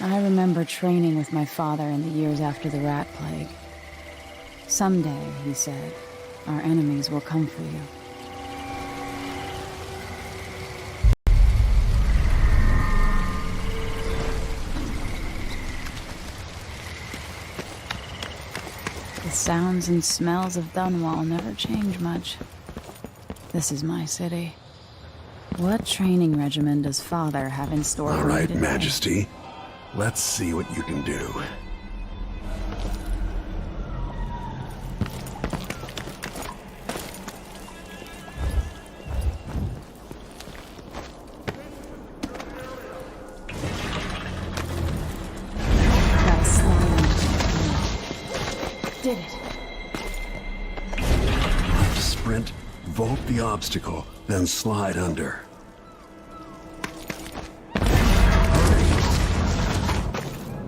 I remember training with my father in the years after the rat plague. Someday, he said, our enemies will come for you. The sounds and smells of Dunwall never change much. This is my city. What training regimen does Father have in store for me today? All right, Majesty. Let's see what you can do. Gotta slide in. Did it. Sprint, vault the obstacle, then slide under.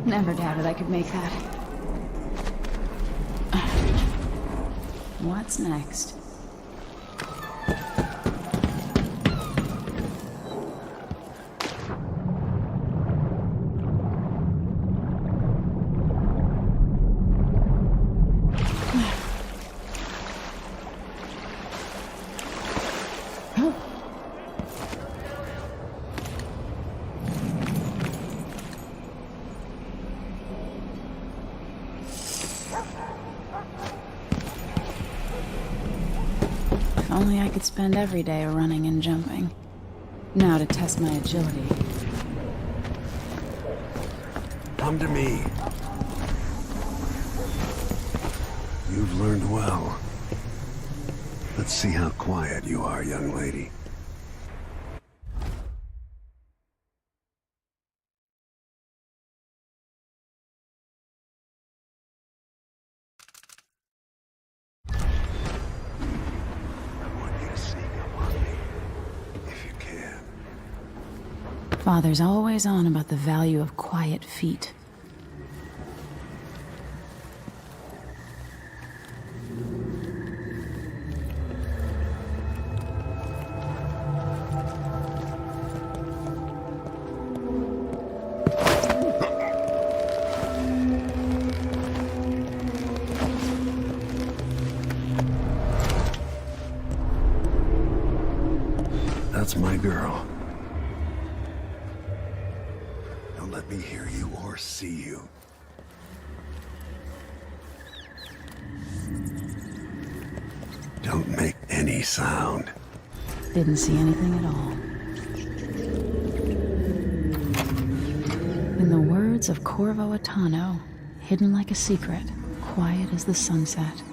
Never doubted I could make that. What's next? If only I could spend every day running and jumping. Now to test my agility. Come to me. You've learned well. Let's see how quiet you are, young lady. Father's always on about the value of quiet feet. That's my girl. Don't let me hear you or see you. Don't make any sound. Didn't see anything at all. In the words of Corvo Attano, hidden like a secret, quiet as the sunset.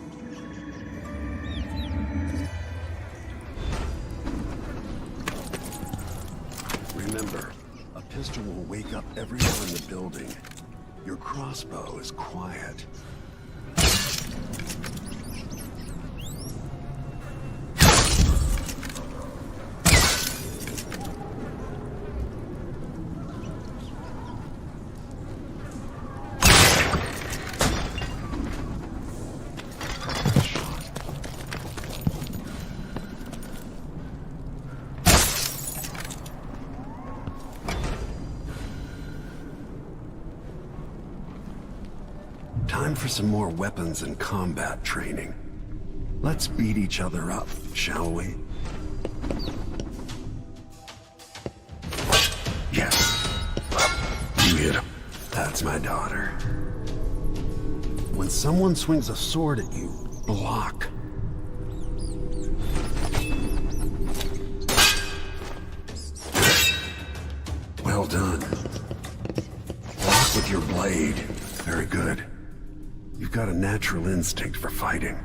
Remember, a pistol will wake up everyone in the building. Your crossbow is quiet. Time for some more weapons and combat training. Let's beat each other up, shall we? Yes. You hit him. That's my daughter. When someone swings a sword at you, block. Well done. Block with your blade. Very good. You've got a natural instinct for fighting.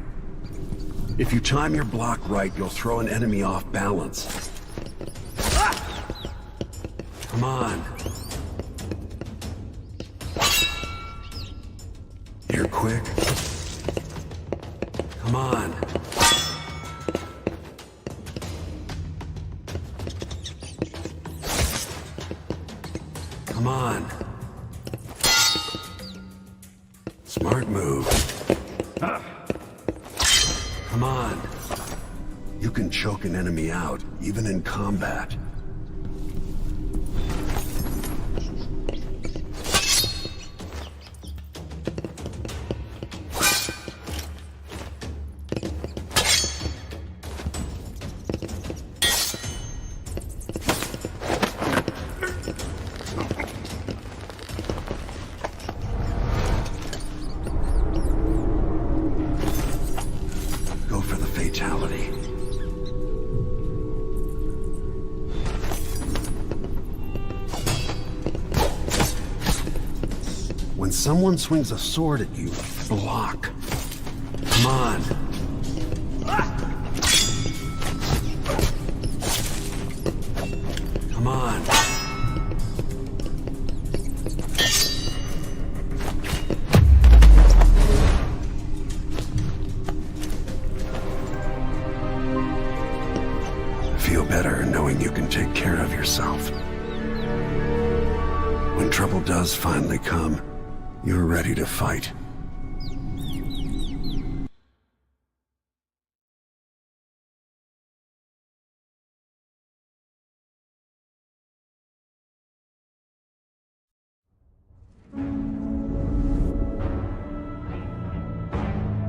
If you time your block right, you'll throw an enemy off balance. Come on. You're quick. Come on. Come on. Smart move. Come on. You can choke an enemy out, even in combat. someone swings a sword at you, block. Come on. Come on. Feel better knowing you can take care of yourself. When trouble does finally come, you're ready to fight.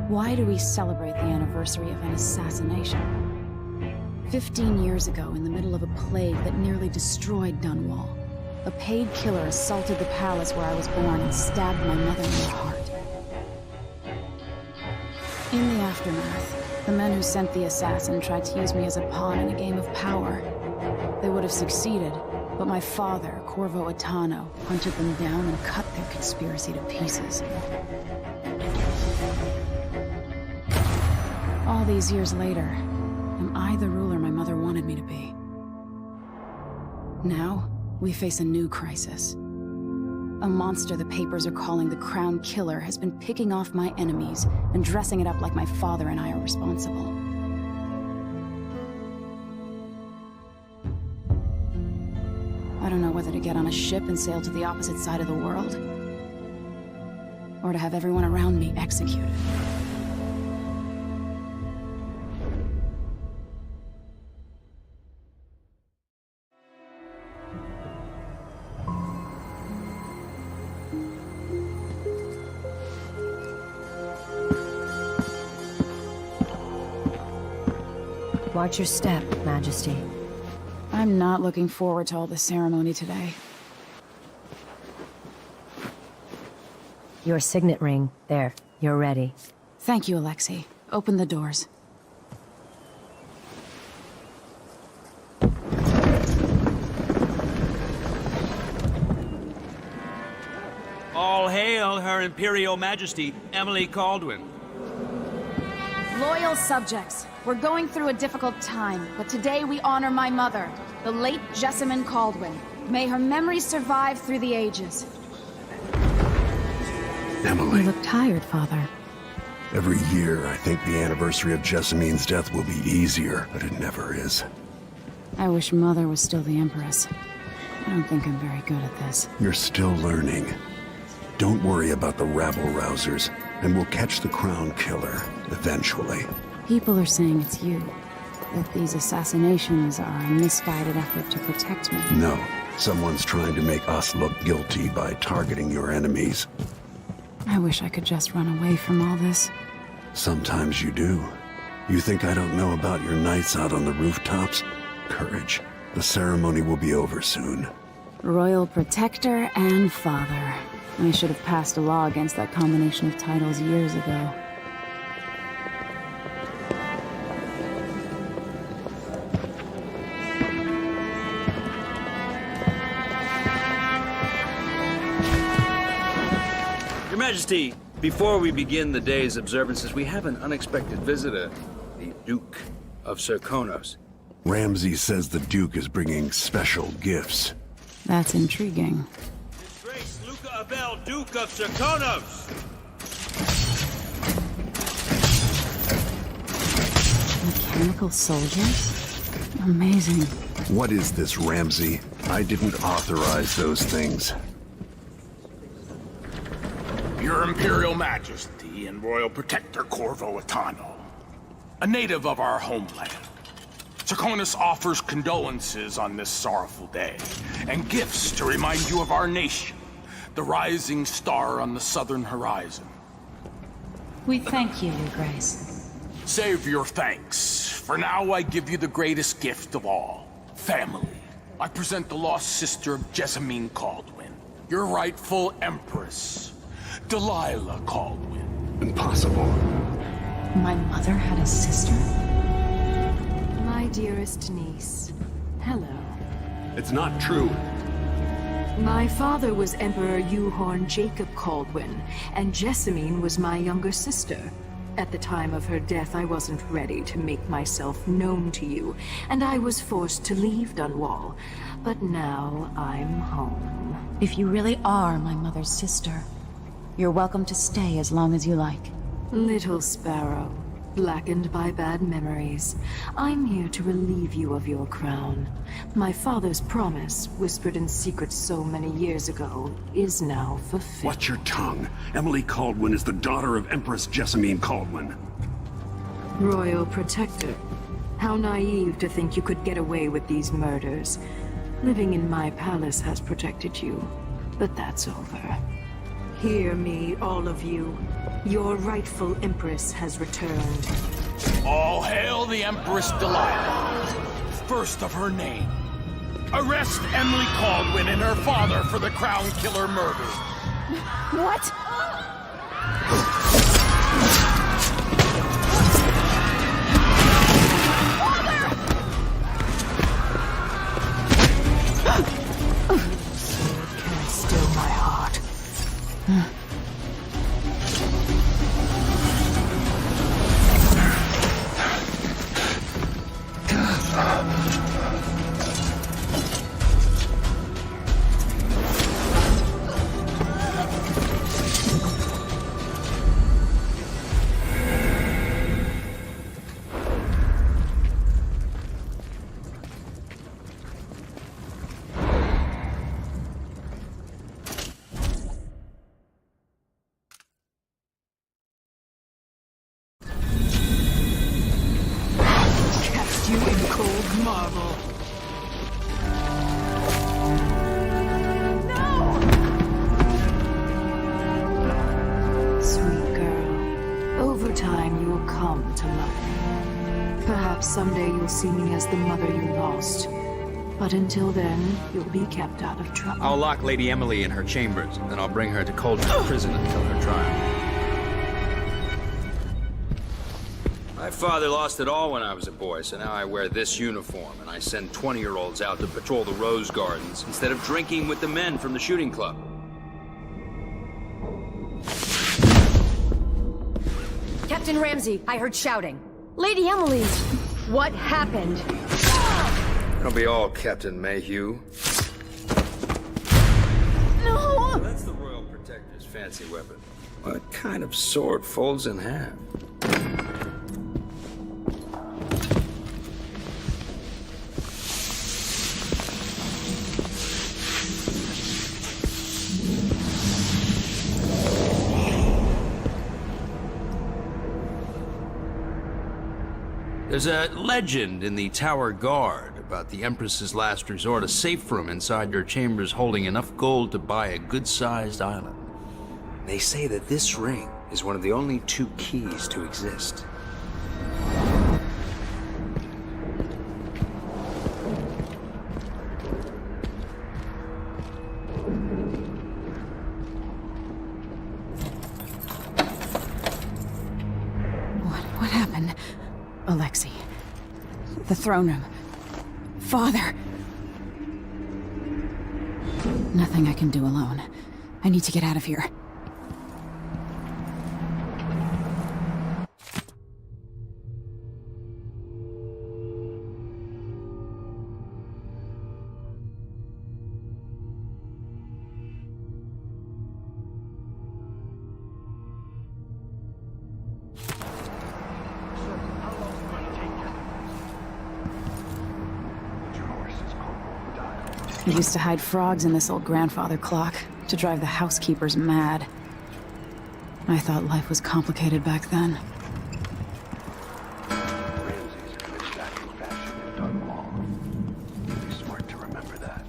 Why do we celebrate the anniversary of an assassination? 15 years ago, in the middle of a plague that nearly destroyed Dunwall, a paid killer assaulted the palace where I was born and stabbed my mother in the heart. In the aftermath, the men who sent the assassin tried to use me as a pawn in a game of power. They would have succeeded, but my father, Corvo Attano, hunted them down and cut their conspiracy to pieces. All these years later, am I the ruler my mother wanted me to be? Now, we face a new crisis. A monster the papers are calling the Crown Killer has been picking off my enemies and dressing it up like my father and I are responsible. I don't know whether to get on a ship and sail to the opposite side of the world, or to have everyone around me executed. Watch your step, Majesty. I'm not looking forward to all the ceremony today. Your signet ring. There, you're ready. Thank you, Alexei. Open the doors. All hail Her Imperial Majesty, Emily Kaldwin. Loyal subjects, we're going through a difficult time, but today we honor my mother, the late Jessamine Kaldwin. May her memory survive through the ages. Emily. You look tired, Father. Every year, I think the anniversary of Jessamine's death will be easier, but it never is. I wish Mother was still the Empress. I don't think I'm very good at this. You're still learning. Don't worry about the rabble-rousers, and we'll catch the Crown Killer, eventually. People are saying it's you. That these assassinations are a misguided effort to protect me. No. Someone's trying to make us look guilty by targeting your enemies. I wish I could just run away from all this. Sometimes you do. You think I don't know about your nights out on the rooftops? Courage. The ceremony will be over soon. Royal Protector and Father. I should have passed a law against that combination of titles years ago. Your Majesty, before we begin the day's observances, we have an unexpected visitor, the Duke of Serkonos. Ramsay says the Duke is bringing special gifts. That's intriguing. His Grace Luca Abel, Duke of Serkonos! Mechanical soldiers? Amazing. What is this, Ramsay? I didn't authorize those things. Your Imperial Majesty and Royal Protector Corvo Attano, a native of our homeland. Serkonos offers condolences on this sorrowful day, and gifts to remind you of our nation, the rising star on the southern horizon. We thank you, Your Grace. Save your thanks. For now, I give you the greatest gift of all, family. I present the lost sister of Jessamine Kaldwin, your rightful Empress, Delilah Copperspoon. Impossible. My mother had a sister? My dearest niece. Hello. It's not true. My father was Emperor Yuhorn Jacob Kaldwin, and Jessamine was my younger sister. At the time of her death, I wasn't ready to make myself known to you, and I was forced to leave Dunwall. But now I'm home. If you really are my mother's sister, you're welcome to stay as long as you like. Little sparrow, blackened by bad memories, I'm here to relieve you of your crown. My father's promise, whispered in secret so many years ago, is now fulfilled. Watch your tongue. Emily Kaldwin is the daughter of Empress Jessamine Kaldwin. Royal Protector. How naive to think you could get away with these murders. Living in my palace has protected you, but that's over. Hear me, all of you. Your rightful Empress has returned. All hail the Empress Delilah, first of her name. Arrest Emily Kaldwin and her father for the Crown Killer murder. What? Can't still my heart. You in cold marble. No! Sweet girl, over time you'll come to love me. Perhaps someday you'll see me as the mother you lost. But until then, you'll be kept out of trouble. I'll lock Lady Emily in her chambers, then I'll bring her to Coldstream Prison until her trial. My father lost it all when I was a boy, so now I wear this uniform, and I send 20-year-olds out to patrol the rose gardens instead of drinking with the men from the shooting club. Captain Ramsey, I heard shouting. Lady Emily, what happened? It'll be all Captain Mayhew. No! That's the Royal Protector's fancy weapon. What kind of sword folds in half? There's a legend in the Tower Guard about the Empress's last resort, a safe room inside her chambers holding enough gold to buy a good-sized island. They say that this ring is one of the only 2 keys to exist. What happened? Alexei. The throne room. Father. Nothing I can do alone. I need to get out of here. I used to hide frogs in this old grandfather clock to drive the housekeepers mad. I thought life was complicated back then. Ramsey's a good stacking fashion in Dunwall. Be smart to remember that.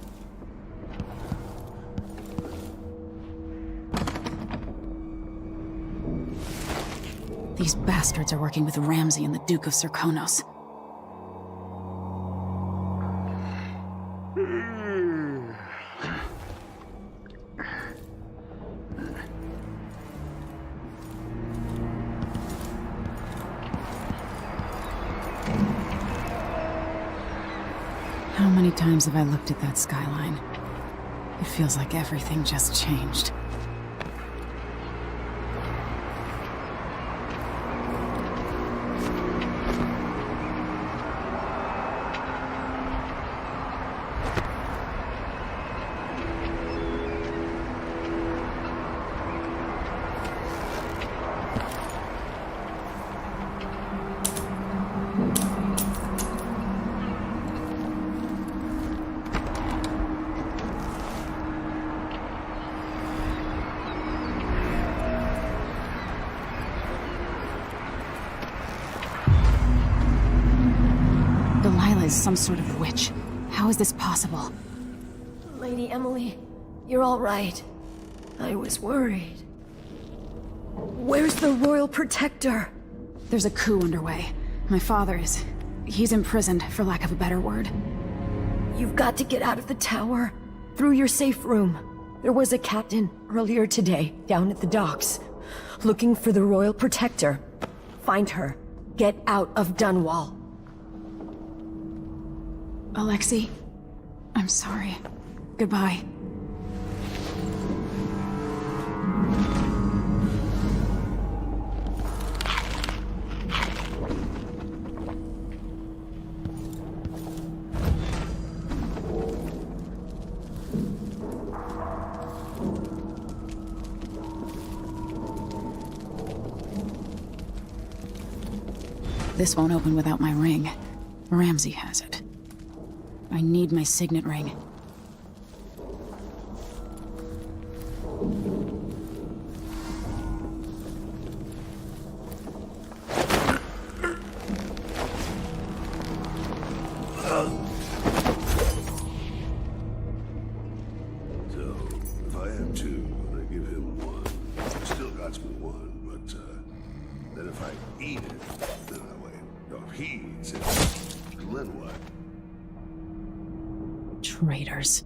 These bastards are working with Ramsey and the Duke of Serkonos. How many times have I looked at that skyline? It feels like everything just changed. Delilah is some sort of witch. How is this possible? Lady Emily, you're all right. I was worried. Where's the Royal Protector? There's a coup underway. My father is... he's imprisoned, for lack of a better word. You've got to get out of the tower. Through your safe room. There was a captain earlier today, down at the docks. Looking for the Royal Protector. Find her. Get out of Dunwall. Alexei, I'm sorry. Goodbye. This won't open without my ring. Ramsey has it. I need my signet ring. So, if I have two, and I give him one, he still got me one, but, then if I eat it, then if he eats it, then what? Traitors.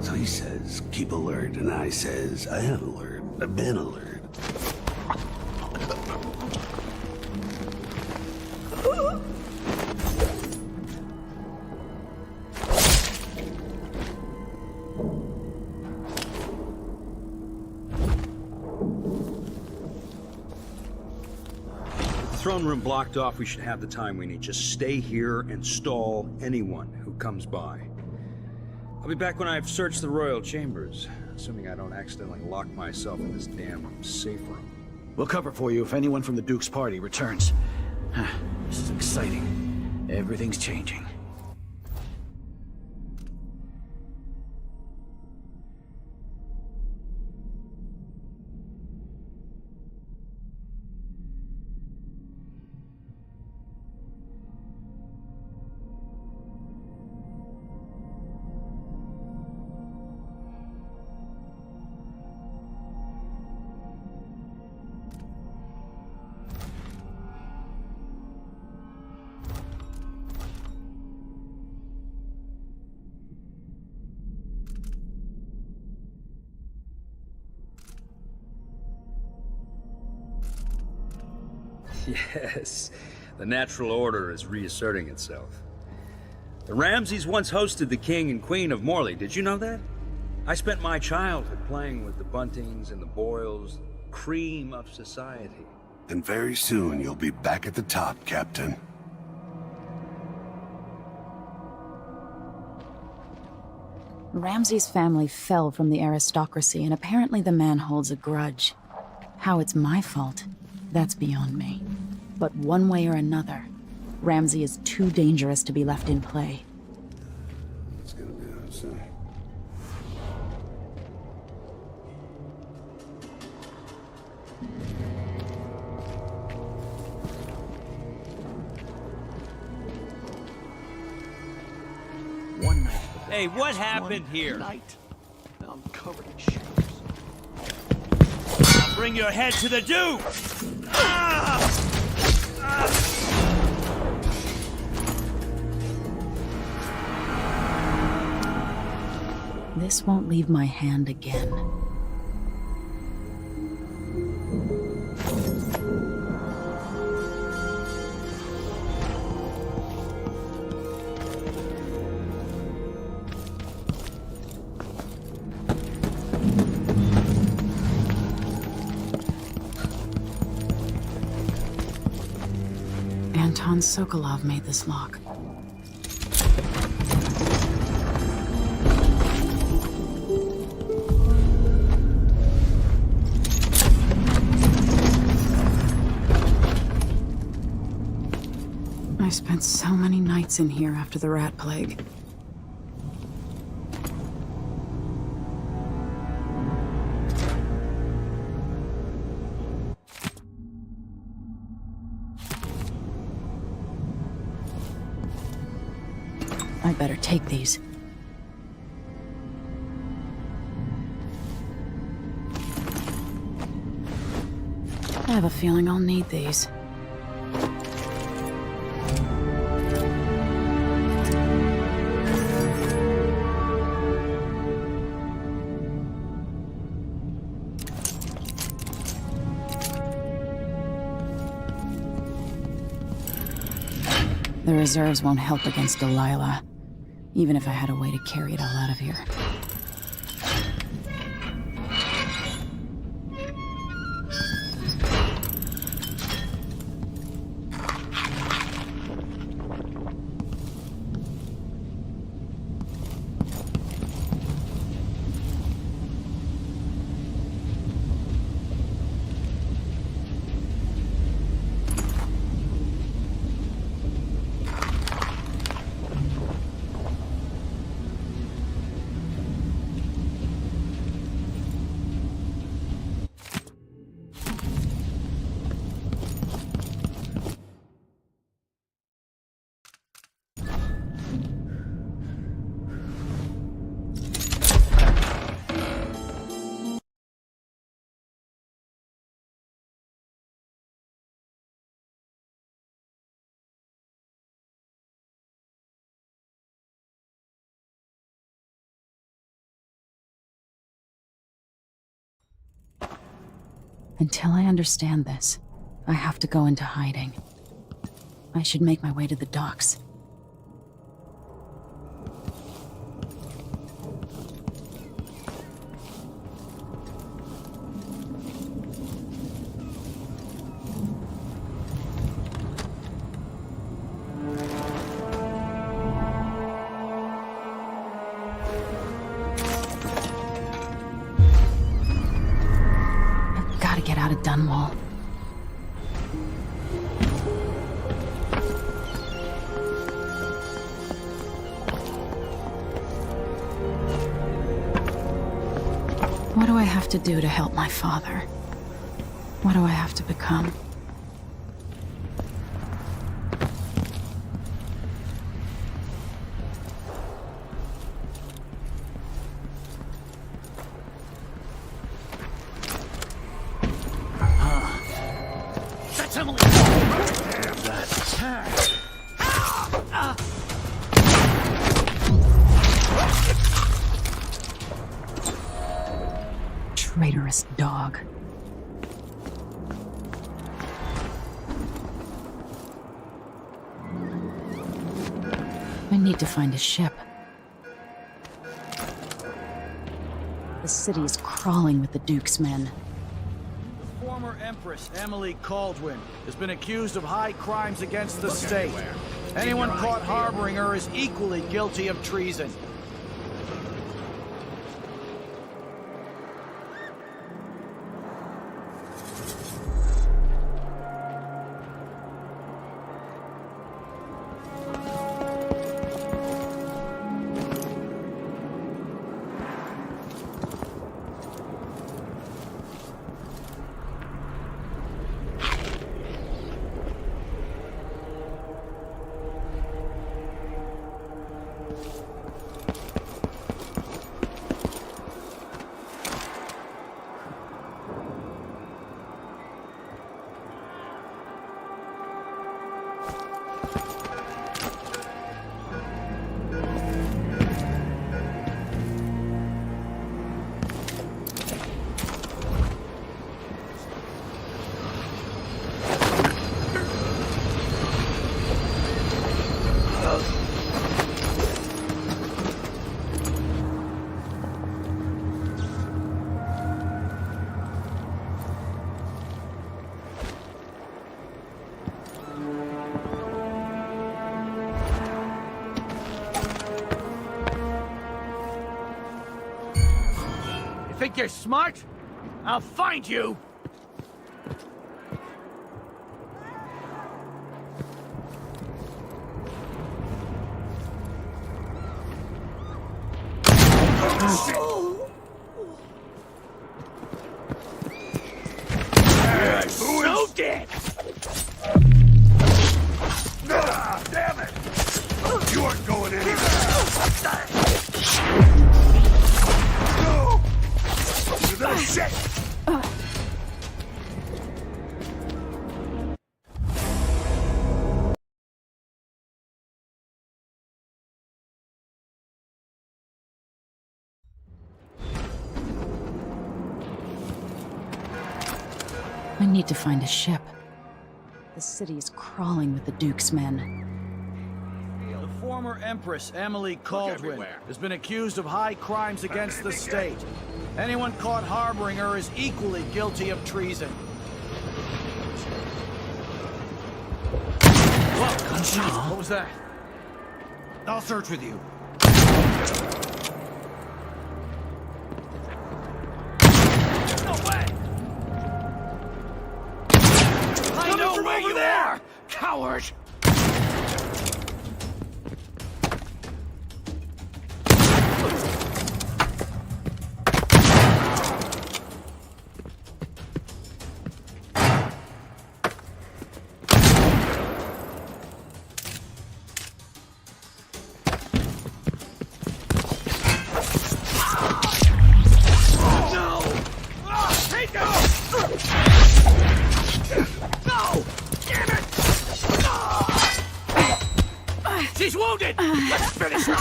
So he says, keep alert, and I says, I am alert. I've been alert. Throne room blocked off, we should have the time we need. Just stay here and stall anyone who comes by. I'll be back when I've searched the royal chambers, assuming I don't accidentally lock myself in this damn safe room. We'll cover for you if anyone from the Duke's party returns. This is exciting. Everything's changing. Yes, the natural order is reasserting itself. The Ramseys once hosted the king and queen of Morley, did you know that? I spent my childhood playing with the Buntings and the Boyles, cream of society. And very soon you'll be back at the top, Captain. Ramsey's family fell from the aristocracy, and apparently the man holds a grudge. How it's my fault, that's beyond me. But one way or another, Ramsey is too dangerous to be left in play. It's gonna be awesome. One night. Hey, what happened here? Night. I'm covered in shoes. Bring your head to the Duke! This won't leave my hand again. Anton Sokolov made this lock. I spent so many nights in here after the rat plague. I better take these. I have a feeling I'll need these. The reserves won't help against Delilah, even if I had a way to carry it all out of here. Until I understand this, I have to go into hiding. I should make my way to the docks. Get out of Dunwall. What do I have to do to help my father? What do I have to become? Emily! Damn that attack! Traitorous dog. need to find a ship. The city's crawling with the Duke's men. The former Empress Emily Kaldwin has been accused of high crimes against the state. Anyone caught harboring her is equally guilty of treason. Think you're smart? I'll find you! So dead! Damn it! You aren't going anywhere! No, shit! I need to find a ship. The city's crawling with the Duke's men. The former Empress Emily Kaldwin has been accused of high crimes against the state. Anyone caught harboring her is equally guilty of treason. Whoa, what was that? I'll search with you. No way! I know where you are, coward! She's wounded! Let's finish her!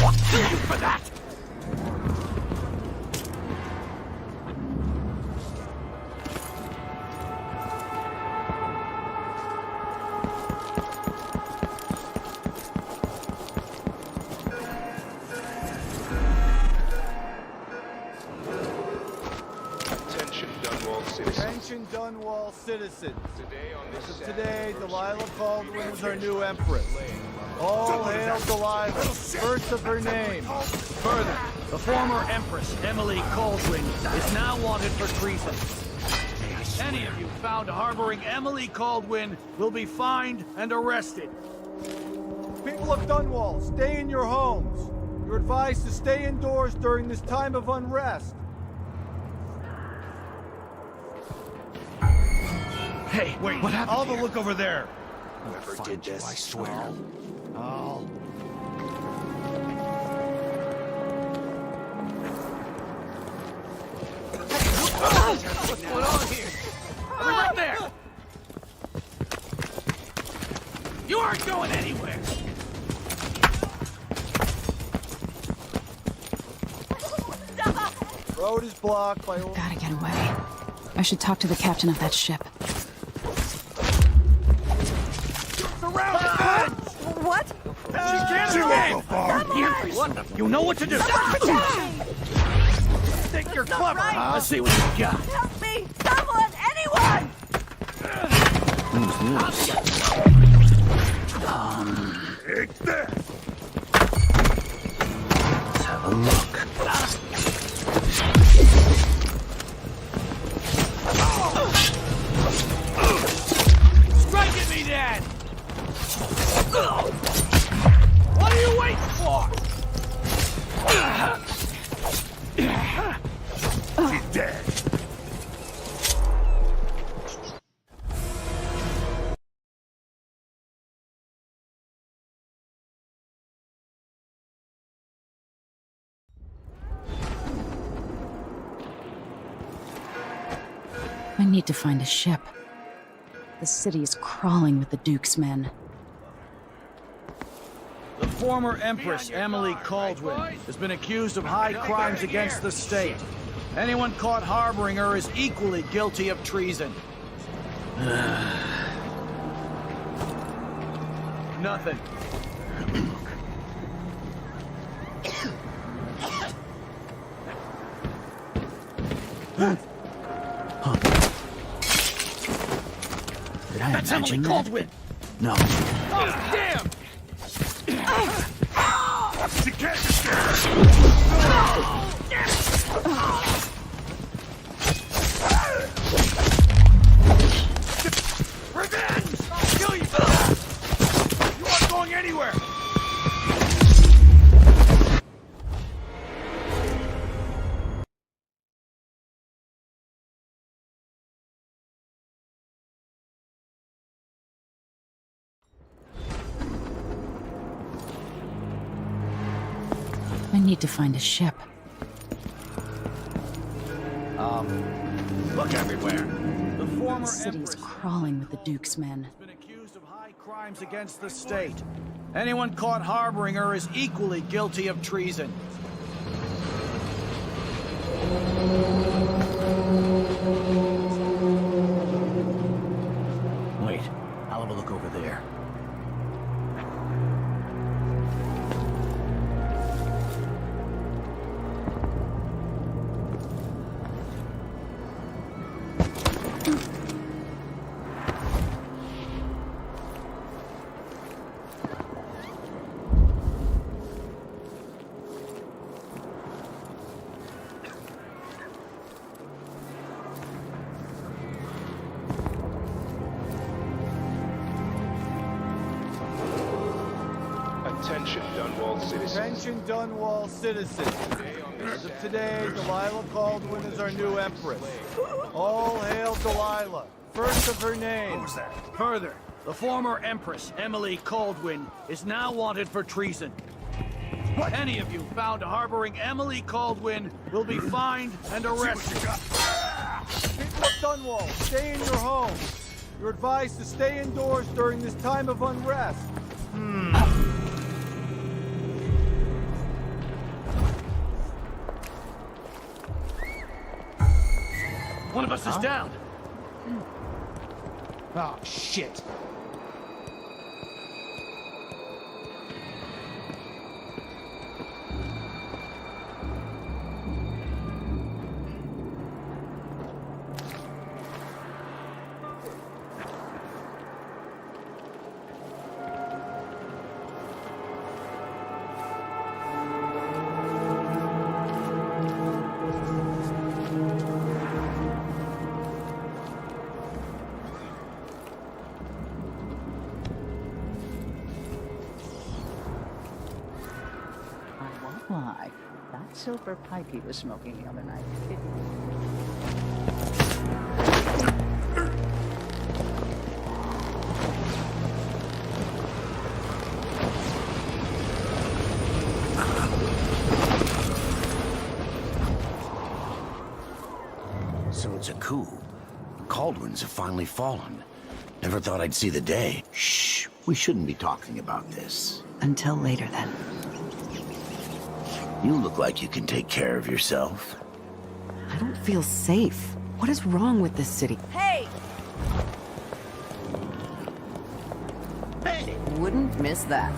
What do you for that? Attention Dunwall citizens. Today, Delilah Copperspoon is our new Empress. All hail Delilah, first of her name. Further, the former Empress Emily Kaldwin is now wanted for treason. Any of you found harboring Emily Kaldwin will be fined and arrested. People of Dunwall, stay in your homes. You're advised to stay indoors during this time of unrest. Hey, wait, what happened? I'll have a look over there. Whoever did this, I swear. Oh. What's going on here? Right there! You aren't going anywhere! Road is blocked by... Gotta get away. I should talk to the captain of that ship. What? She won't go far. What? You know what to do. Think you're clever, huh? Let's see what you got. Help me! Someone! Anyone! Take this! Let's have a look. Strike at me, then! What are you waiting for? She's dead. I need to find a ship. The city is crawling with the Duke's men. The former Empress Emily Kaldwin has been accused of high crimes against the state. Anyone caught harboring her is equally guilty of treason. Nothing. Did I That's Emily imagine that? Kaldwin! No. Oh, damn! She can't escape! Revenge! I'll kill you! You aren't going anywhere! I need to find a ship. Look everywhere. The former The city is Empress crawling with the Duke's men. has been accused of high crimes against the state. Anyone caught harboring her is equally guilty of treason. Wait, I'll have a look over there. Attention, Dunwall citizens. Attention, Dunwall citizens. As of today, Delilah Copperspoon is our new Empress. All hail Delilah, first of her name. What was that? Further, the former Empress Emily Kaldwin is now wanted for treason. Any of you found harboring Emily Kaldwin will be fined and arrested. People of Dunwall, stay in your homes. You're advised to stay indoors during this time of unrest. One of us is down. Oh, shit. I won't lie. That silver pipe he was smoking the other night. So it's a coup. The Kaldwins have finally fallen. Never thought I'd see the day. Shh. We shouldn't be talking about this. Until later, then. You look like you can take care of yourself. I don't feel safe. What is wrong with this city? Hey! Wouldn't miss that.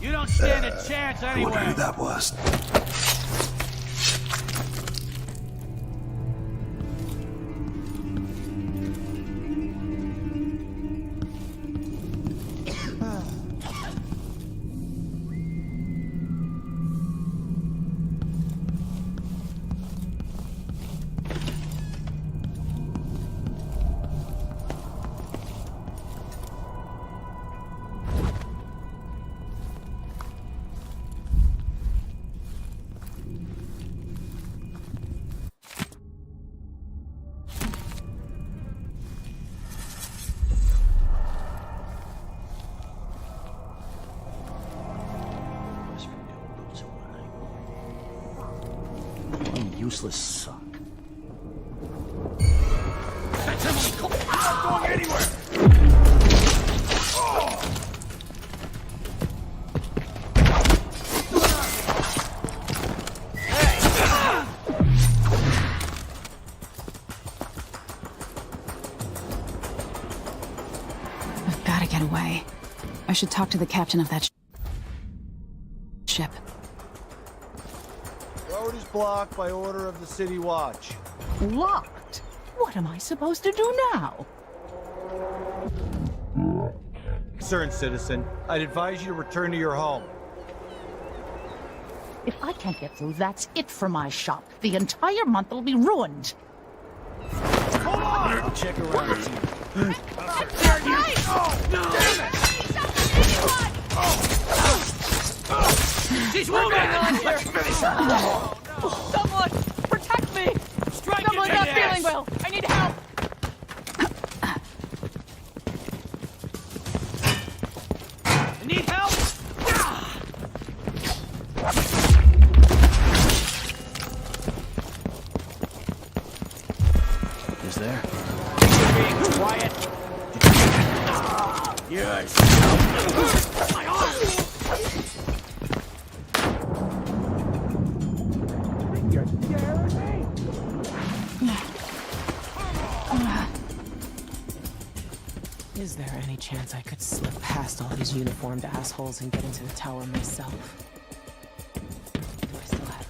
You don't stand a chance I wonder anyway. who that was. Useless suck. That's Emily Cole. I'm not going anywhere. I've got to get away. I should talk to the captain of that ship. Road is blocked by order of the City Watch. Locked? What am I supposed to do now? Concerned citizen, I'd advise you to return to your home. If I can't get through, that's it for my shop. The entire month will be ruined. Hold on! Check around. She's wounded! Let's finish her! Someone, protect me! Strike Someone's it, not yes. feeling well. I need help. I need help! Is there? Being quiet. Yes. My arm! You're scaring me. Is there any chance I could slip past all these uniformed assholes and get into the tower myself? Do I still have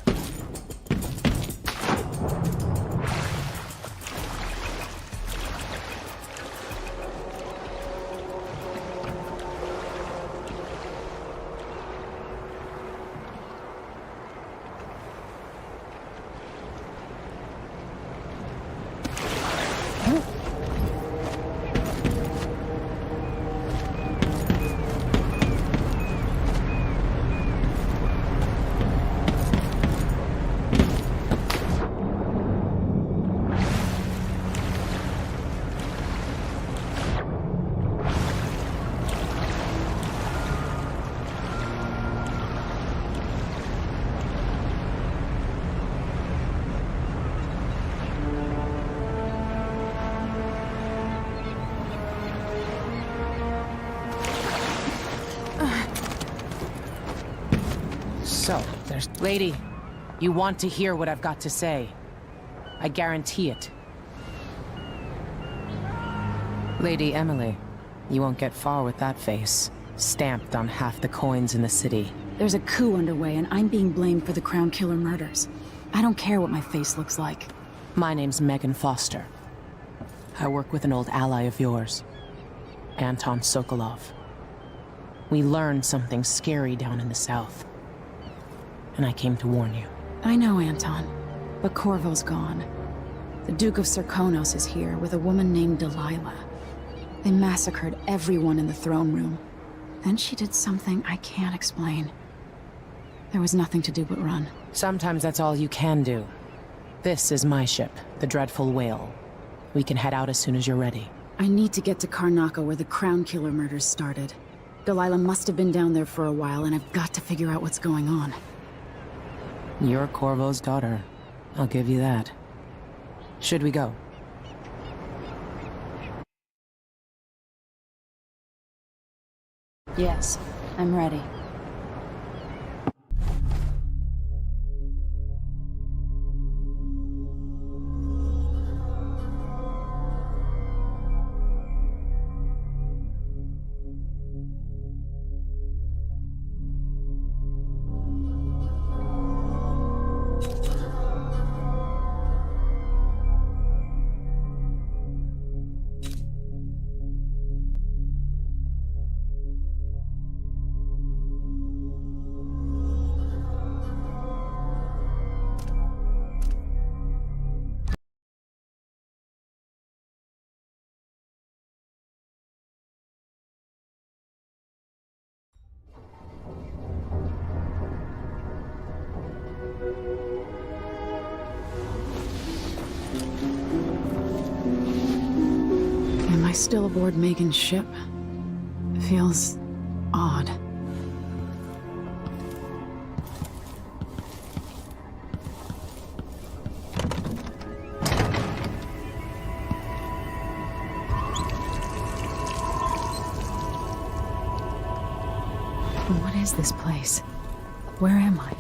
So, there's... Lady, you want to hear what I've got to say. I guarantee it. Lady Emily, you won't get far with that face. Stamped on half the coins in the city. There's a coup underway, and I'm being blamed for the Crown Killer murders. I don't care what my face looks like. My name's Megan Foster. I work with an old ally of yours, Anton Sokolov. We learned something scary down in the south, and I came to warn you. I know, Anton, but Corvo's gone. The Duke of Serkonos is here with a woman named Delilah. They massacred everyone in the throne room. Then she did something I can't explain. There was nothing to do but run. Sometimes that's all you can do. This is my ship, the Dreadful Whale. We can head out as soon as you're ready. I need to get to Karnaca where the Crown Killer murders started. Delilah must have been down there for a while, and I've got to figure out what's going on. You're Corvo's daughter. I'll give you that. Should we go? Yes, I'm ready. I still aboard Megan's ship? Feels odd. What is this place? Where am I?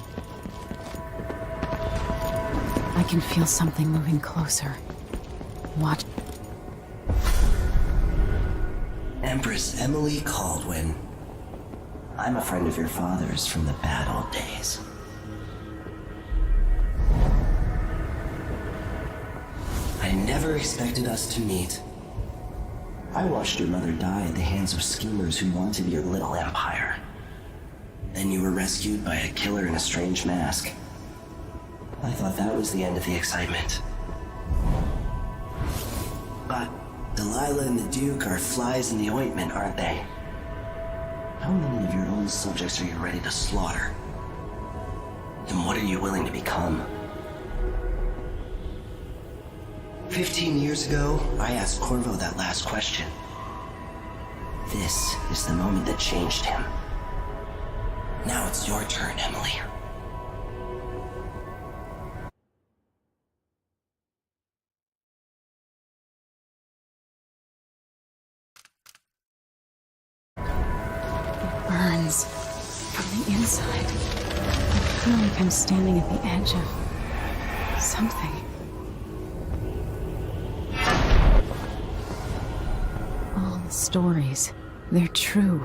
I can feel something moving closer. Watch. Empress Emily Kaldwin. I'm a friend of your father's from the bad old days. I never expected us to meet. I watched your mother die at the hands of schemers who wanted your little empire. Then you were rescued by a killer in a strange mask. I thought that was the end of the excitement. But Delilah and the Duke are flies in the ointment, aren't they? How many of your own subjects are you ready to slaughter? And what are you willing to become? 15 years ago, I asked Corvo that last question. This is the moment that changed him. Now it's your turn, Emily. It burns from the inside. I feel like I'm standing at the edge of something. All the stories, they're true.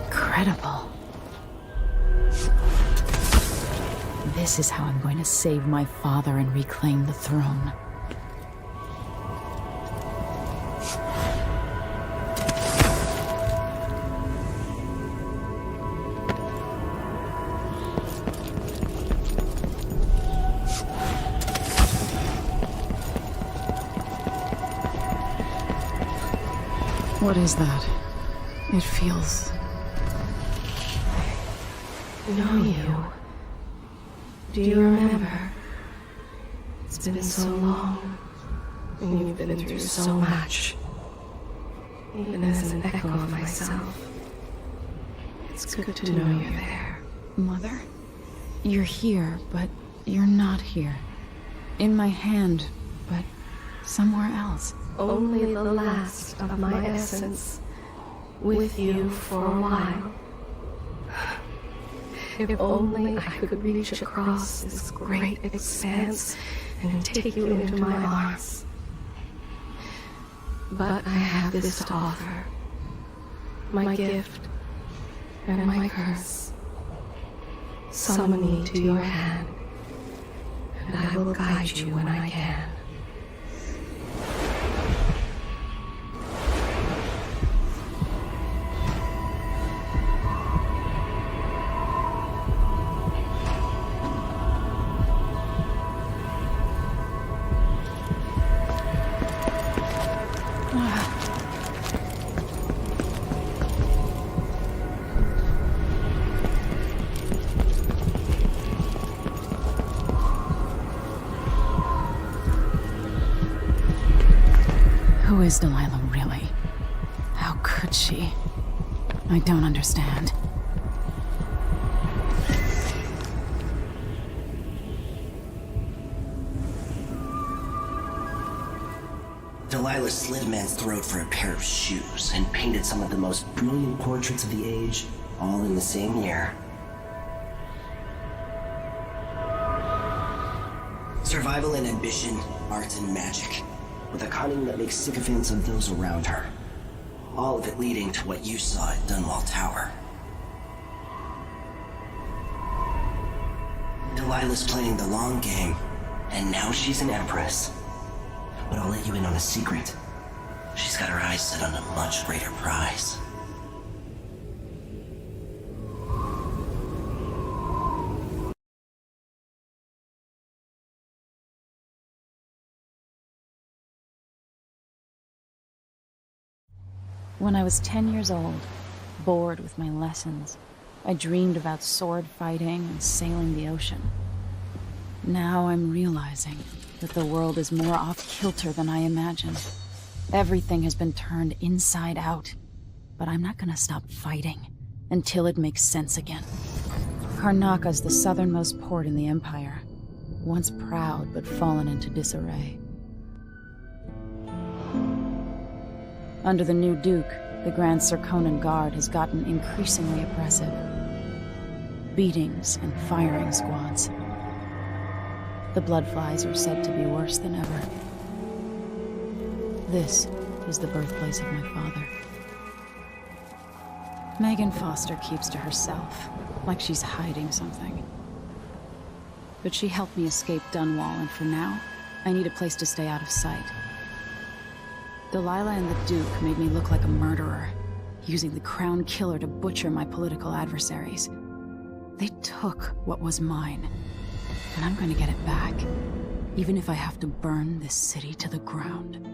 Incredible. This is how I'm going to save my father and reclaim the throne. What is that? It feels... know you. Do you remember? It's been so long, and you've been through so much. Even as an echo of myself, it's good to know you're there. Mother? You're here, but you're not here. In my hand, but somewhere else. Only the last of my essence, with you for a while. If only I could reach across this great expanse and take you into my arms. But I have this to offer. My gift and my curse. Summon me to your hand, and I will guide you when I can. Who is Delilah, really? How could she? I don't understand. Delilah slit a man's throat for a pair of shoes and painted some of the most brilliant portraits of the age, all in the same year. Survival and ambition, art and magic, with a cunning that makes sycophants of those around her. All of it leading to what you saw at Dunwall Tower. Delilah's playing the long game, and now she's an empress. But I'll let you in on a secret. She's got her eyes set on a much greater prize. When I was 10 years old, bored with my lessons. I dreamed about sword fighting and sailing the ocean. Now I'm realizing that the world is more off-kilter than I imagined. Everything has been turned inside out, but I'm not gonna stop fighting until it makes sense again. Karnaka's the southernmost port in the Empire, once proud but fallen into disarray. Under the new Duke, the Grand Serkonan Guard has gotten increasingly oppressive. Beatings and firing squads. The Bloodflies are said to be worse than ever. This is the birthplace of my father. Megan Foster keeps to herself, like she's hiding something. But she helped me escape Dunwall, and for now, I need a place to stay out of sight. Delilah and the Duke made me look like a murderer, using the Crown Killer to butcher my political adversaries. They took what was mine, and I'm gonna get it back, even if I have to burn this city to the ground.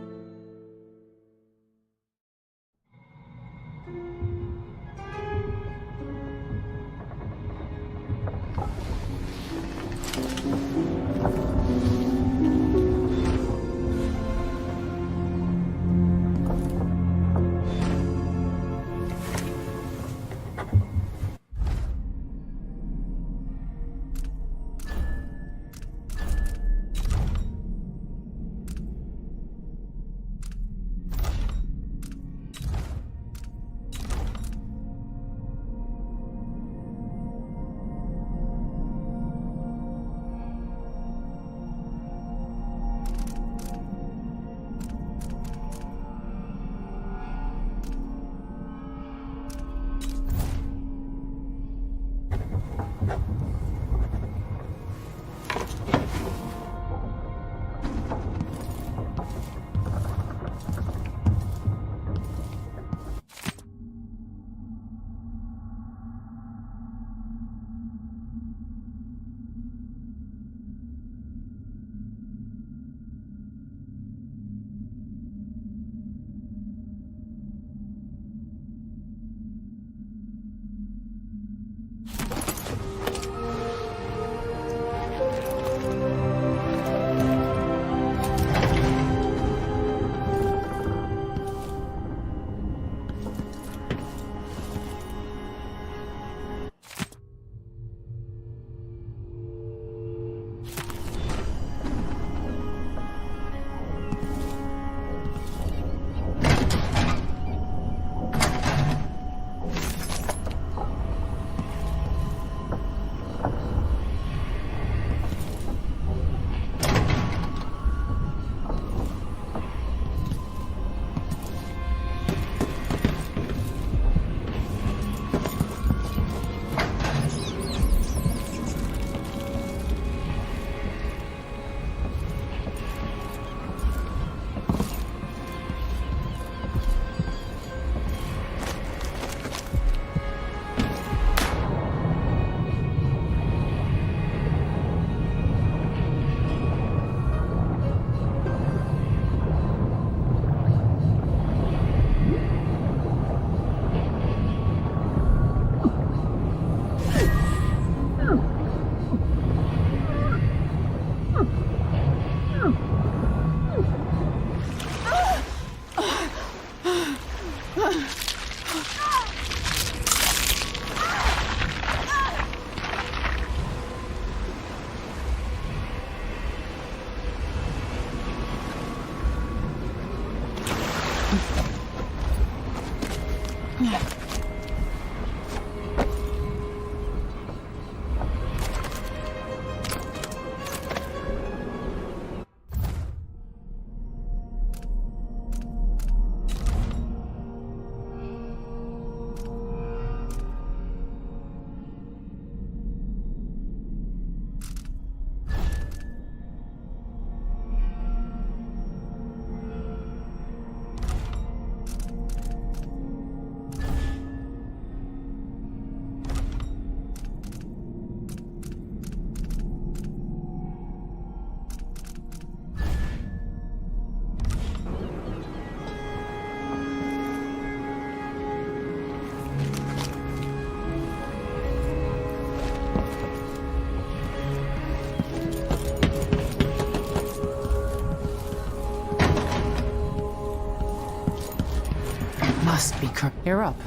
must be You're up.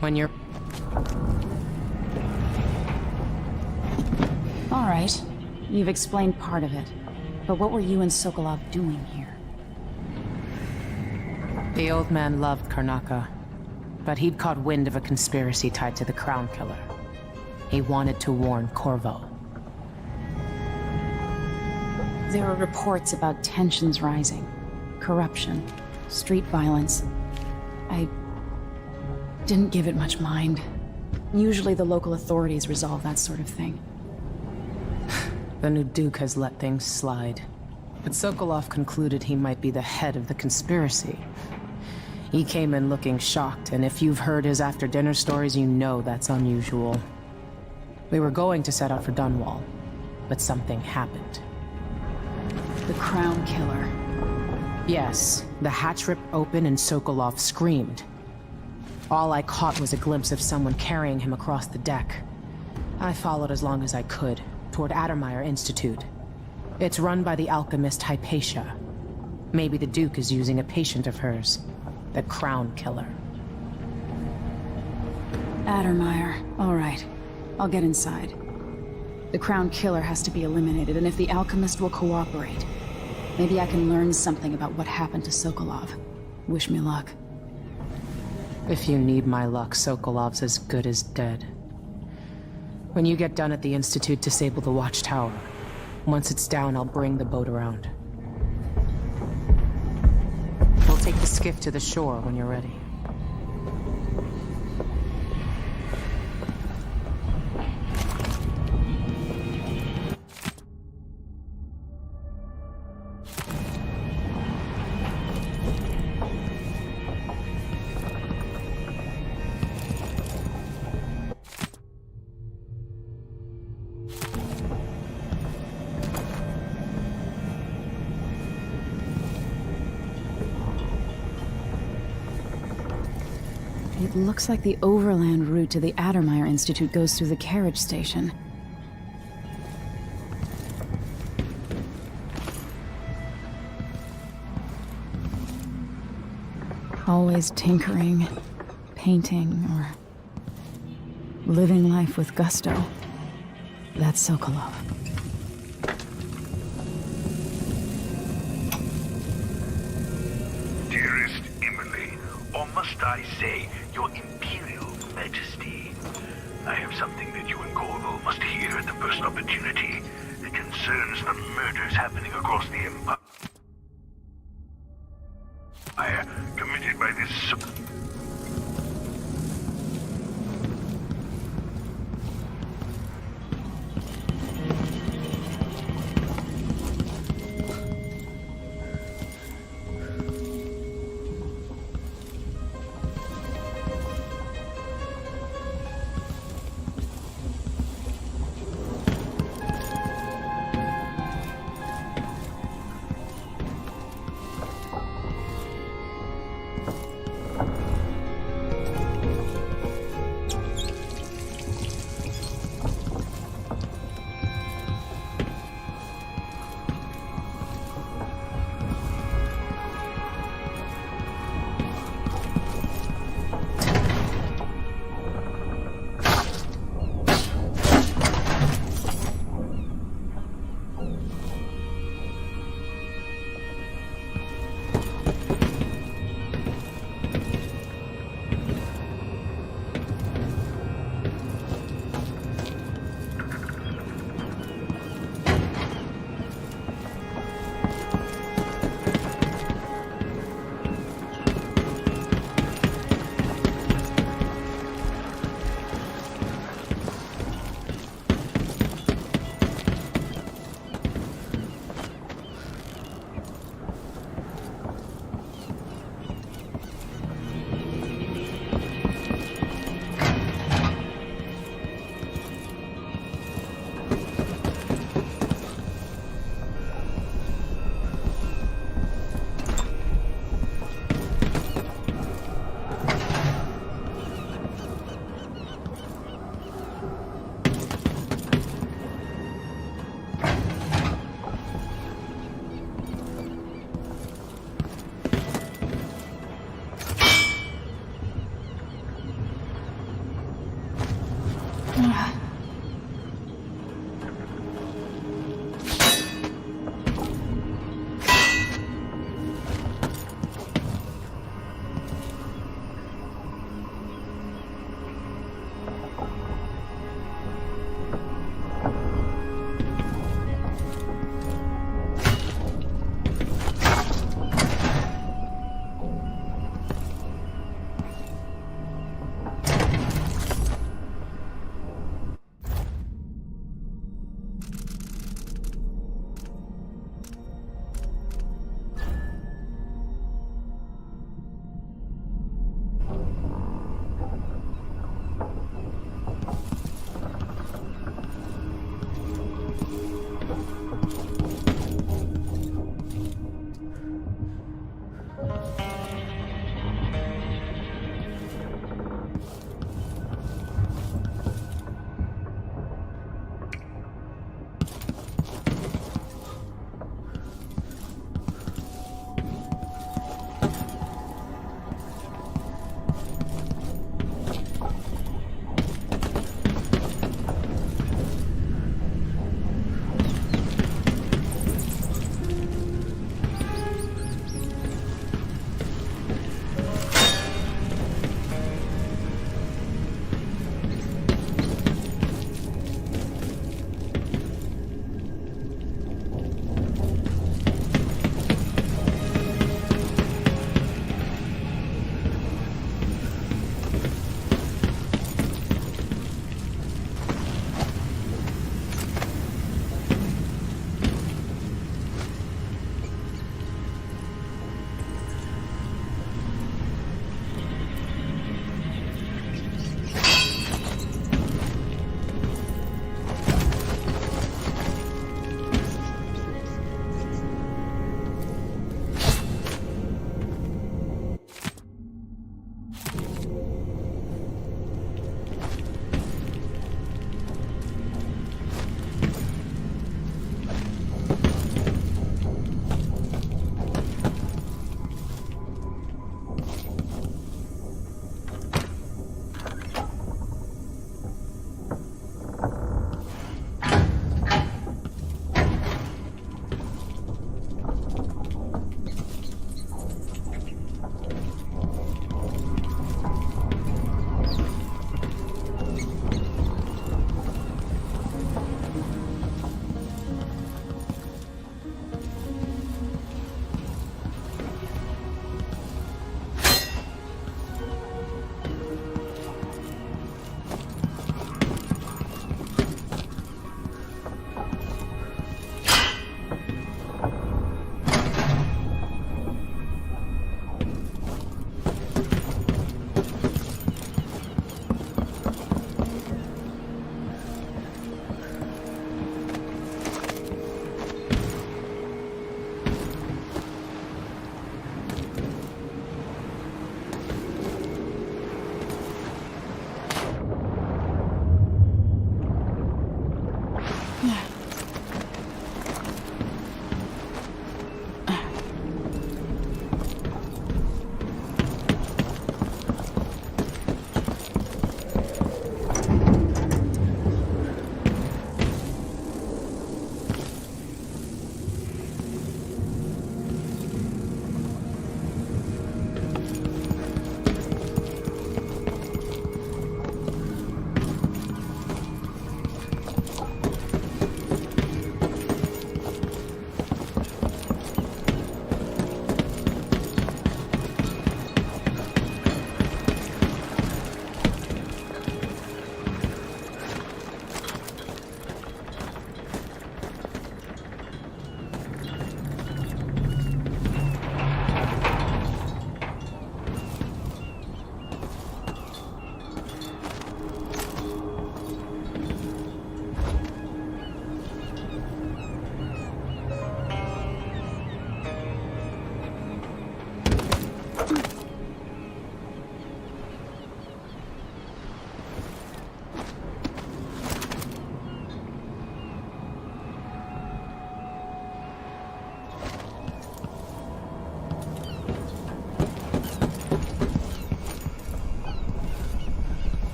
When you're... All right. You've explained part of it. But what were you and Sokolov doing here? The old man loved Karnaka, but he'd caught wind of a conspiracy tied to the Crown Killer. He wanted to warn Corvo. There were reports about tensions rising, corruption, street violence. I didn't give it much mind. Usually the local authorities resolve that sort of thing. The new Duke has let things slide. But Sokolov concluded he might be the head of the conspiracy. He came in looking shocked, and if you've heard his after-dinner stories, you know that's unusual. We were going to set out for Dunwall, but something happened. The Crown Killer. Yes, the hatch ripped open and Sokolov screamed. All I caught was a glimpse of someone carrying him across the deck. I followed as long as I could, toward Addermeyer Institute. It's run by the alchemist Hypatia. Maybe the Duke is using a patient of hers, the Crown Killer. Addermeyer. All right. I'll get inside. The Crown Killer has to be eliminated, and if the alchemist will cooperate, maybe I can learn something about what happened to Sokolov. Wish me luck. If you need my luck, Sokolov's as good as dead. When you get done at the Institute, disable the watchtower. Once it's down, I'll bring the boat around. We'll take the skiff to the shore when you're ready. It looks like the overland route to the Addermeyer Institute goes through the carriage station. Always tinkering, painting, or living life with gusto. That's Sokolov. Dearest Emily, or must I say, Your Imperial Majesty, I have something that you and Corvo must hear at the first opportunity. It concerns the murders happening across the Empire. Committed by this...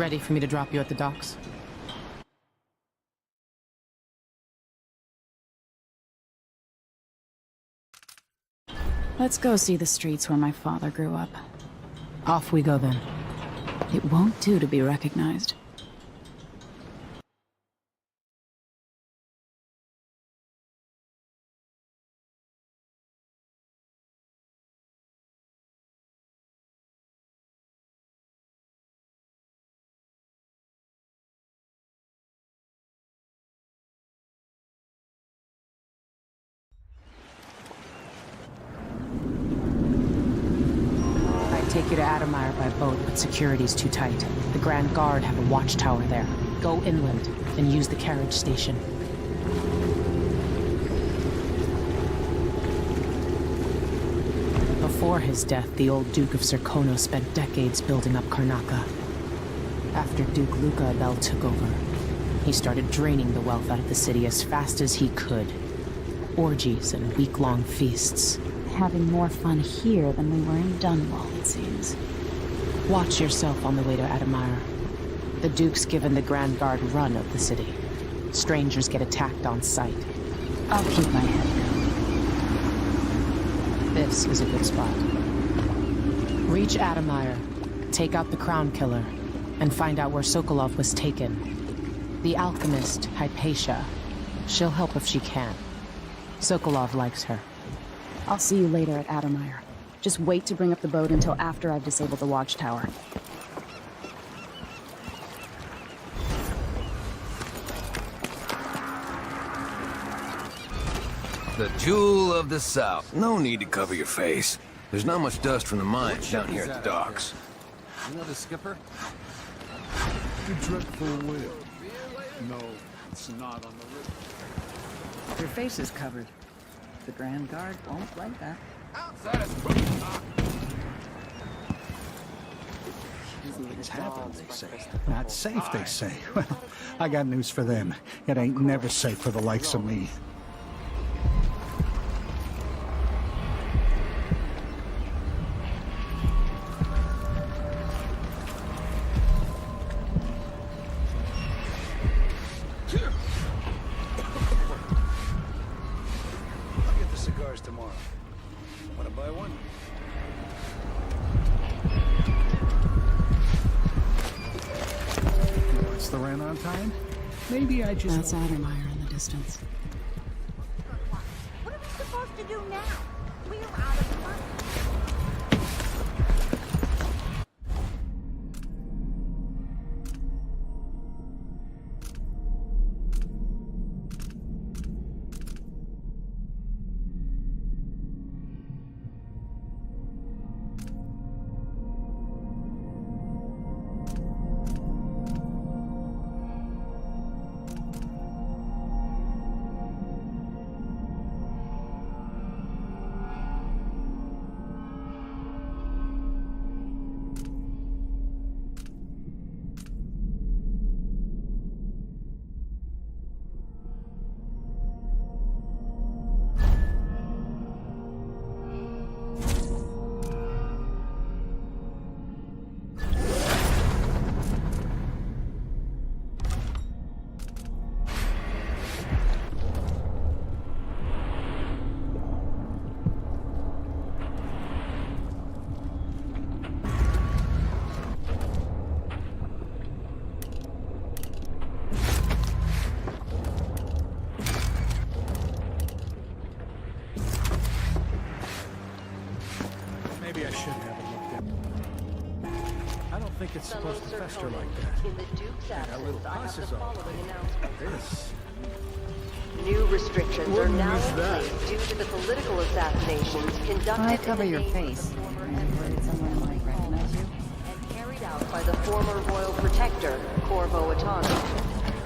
Ready for me to drop you at the docks? Let's go see the streets where my father grew up. Off we go then. It won't do to be recognized. Take you to Adamire by boat, but security's too tight. The Grand Guard have a watchtower there. Go inland and use the carriage station. Before his death, the old Duke of Serkonos spent decades building up Karnaca. After Duke Luca Abel took over, he started draining the wealth out of the city as fast as he could. Orgies and week-long feasts. Having more fun here than we were in Dunwall, it seems. Watch yourself on the way to Adamire. The Duke's given the Grand Guard run of the city. Strangers get attacked on sight. I'll keep my head down. This is a good spot. Reach Adamire, take out the Crown Killer, and find out where Sokolov was taken. The alchemist, Hypatia. She'll help if she can. Sokolov likes her. I'll see you later at Adamire. Just wait to bring up the boat until after I've disabled the watchtower. The jewel of the South. No need to cover your face. There's not much dust from the mines down here at the docks. You know the skipper? You dreadful whale. No, it's not on the river. Your face is covered. The Grand Guard won't like that. Things happen, they say. Not safe, they say. Well, I got news for them. It ain't never safe for the likes of me. Tomorrow. Wanna buy one? What's the rent on time? Maybe I just... That's Adamire in the distance. What are we supposed to do now? We're out of money. Maybe I should have it looked at. I don't think it's supposed to fester like that. In the Duke's absence, I have the following announcement. This. New restrictions are now in place due to the political assassinations conducted I cover in the your name face. of the former I'm worried someone might recognize you. and carried out by the former royal protector, Corvo Attano.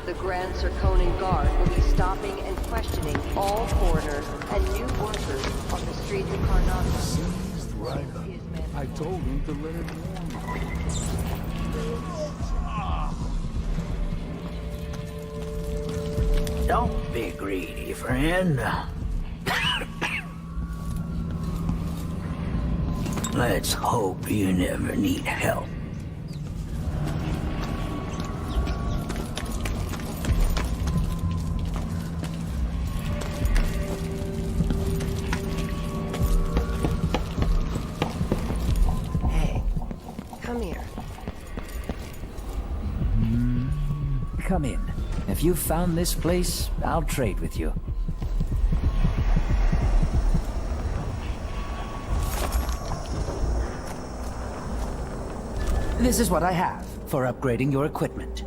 The Grand Serkonan Guard will be stopping and questioning all foreigners and new workers on the streets of Karnaca. Seized rider. I told him to let it warm. Don't be greedy, friend. Let's hope you never need help. come in. If you've found this place, I'll trade with you. This is what I have for upgrading your equipment.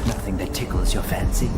Nothing that tickles your fancy.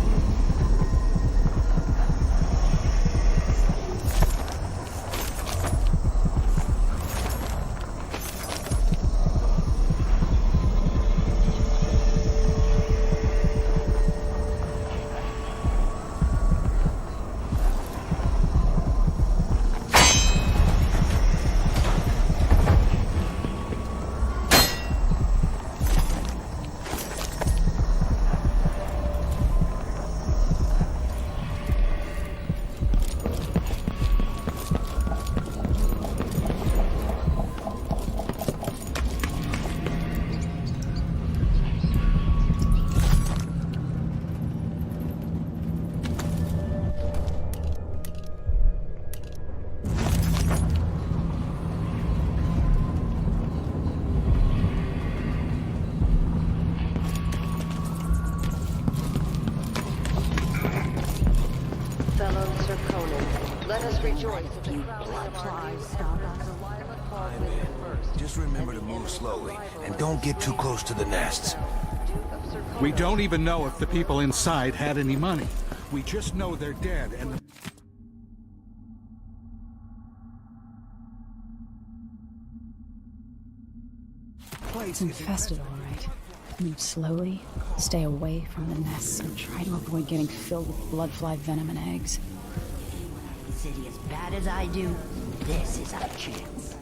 Fellow Sir Conan, let us rejoice at the crowning of our new Empress, Delilah Copperspoon first. Just remember to move slowly, and don't get too close to the nests. We don't even know if the people inside had any money. We just know they're dead, and the... It's infested, all right. Move slowly, stay away from the nests, and try to avoid getting filled with bloodfly venom and eggs. City as bad as I do, this is our chance.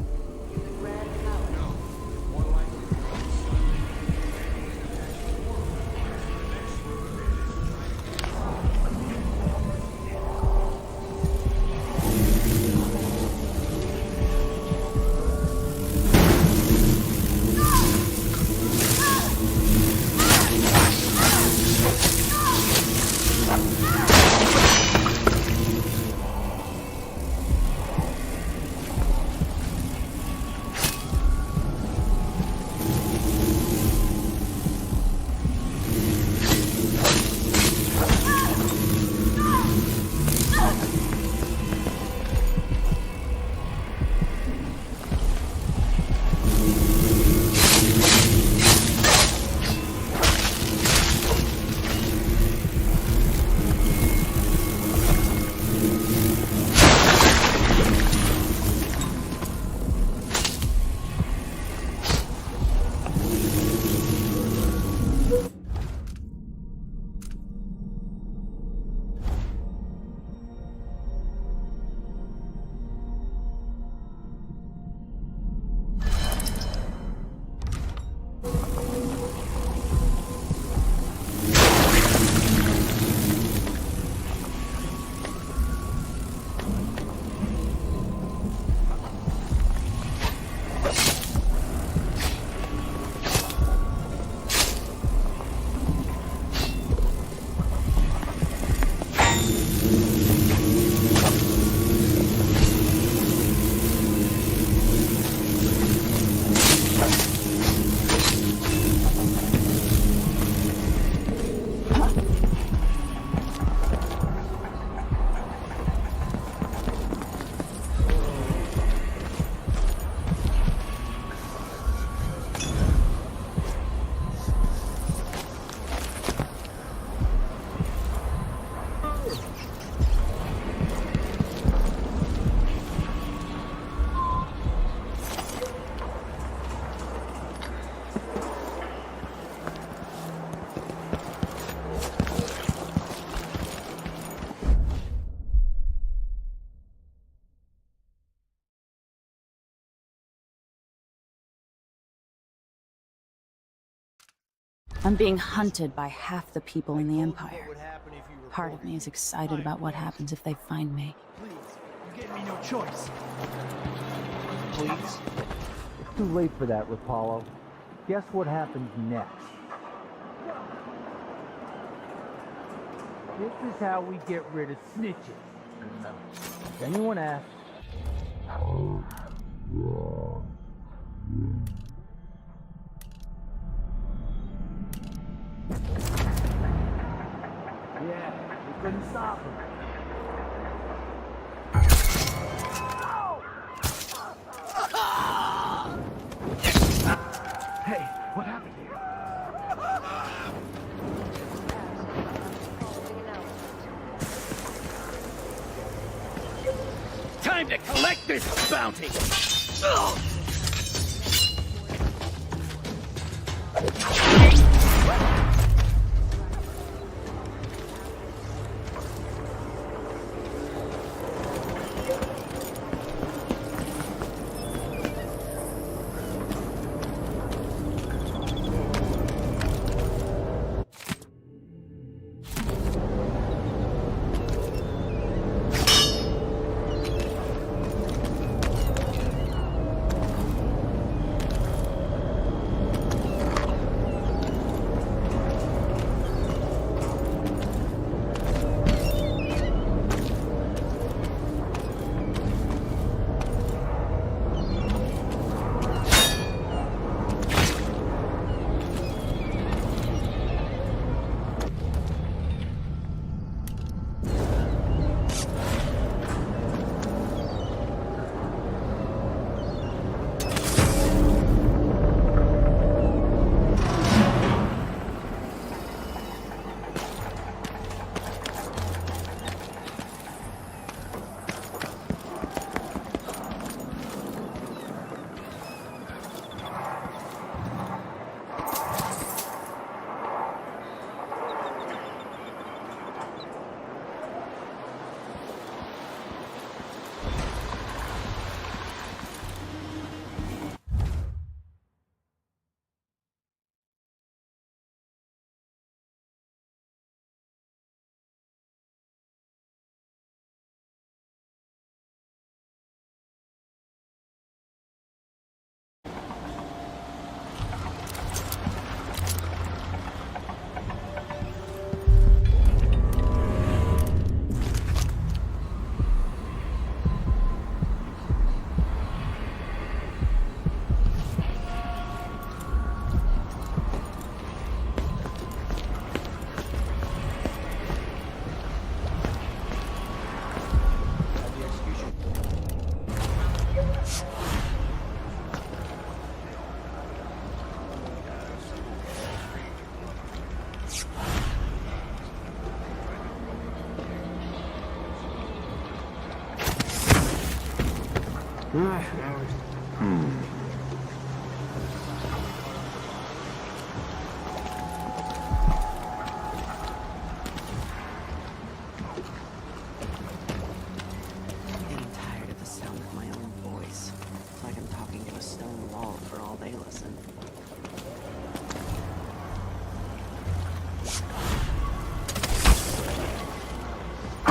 I'm being hunted by half the people in the Empire. What would happen if you Part of me is excited about what happens if they find me. Please, you gave me no choice. Please? Too late for that, Rapallo. Guess what happens next? This is how we get rid of snitches. If anyone asks... Yeah, we couldn't stop him. Hey, what happened here? Time to collect this bounty!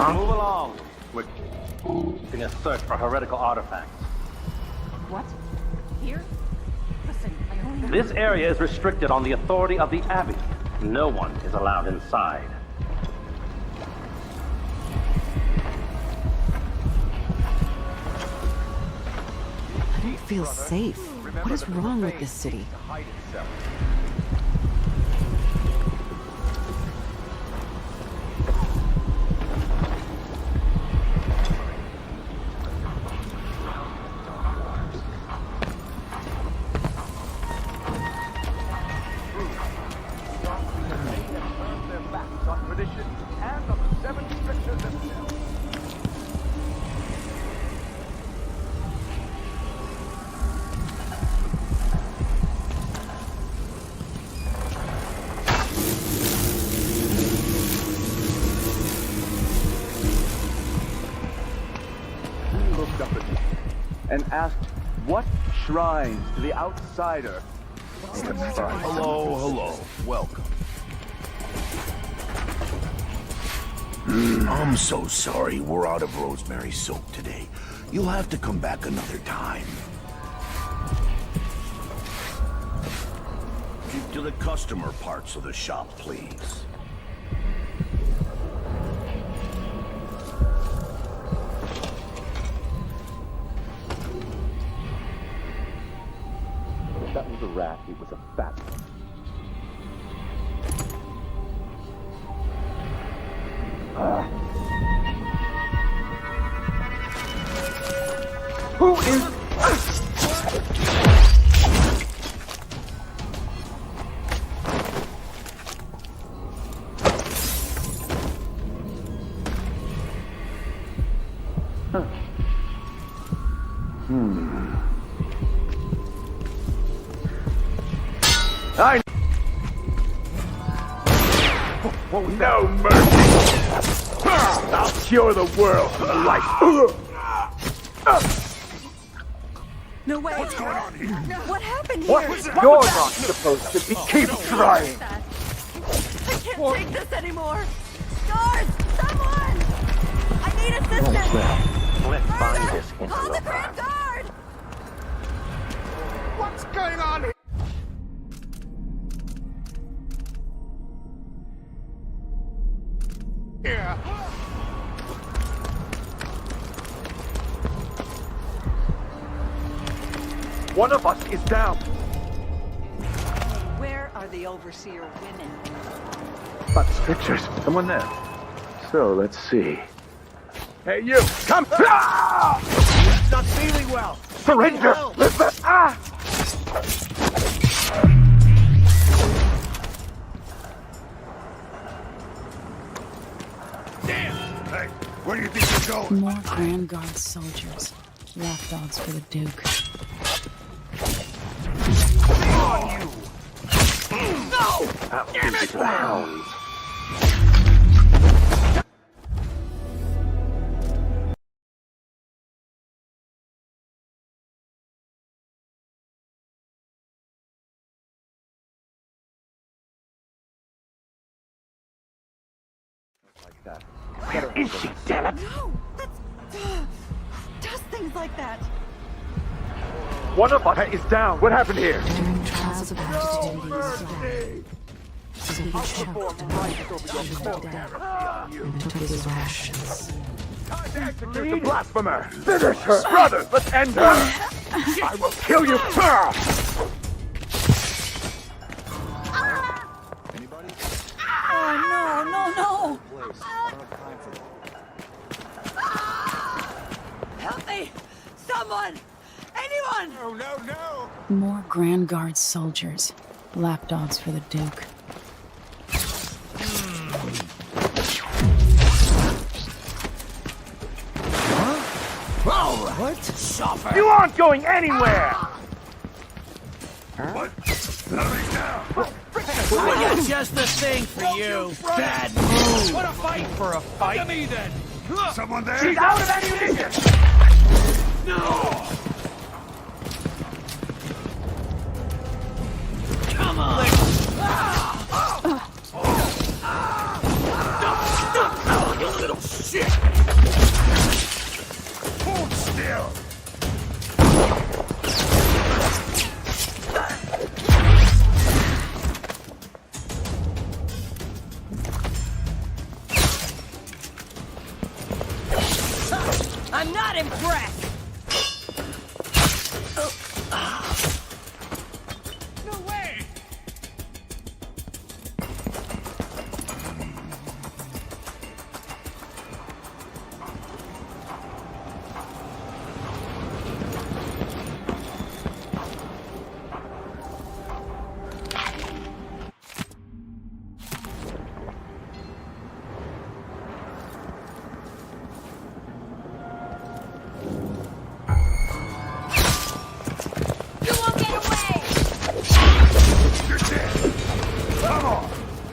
Move along. We're doing a search for heretical artifacts. What? Here? Listen, I only... This area is restricted on the authority of the Abbey. No one is allowed inside. I don't feel safe. What is wrong with this city? And asked what shrines to the outsider. Hello, hello. Welcome. I'm so sorry. We're out of rosemary soap today. You'll have to come back another time. Keep to the customer parts of the shop, please. If that was a rat, it was a fat one. Who is... I... What was that? No mercy! I'll cure the world with light! No way. What's going on here? What happened here? What was that? You're not supposed to be... Keep trying! I can't take this anymore. Guards! Someone! I need assistance! Let's find this Call the Grand Guard! What's going on here? Yeah. One of us is down. Where are the overseer women? That's pictures. Someone there. So, let's see. Hey, you! Come! Ah! Not feeling well. Surrender! Listen! Ah! Damn! Hey, where do you think you're going? More Grand Guard soldiers. Lapdogs for the Duke. On you! No! Damn it! To the hounds. Like that. Where is she, damn it? No! That's... Just things like that. One of us is down. What happened here? During trials of activities, he I'll perform right over your dead and took his rations. Execute the blasphemer! Finish her! Brothers, let's end her! I will kill you! Anybody? Oh, no! Help me! Someone! Anyone! No! More Grand Guard soldiers. Lapdogs for the Duke. What? Suffer. You aren't going anywhere! What? Hurry now! I got just the thing for you. Bad move. What a fight for a fight. Come to me then. Someone there? She's out of ammunition! No. Come on. You little shit. Hold still! I'm not impressed! No way.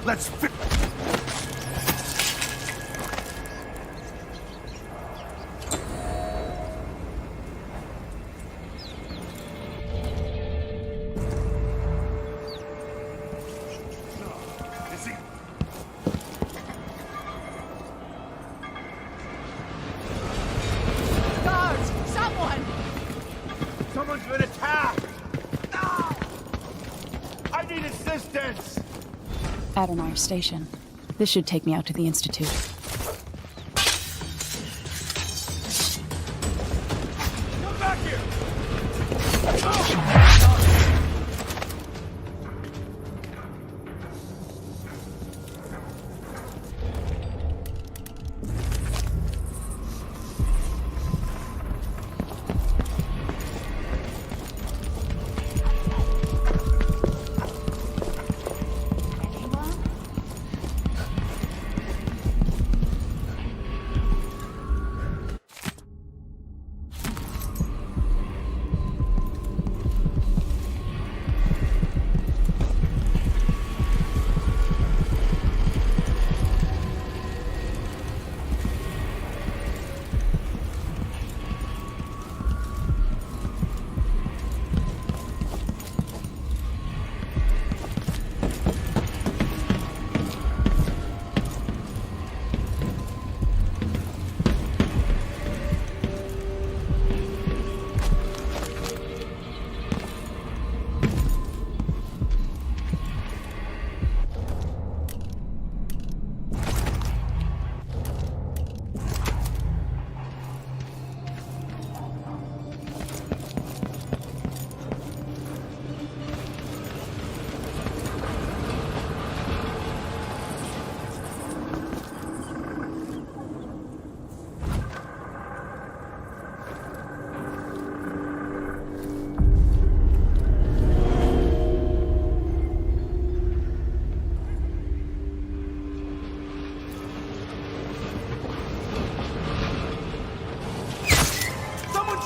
Let's fit. Someone's been attacked! No! I need assistance! Adonai Station. This should take me out to the Institute. Come back here!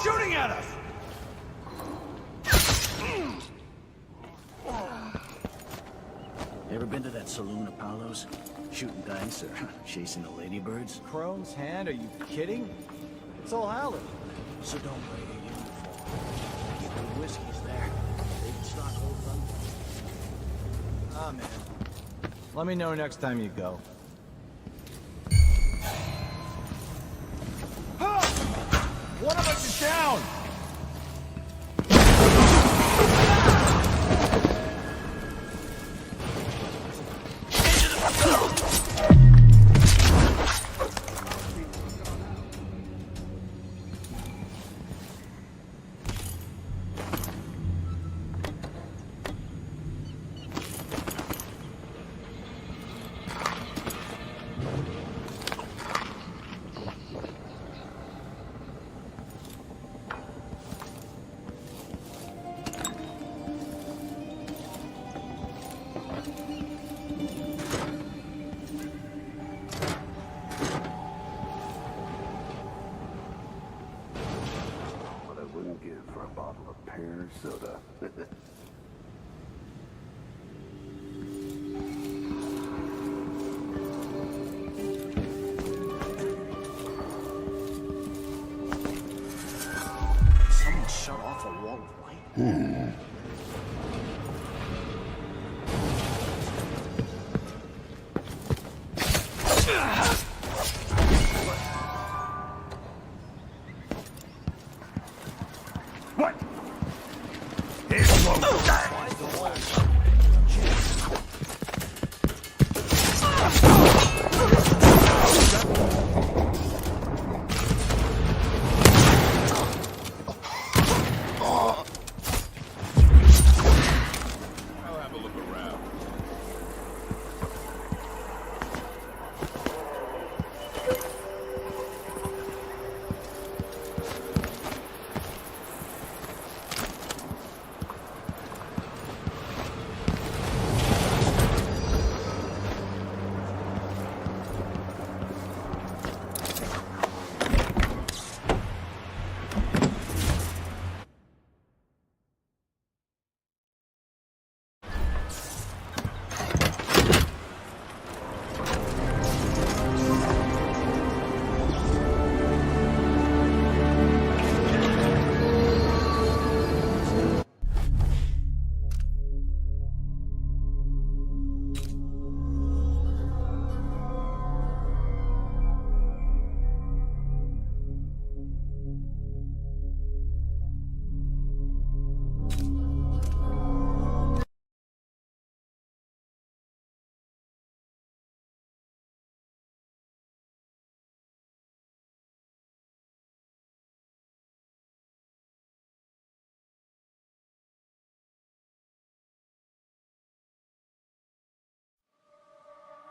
Shooting at us! Ever been to that saloon, Apollo's? Shooting dice or chasing the ladybirds? Crone's hand? Are you kidding? It's all Halloween. So don't wear your uniform. Get the whiskeys there. They can stock old fun. Ah, man. Let me know next time you go. One of us is down! Soda. Someone shut off a wall of light. What? It won't die. I'll have a look around.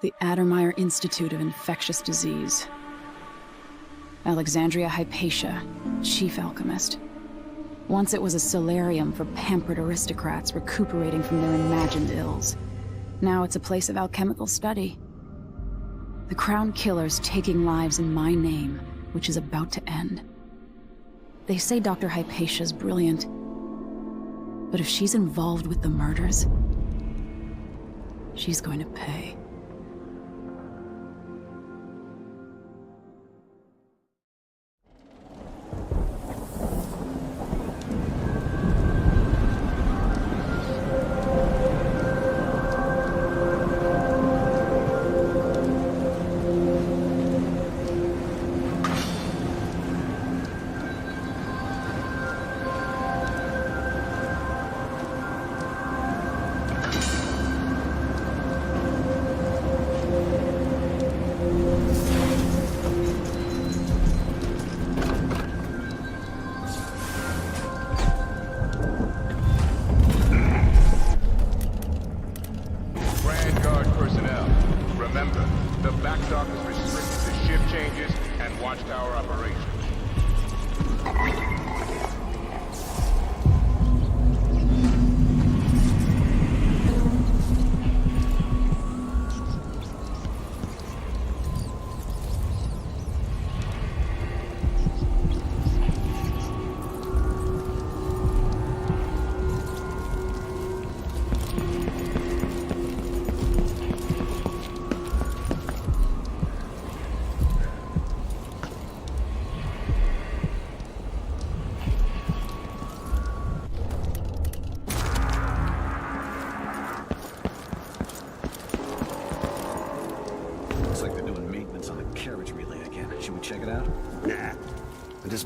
The Addermeyer Institute of Infectious Disease. Alexandria Hypatia, chief alchemist. Once it was a solarium for pampered aristocrats recuperating from their imagined ills. Now it's a place of alchemical study. The Crown Killer's taking lives in my name, which is about to end. They say Dr. Hypatia's brilliant, but if she's involved with the murders, she's going to pay.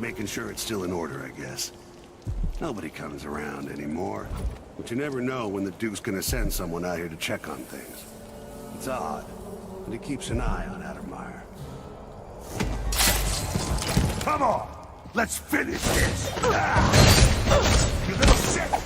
Making sure it's still in order, I guess. Nobody comes around anymore. But you never know when the Duke's gonna send someone out here to check on things. It's odd, but he keeps an eye on Addermeyer. Come on! Let's finish this! You little shit!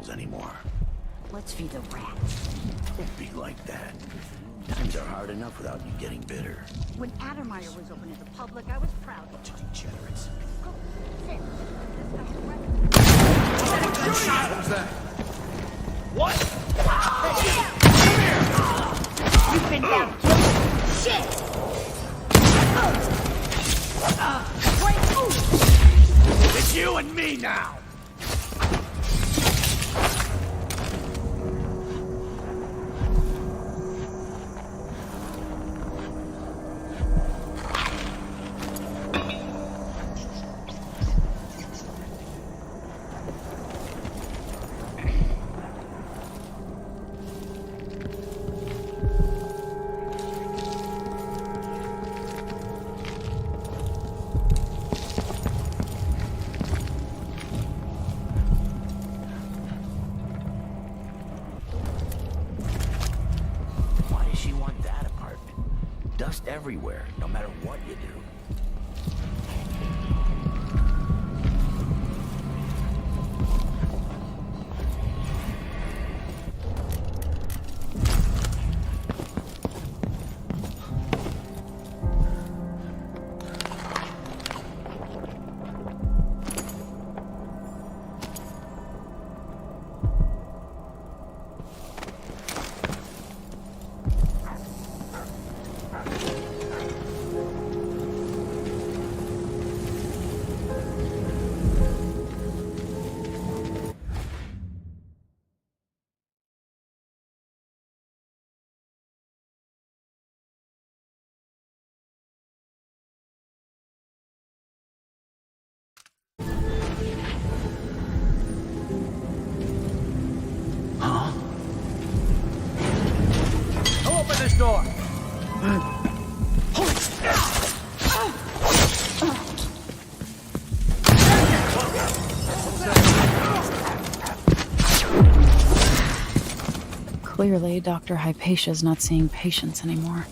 animals anymore. Let's feed the rats. Don't be like that. Times are hard enough without you getting bitter. When Addermeyer was open to the public, I was proud of it. Degenerates. Go, sit. Who's that? What? You've been down. Shit! It's you and me now! Everywhere, no matter what you do. Door. Clearly, Dr. Hypatia's not seeing patients anymore.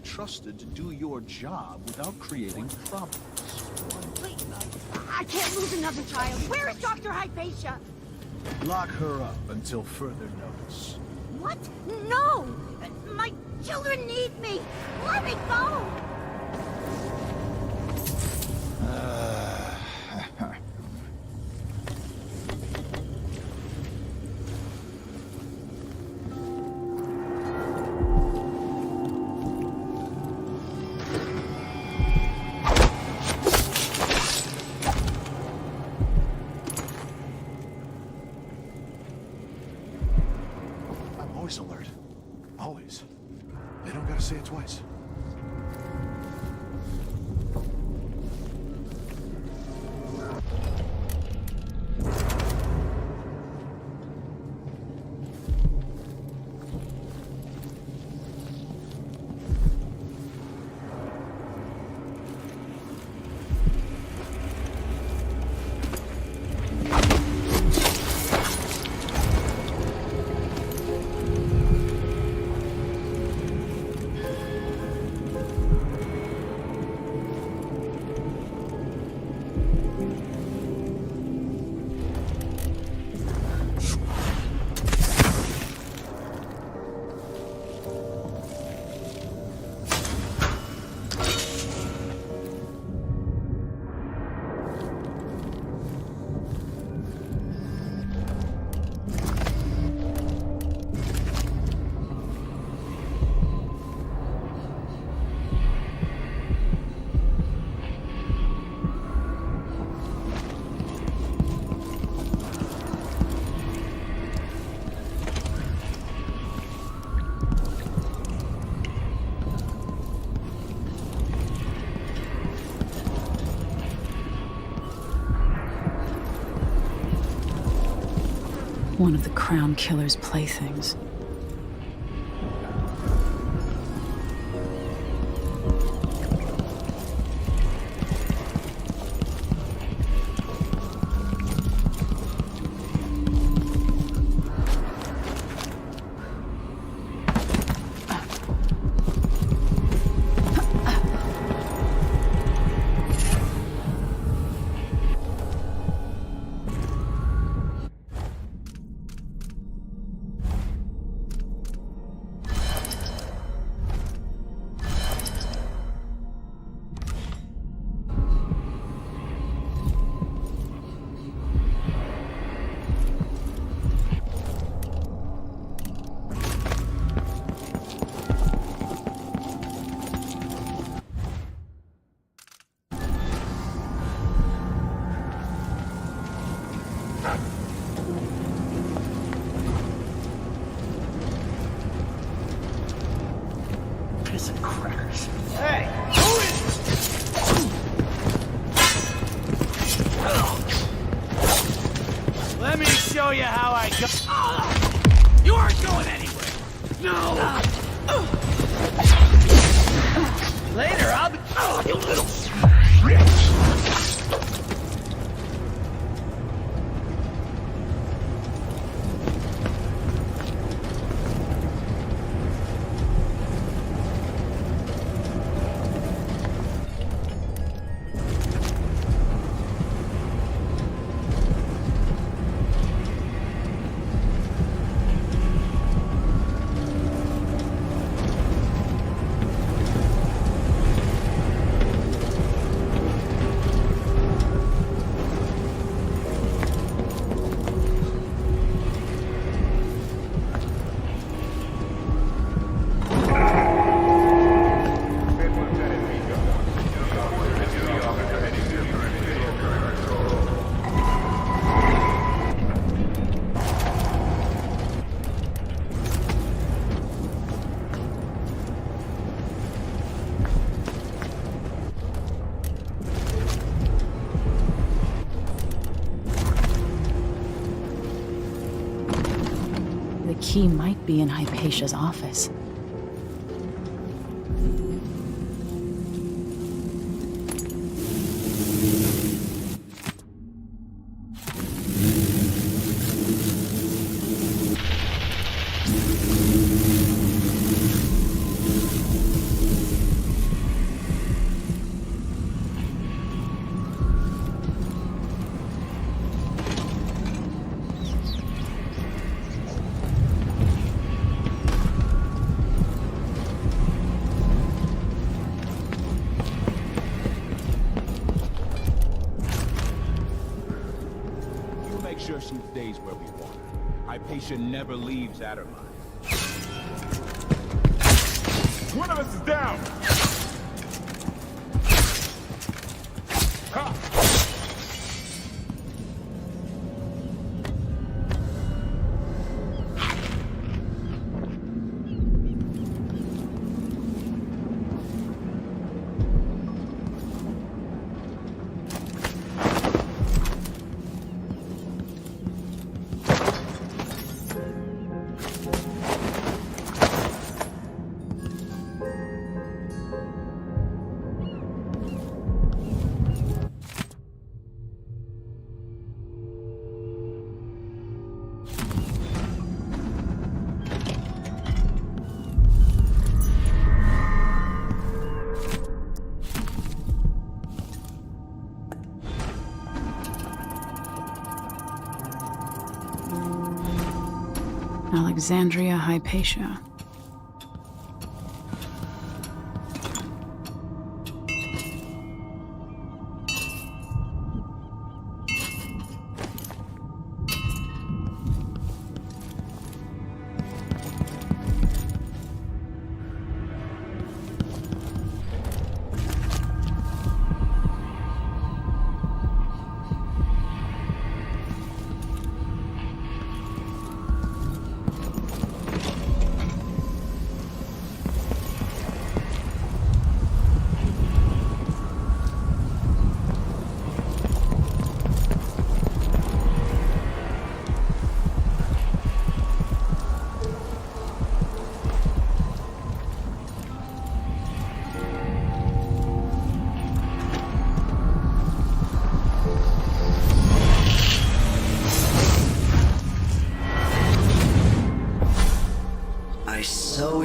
Trusted to do your job without creating problems. Please, I can't lose another child. Where is Dr. Hypatia? Lock her up until further notice. What? No! My children need me! Let me go! Always alert. Always. They don't gotta say it twice. One of the Crown Killer's playthings. Let me show you how I go. You aren't going anywhere. No. Later, I'll be. Oh, you little. The key might be in Hypatia's office. Sure she stays where we want her. Hypatia never leaves Addermine. One of us is down! Ha! Alexandria Hypatia.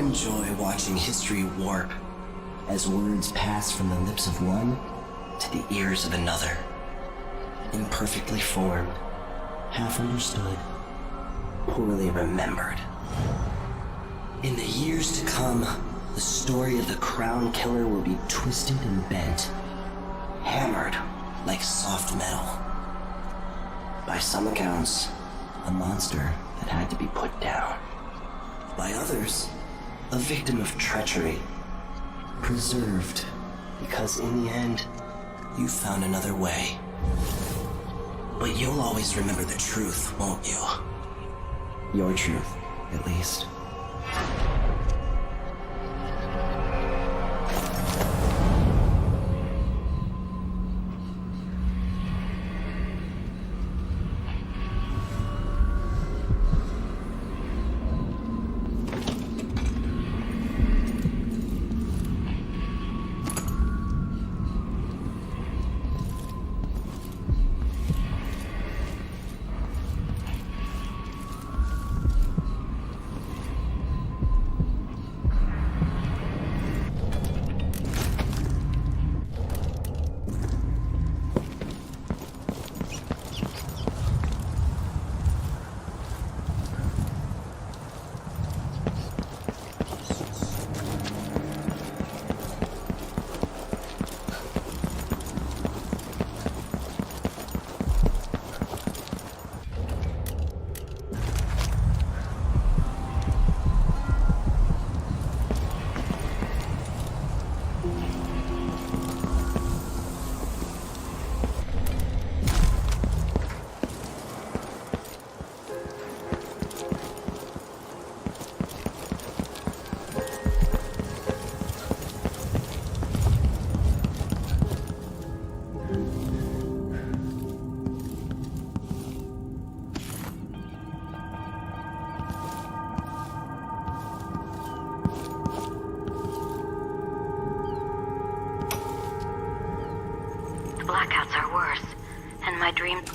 enjoy watching history warp as words pass from the lips of one to the ears of another. Imperfectly formed, half understood, poorly remembered. In the years to come, the story of the Crown Killer will be twisted and bent, hammered like soft metal. By some accounts, a monster that had to be put down. By others, a victim of treachery, preserved because in the end, you found another way. But you'll always remember the truth, won't you? Your truth, at least. Blackouts are worse, and my dreams...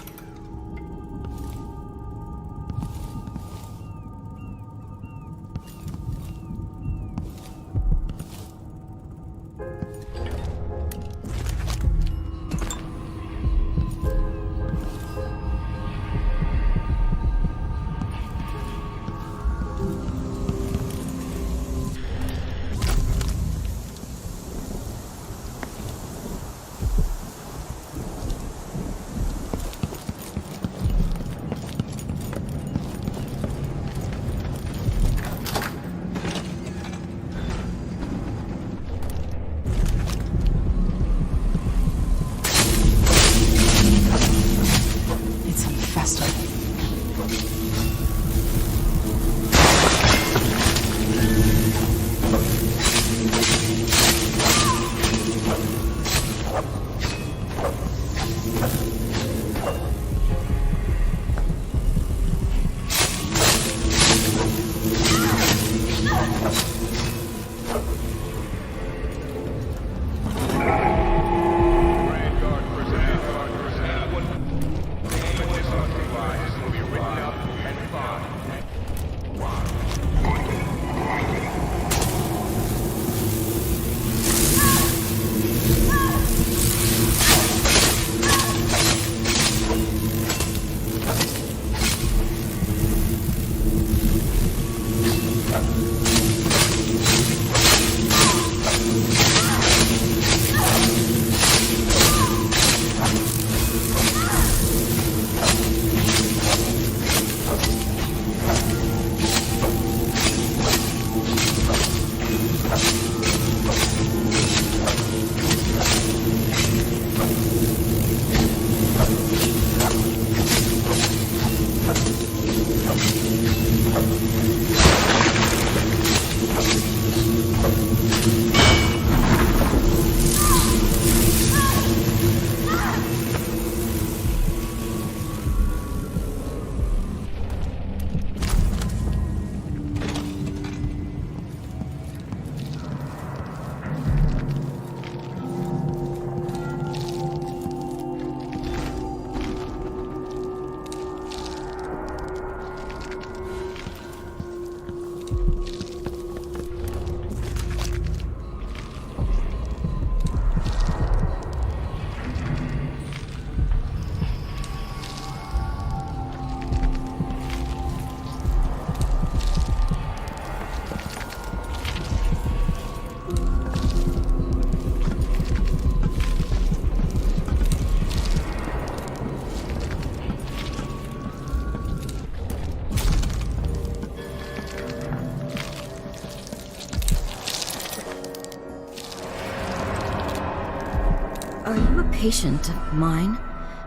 Are you a patient of mine?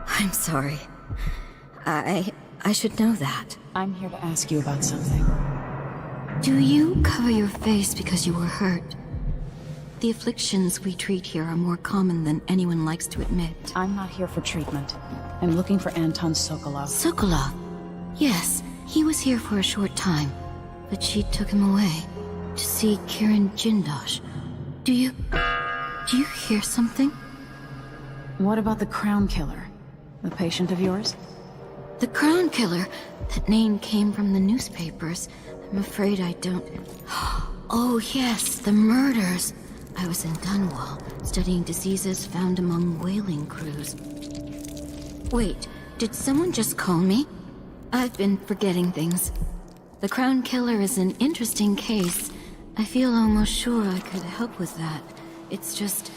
I'm sorry. I should know that. I'm here to ask you about something. Do you cover your face because you were hurt? The afflictions we treat here are more common than anyone likes to admit. I'm not here for treatment. I'm looking for Anton Sokolov. Sokolov? Yes, he was here for a short time, but she took him away to see Kirin Jindosh. Do you hear something? What about the Crown Killer? The patient of yours? The Crown Killer? That name came from the newspapers. I'm afraid I don't... Oh yes, the murders. I was in Dunwall, studying diseases found among whaling crews. Wait, did someone just call me? I've been forgetting things. The Crown Killer is an interesting case. I feel almost sure I could help with that. It's just,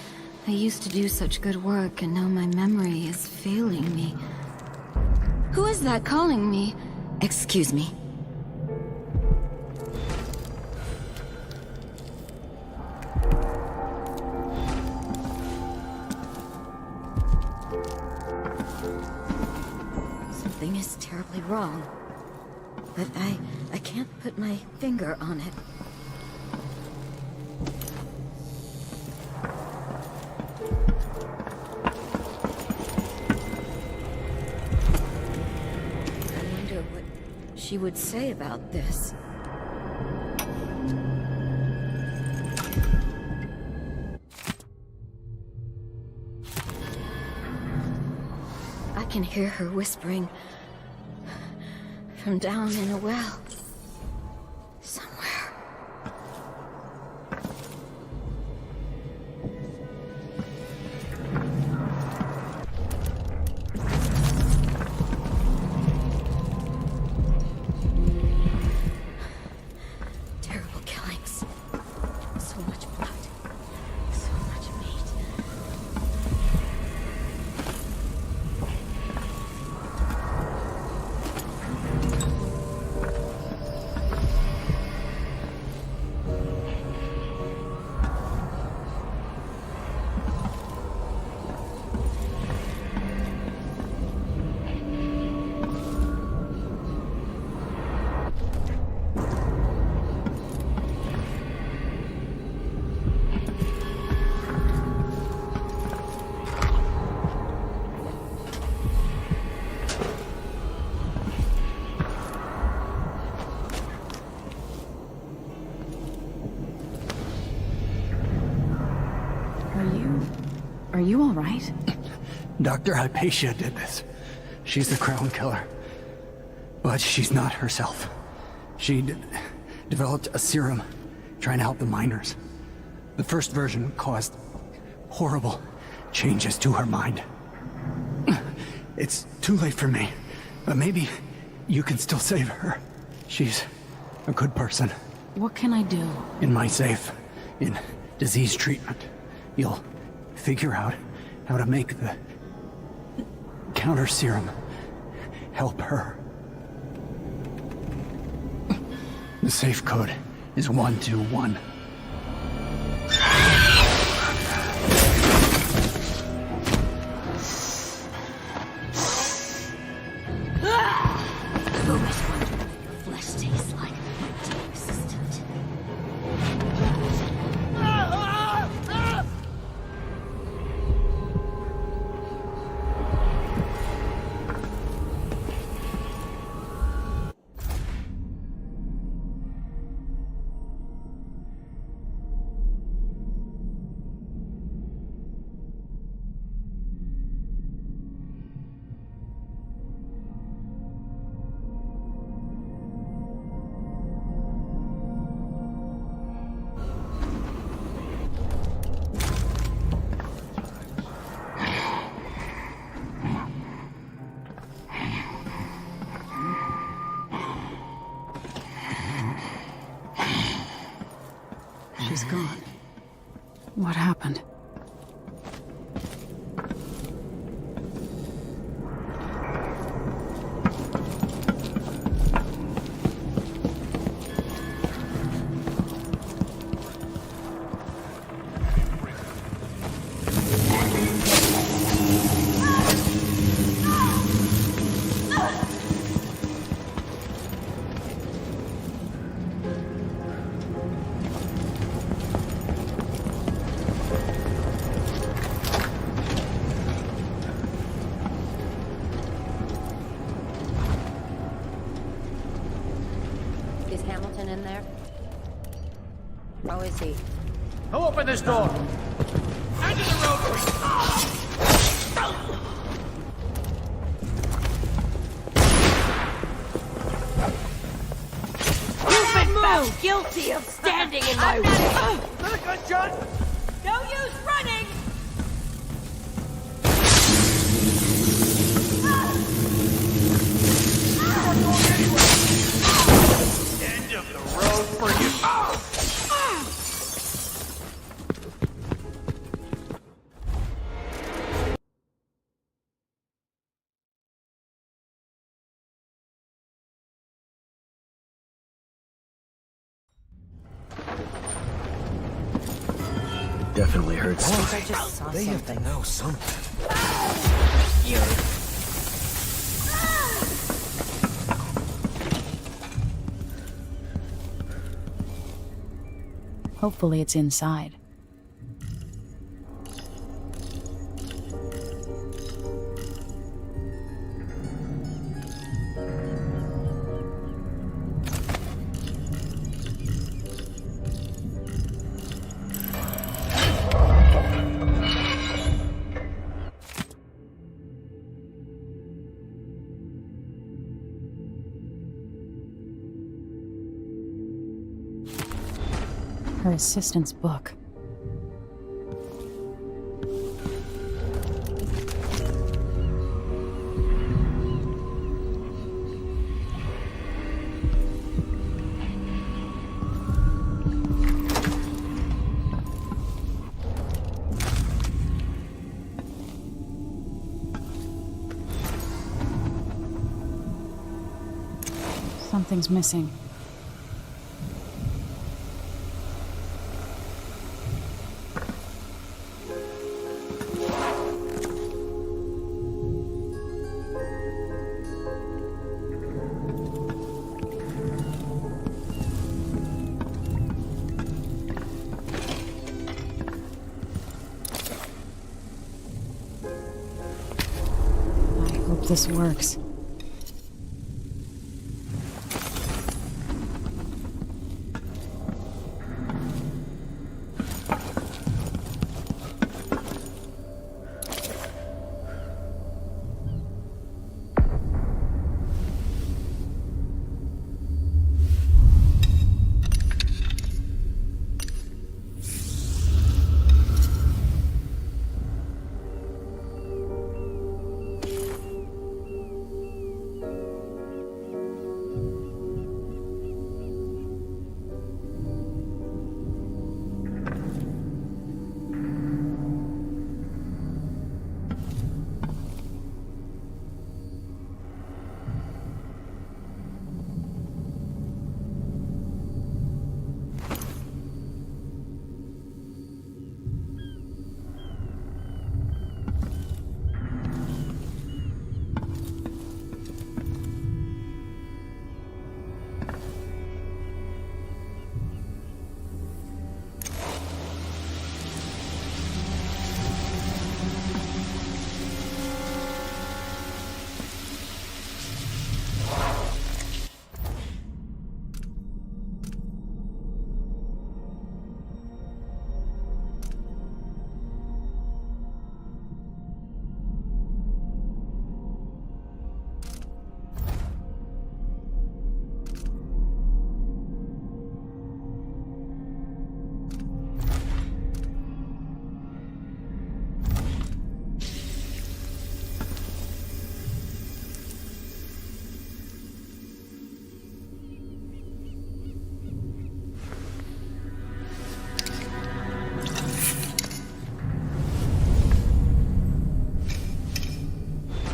I used to do such good work and now my memory is failing me. Who is that calling me? Excuse me. Something is terribly wrong. But I can't put my finger on it. I wonder what she would say about this. I can hear her whispering from down in a well. Somewhere. Terrible killings. So much blood. So much meat. Are you all right? Dr. Hypatia did this. She's the Crown Killer. But she's not herself. She developed a serum trying to help the miners. The first version caused horrible changes to her mind. It's too late for me, but maybe you can still save her. She's a good person. What can I do? In my safe, in disease treatment, you'll figure out how to make the counter serum help her. The safe code is 121. I've always wondered what your flesh tastes like. Existent. in there? How is he? Who opened this door? End of the road! You've been found guilty of standing in my way. Is that a gunshot? No use running! End of the road for you. Definitely heard I think I just saw They have to something. know something. Hopefully it's inside. Her assistant's book. Something's missing. This works.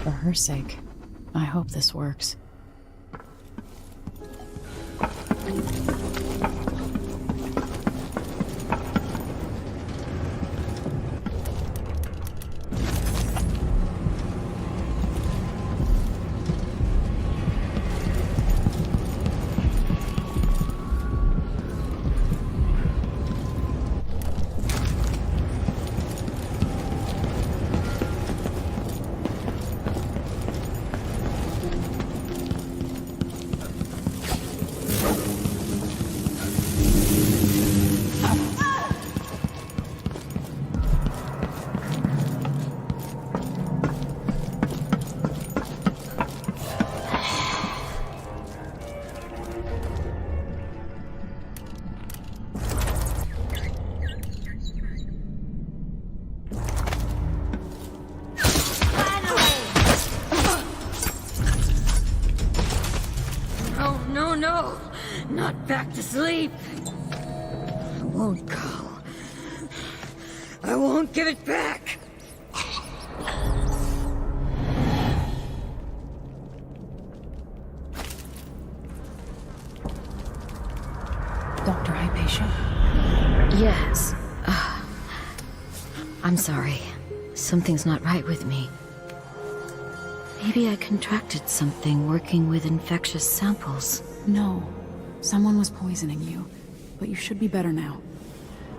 For her sake, I hope this works. not back to sleep. I won't go. I won't give it back. Dr. Hypatia? Yes. I'm sorry. Something's not right with me. Maybe I contracted something working with infectious samples. No. Someone was poisoning you. But you should be better now.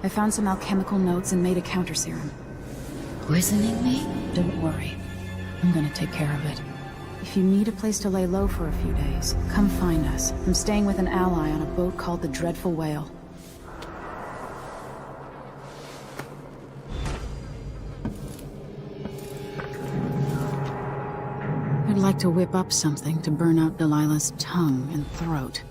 I found some alchemical notes and made a counter serum. Poisoning me? Don't worry. I'm gonna take care of it. If you need a place to lay low for a few days, come find us. I'm staying with an ally on a boat called the Dreadful Whale. I'd like to whip up something to burn out Delilah's tongue and throat.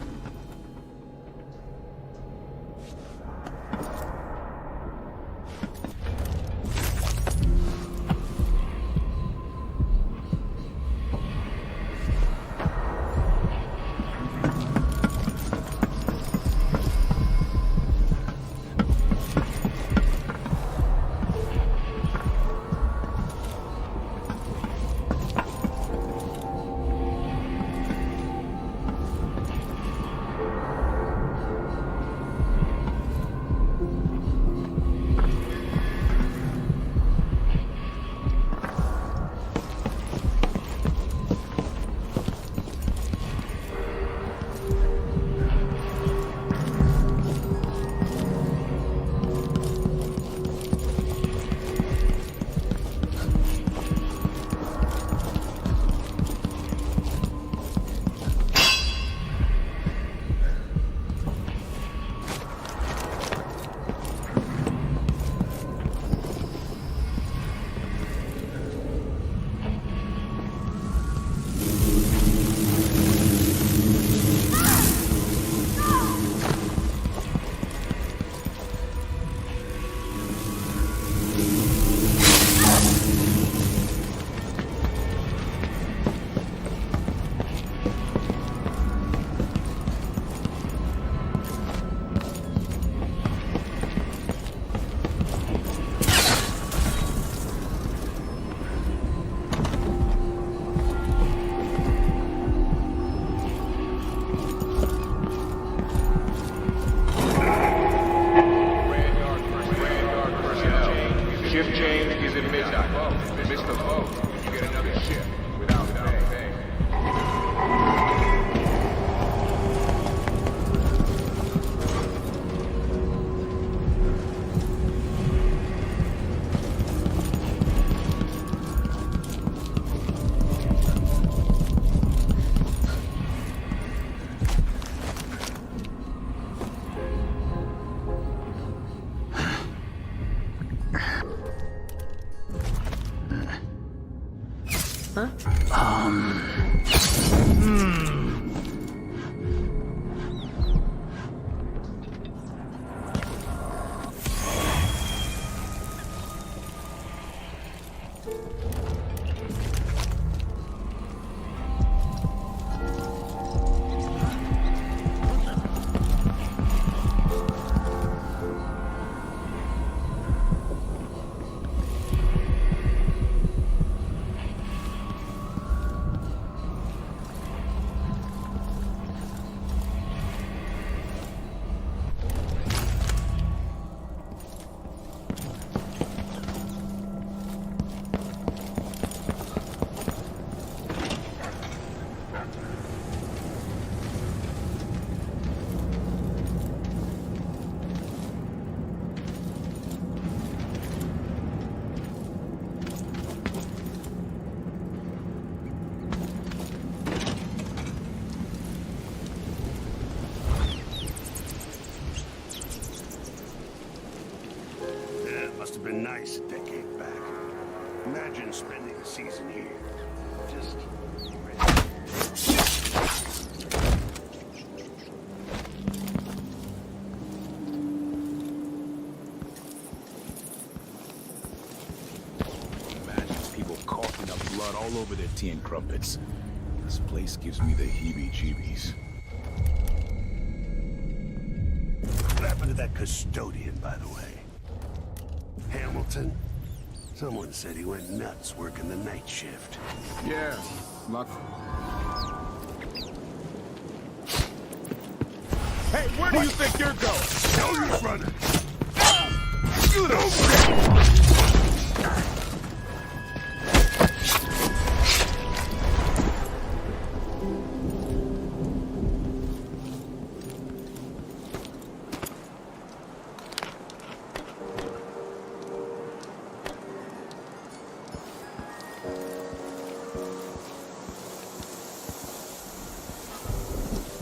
been nice a decade back. Imagine spending a season here. Just... Imagine people coughing up blood all over their tea and crumpets. This place gives me the heebie-jeebies. happened to that custodian, by the way? Hamilton? Someone said he went nuts working the night shift. Yeah, luck. Hey, where do you think you're going? No use running.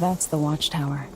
That's the watchtower.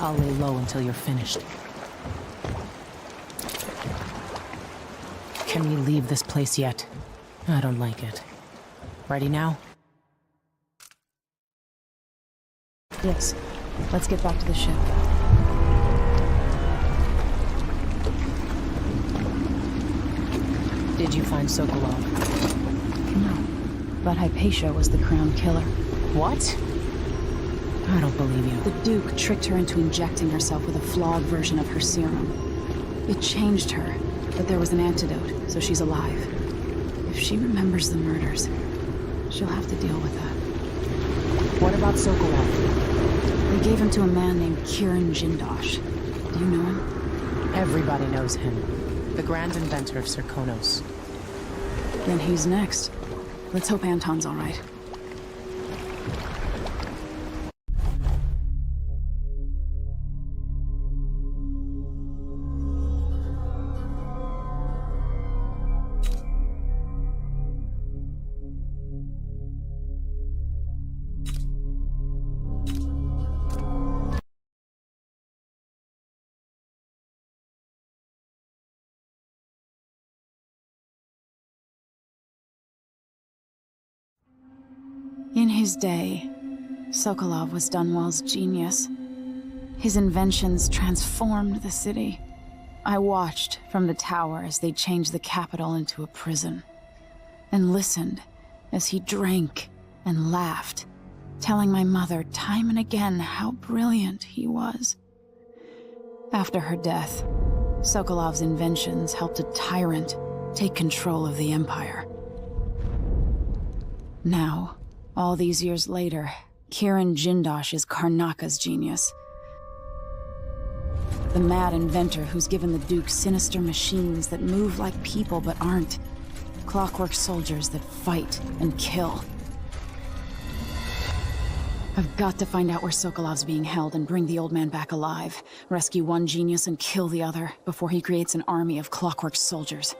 I'll lay low until you're finished. Can we leave this place yet? I don't like it. Ready now? Yes. Let's get back to the ship. Did you find Sokolov? No. But Hypatia was the crown killer. What? I don't believe you. The Duke tricked her into injecting herself with a flawed version of her serum. It changed her, but there was an antidote, so she's alive. If she remembers the murders, she'll have to deal with that. What about Sokolov? They gave him to a man named Kieran Jindosh. Do you know him? Everybody knows him. The grand inventor of Serkonos. Then he's next. Let's hope Anton's all right. In his day, Sokolov was Dunwall's genius. His inventions transformed the city. I watched from the tower as they changed the capital into a prison, and listened as he drank and laughed telling my mother time and again how brilliant he was. After her death, Sokolov's inventions helped a tyrant take control of the Empire. Now, all these years later, Kirin Jindosh is Karnaka's genius. The mad inventor who's given the Duke sinister machines that move like people but aren't. Clockwork soldiers that fight and kill. I've got to find out where Sokolov's being held and bring the old man back alive. Rescue one genius and kill the other before he creates an army of Clockwork soldiers.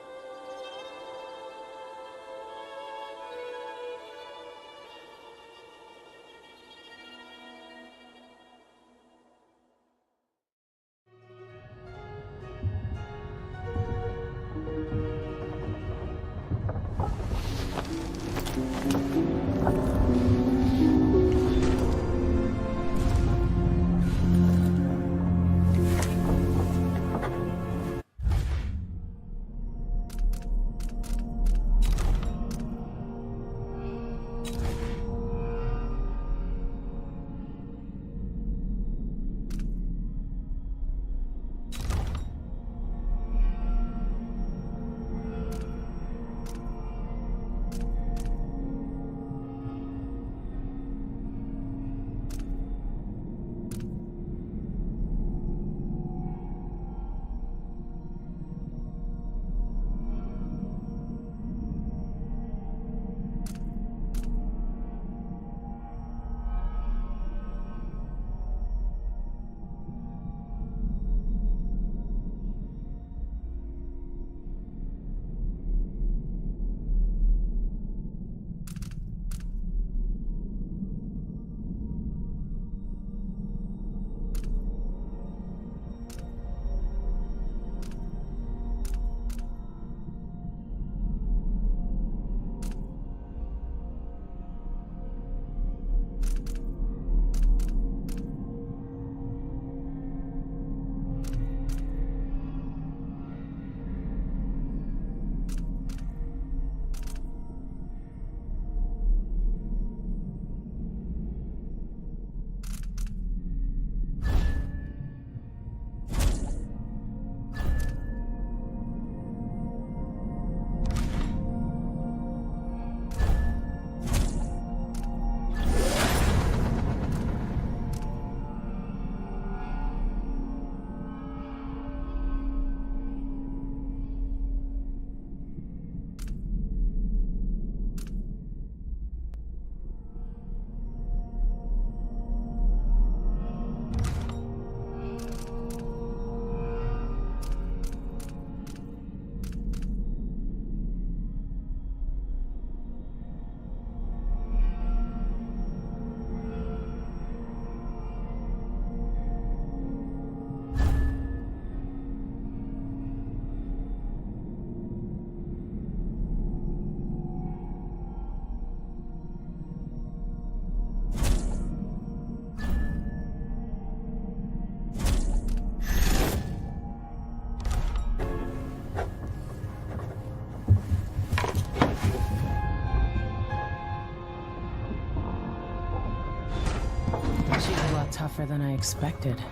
Tougher than I expected.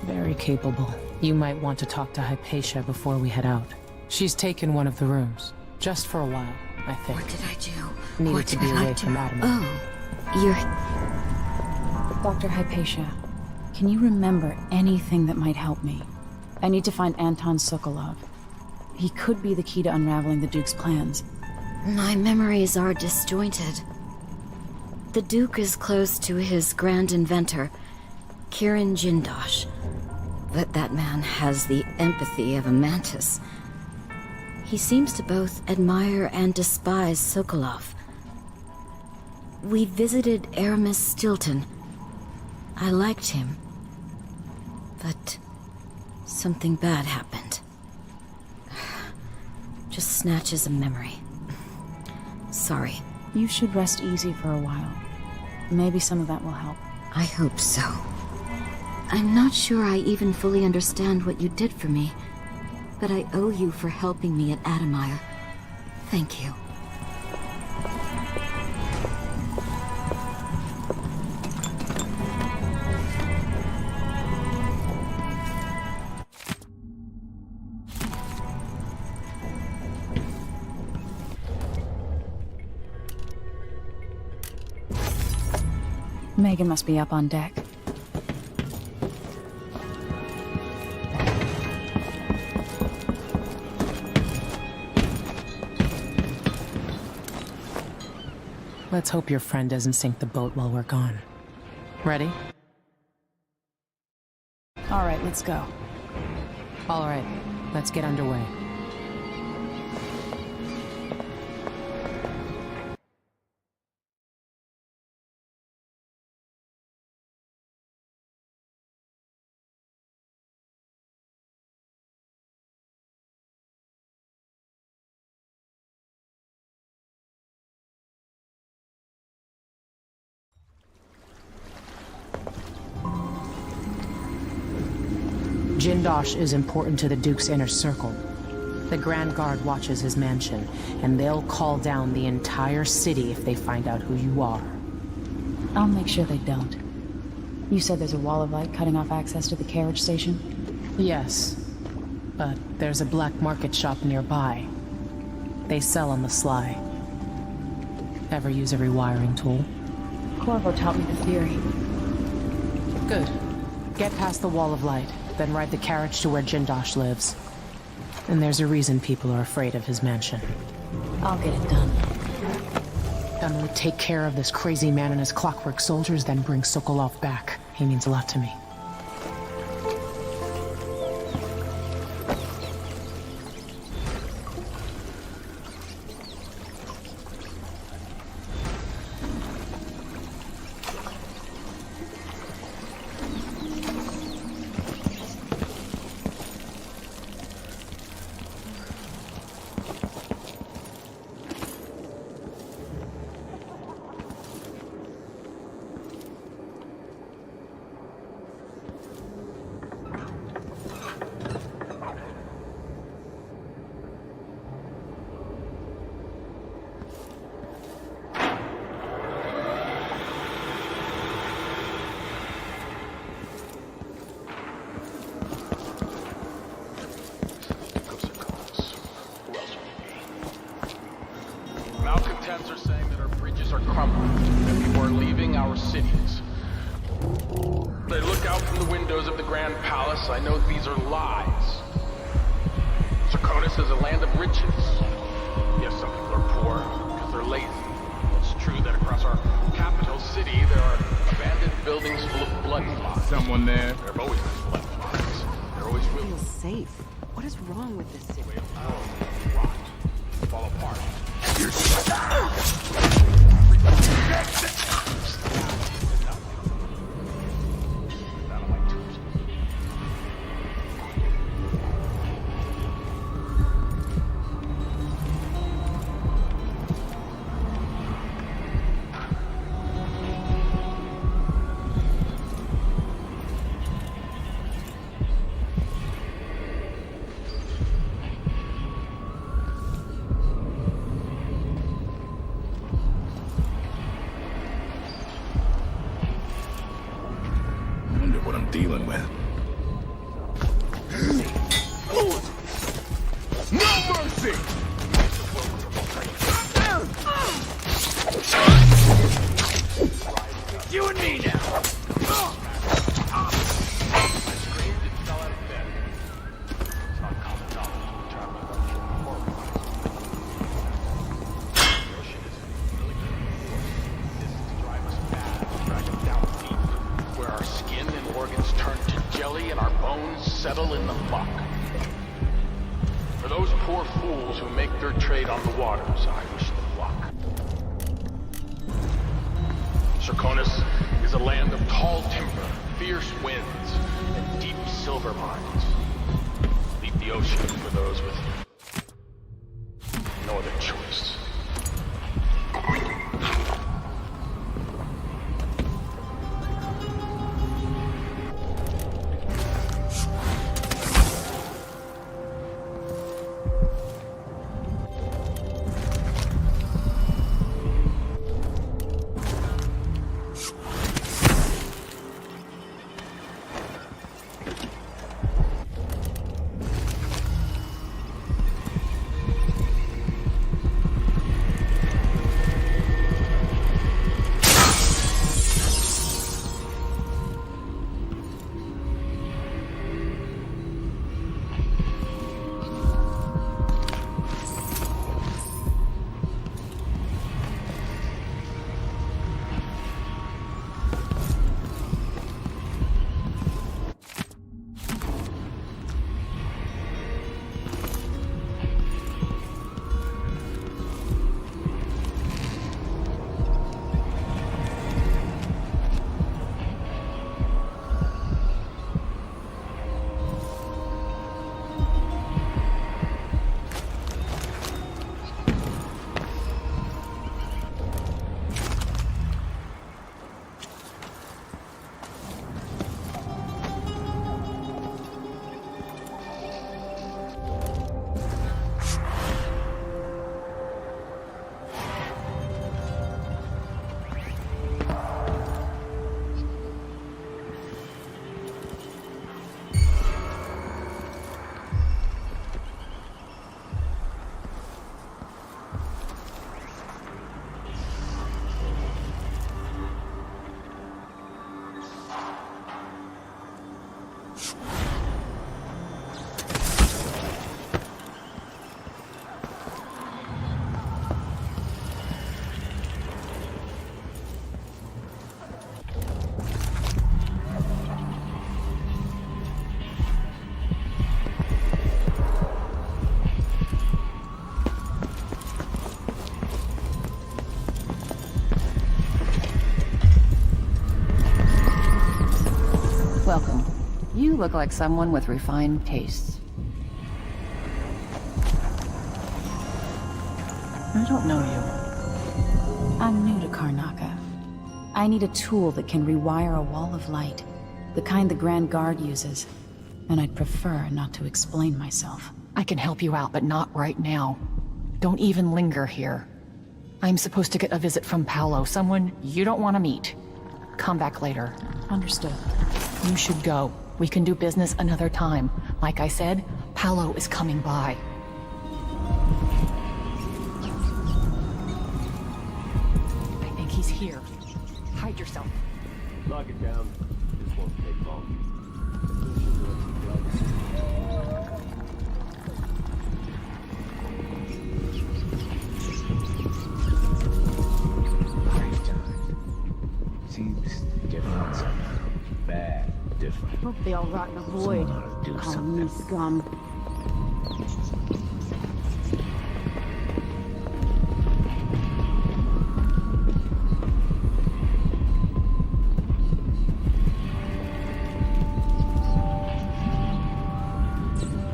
Very capable. You might want to talk to Hypatia before we head out. She's taken one of the rooms. Just for a while, I think. What did I do? Needed What to did be I away do? from Adam. Oh, you're... Dr. Hypatia, can you remember anything that might help me? I need to find Anton Sokolov. He could be the key to unraveling the Duke's plans. My memories are disjointed. The Duke is close to his grand inventor, Kirin Jindosh. But that man has the empathy of a mantis. He seems to both admire and despise Sokolov. We visited Aramis Stilton. I liked him. But something bad happened. Just snatches of memory. Sorry. You should rest easy for a while. Maybe some of that will help. I hope so. I'm not sure I even fully understand what you did for me, but I owe you for helping me at Adamire. Thank you. Megan must be up on deck. Let's hope your friend doesn't sink the boat while we're gone. Ready? All right, let's go. All right, let's get underway. Jindosh is important to the Duke's inner circle. The Grand Guard watches his mansion, and they'll call down the entire city if they find out who you are. I'll make sure they don't. You said there's a wall of light cutting off access to the carriage station? Yes, but there's a black market shop nearby. They sell on the sly. Ever use a rewiring tool? Corvo taught me the theory. Good. Get past the wall of light. Then ride the carriage to where Jindosh lives. And there's a reason people are afraid of his mansion. I'll get it done. Emily, take care of this crazy man and his clockwork soldiers, then bring Sokolov back. He means a lot to me. Malcontents are saying that our bridges are crumbling, and people are leaving our cities. They look out from the windows of the Grand Palace. I know these are lies. Serkonis is a land of riches. Yes, some people are poor because they're lazy. It's true that across our capital city there are abandoned buildings full of blood flies. Someone there? There have always been blood flies. There always will. Feels safe. What is wrong with this city? Rot. Fall apart. What I'm dealing with. No mercy! You and me now! I screamed and fell out of bed. It's not common knowledge to travel about horrifying. The ocean is really good. This is to drive us mad, drag us down deep, where our skin and organs turn to jelly and our bones settle in the muck. For those poor fools who make their trade on the waters, I wish them luck. Serkonis is a land of tall timber, fierce winds, and deep silver mines. Leave the ocean for those with no other choice. look like someone with refined tastes. I don't know you. I'm new to Karnaca. I need a tool that can rewire a wall of light, the kind the Grand Guard uses, and I'd prefer not to explain myself. I can help you out, but not right now. Don't even linger here. I'm supposed to get a visit from Paolo, someone you don't want to meet. Come back later. Understood. You should go. We can do business another time. Like I said, Paolo is coming by. I think he's here. Hide yourself. Lock it down. This won't take long. Seems different somehow. Bad different. Hope they all rot in the void. Call me scum.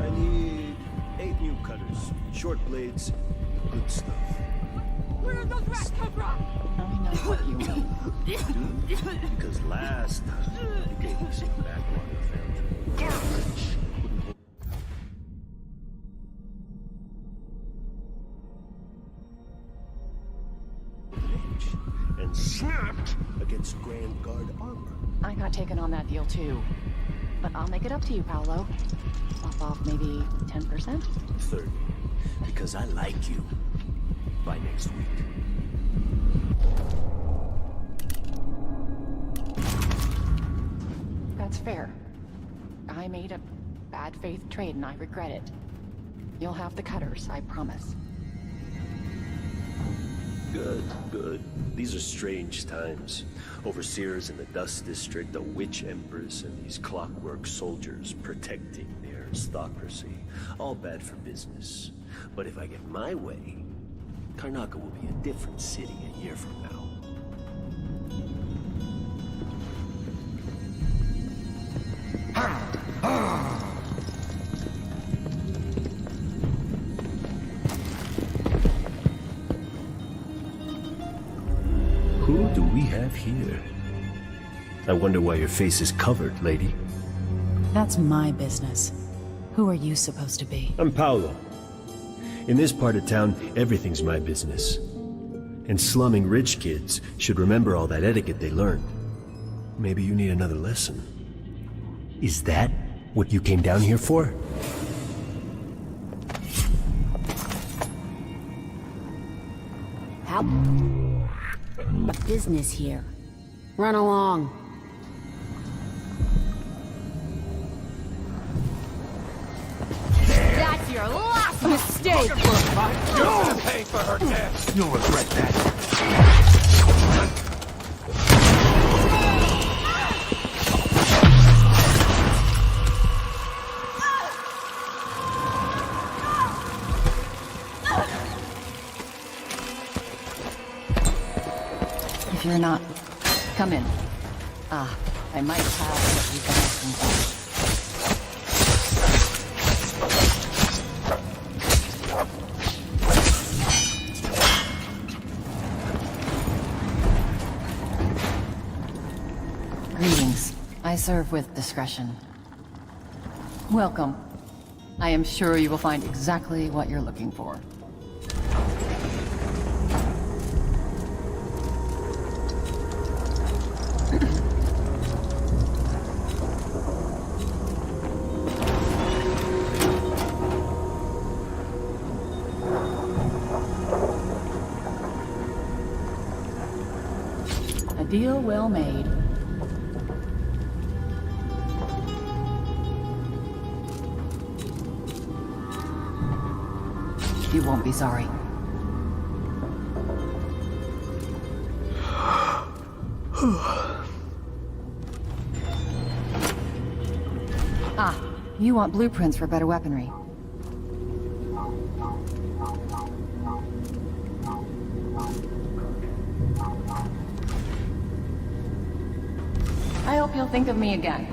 I need 8 new cutters. Short blades, good stuff. Where did those rats come from? I know what you mean. Because last time, you gave me some backwater foundry. And snapped against Grand Guard armor. I got taken on that deal too. But I'll make it up to you, Paolo. Swap off maybe 10%? 30. Because I like you. By next week. That's fair. I made a bad faith trade and I regret it. You'll have the cutters, I promise. Good, good. These are strange times. Overseers in the Dust District, a witch empress, and these clockwork soldiers protecting the aristocracy. All bad for business. But if I get my way, Karnaca will be a different city a year from now. Who do we have here? I wonder why your face is covered, lady. That's my business. Who are you supposed to be? I'm Paolo. In this part of town, everything's my business. And slumming rich kids should remember all that etiquette they learned. Maybe you need another lesson. Is that what you came down here for? How? Business here. Run along. That's your last mistake! You're gonna pay for her death! You'll regret that. If you're not, come in. I might have what you guys can find. Greetings. I serve with discretion. Welcome. I am sure you will find exactly what you're looking for. A deal well made. You won't be sorry. You want blueprints for better weaponry. I hope you'll think of me again.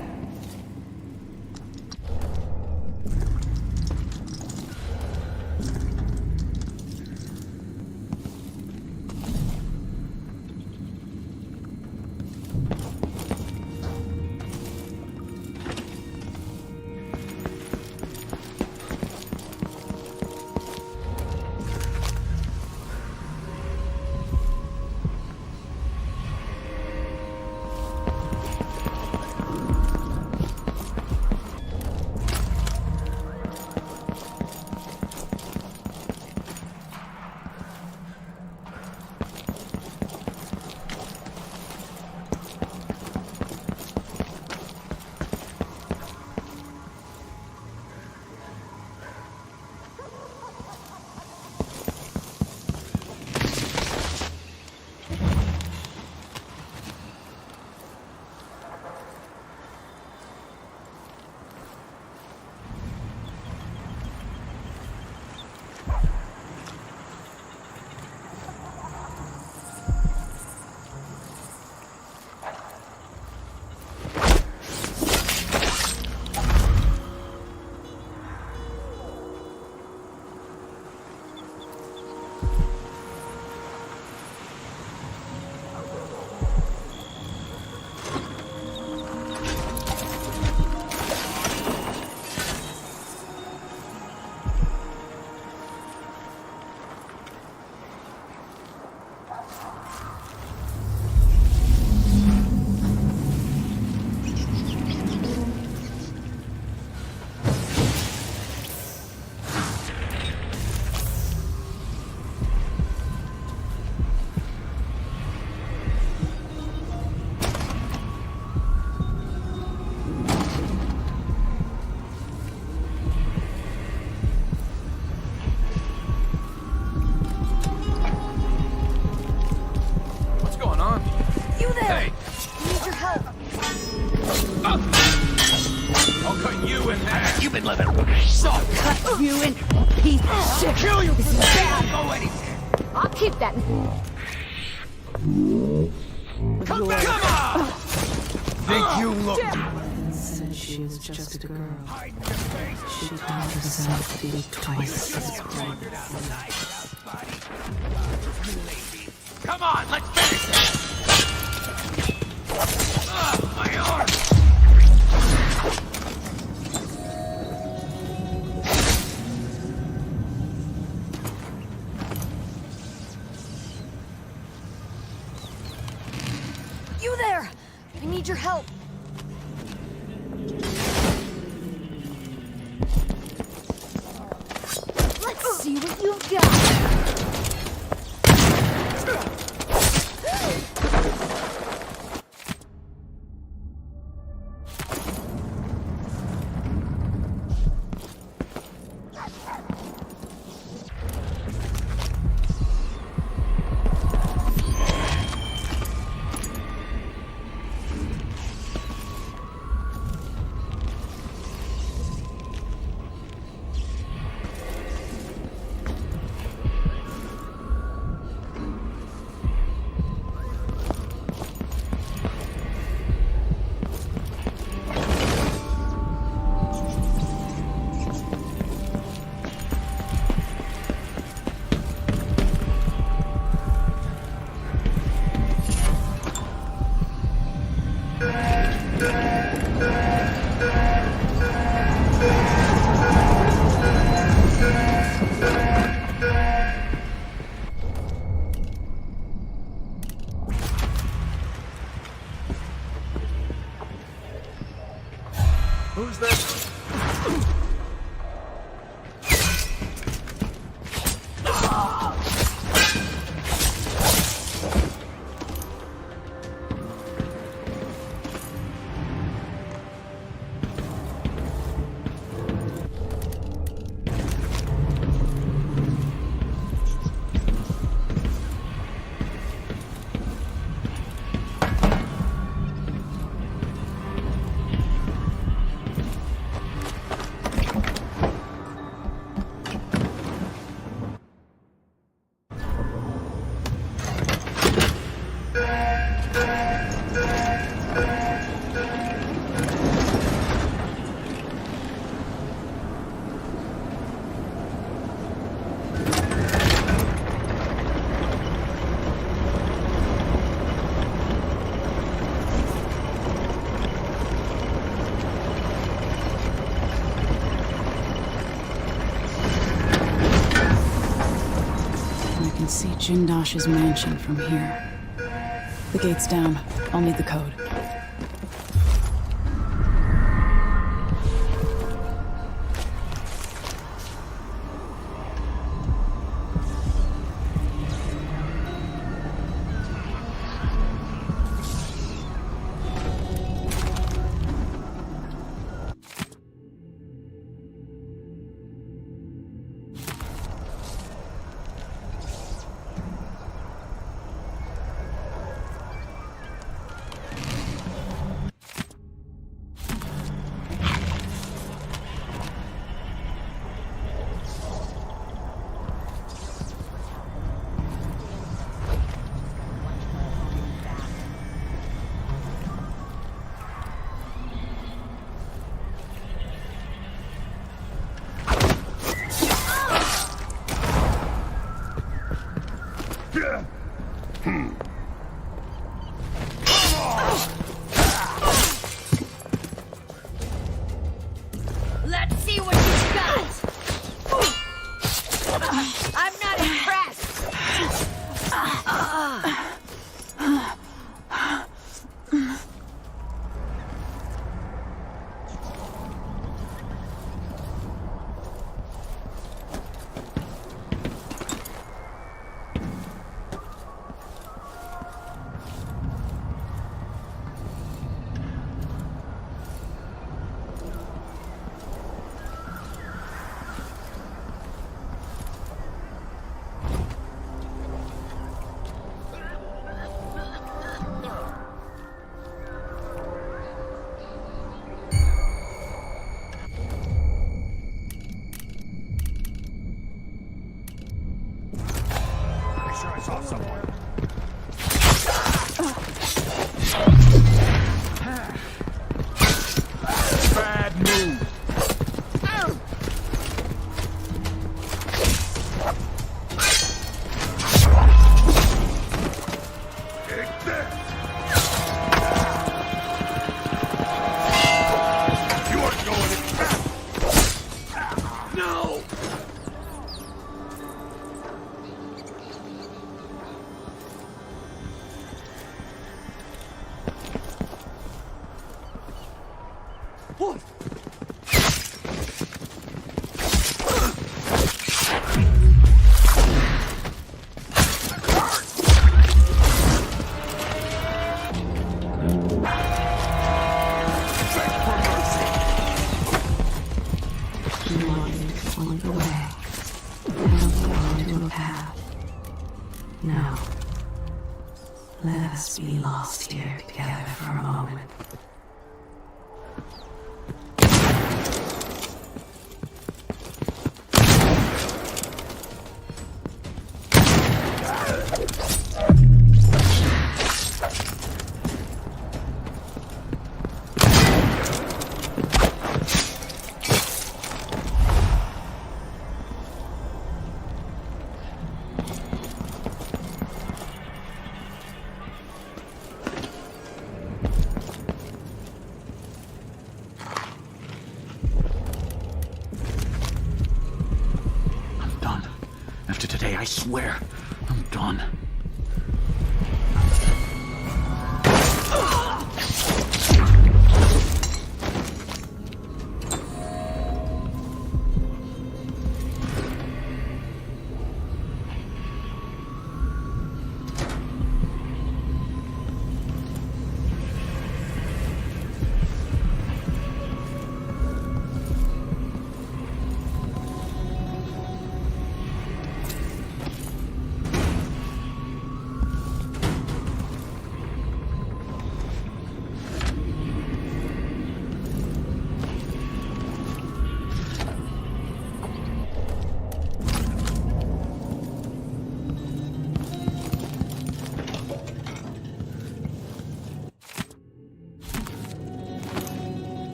I'll cut you in pieces. I'll kill you. This is bad. Go anywhere. I'll keep that. Come on! Think you look... Said she was just a girl. She taught herself to be twice as brave. Come on, let's finish this! My arm! You there! I need your help. Let's see what you've got. Who's that? See Jindosh's mansion from here. The gate's down. I'll need the code. Bad move. No. Let us be lost here together for a moment. After today, I swear, I'm done.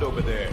Over there.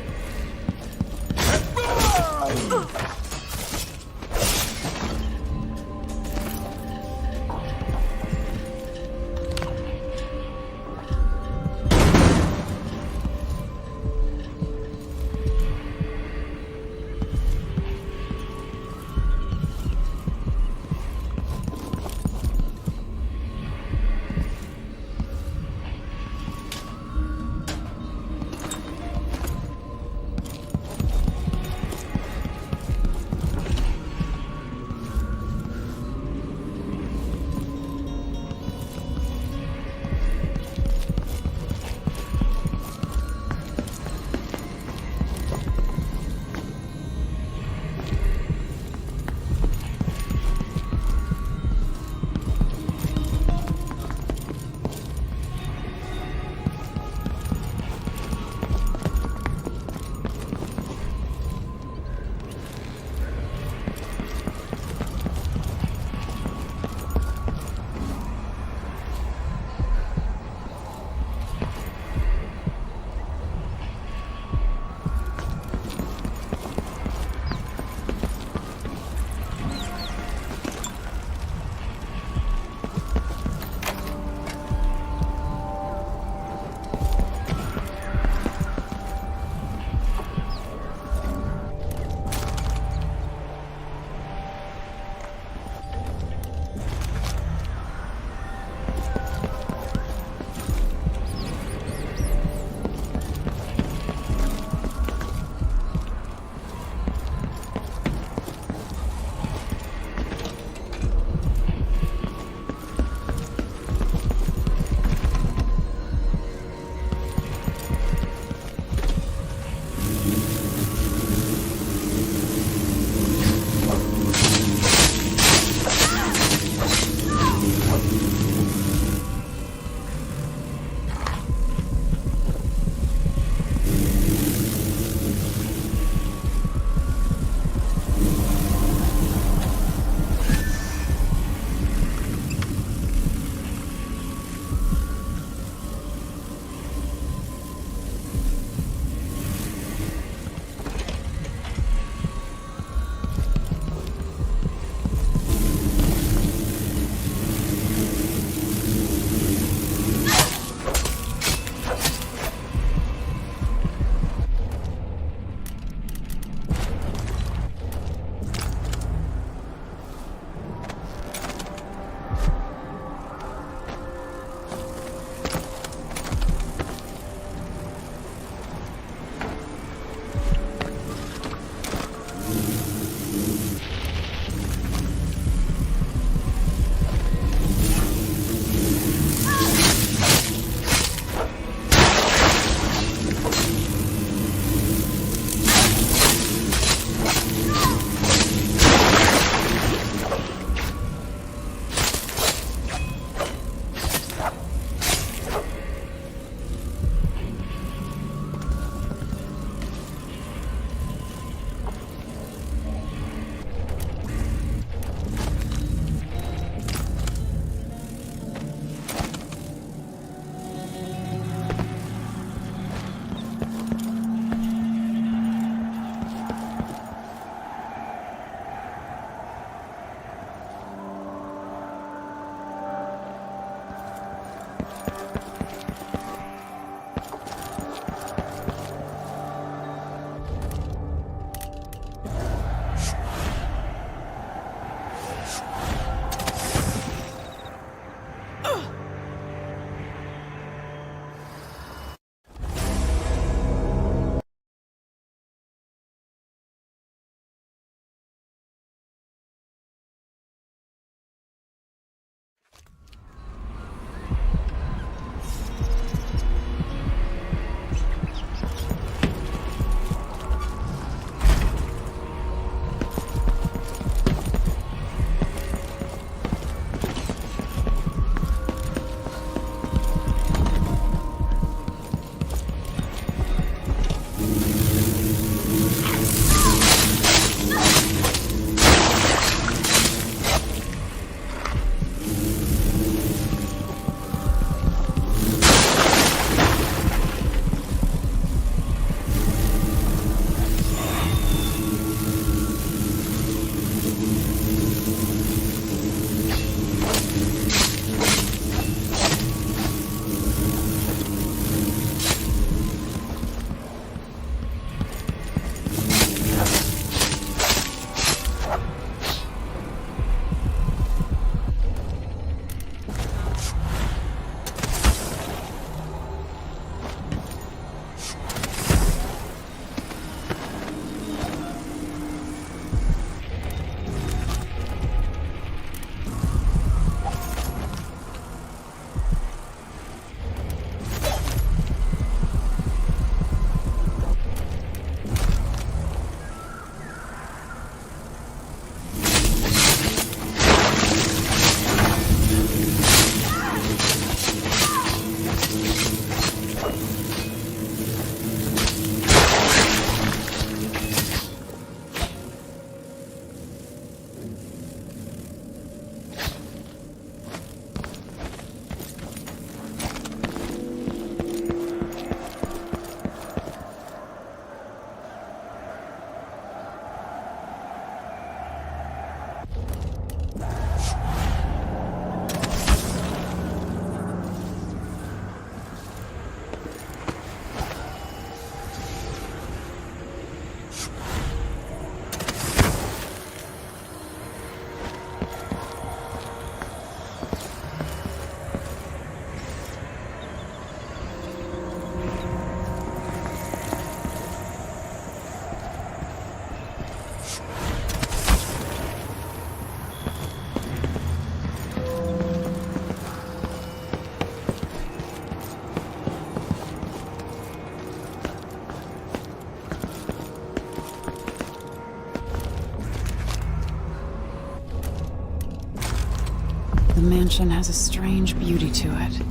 The mansion has a strange beauty to it,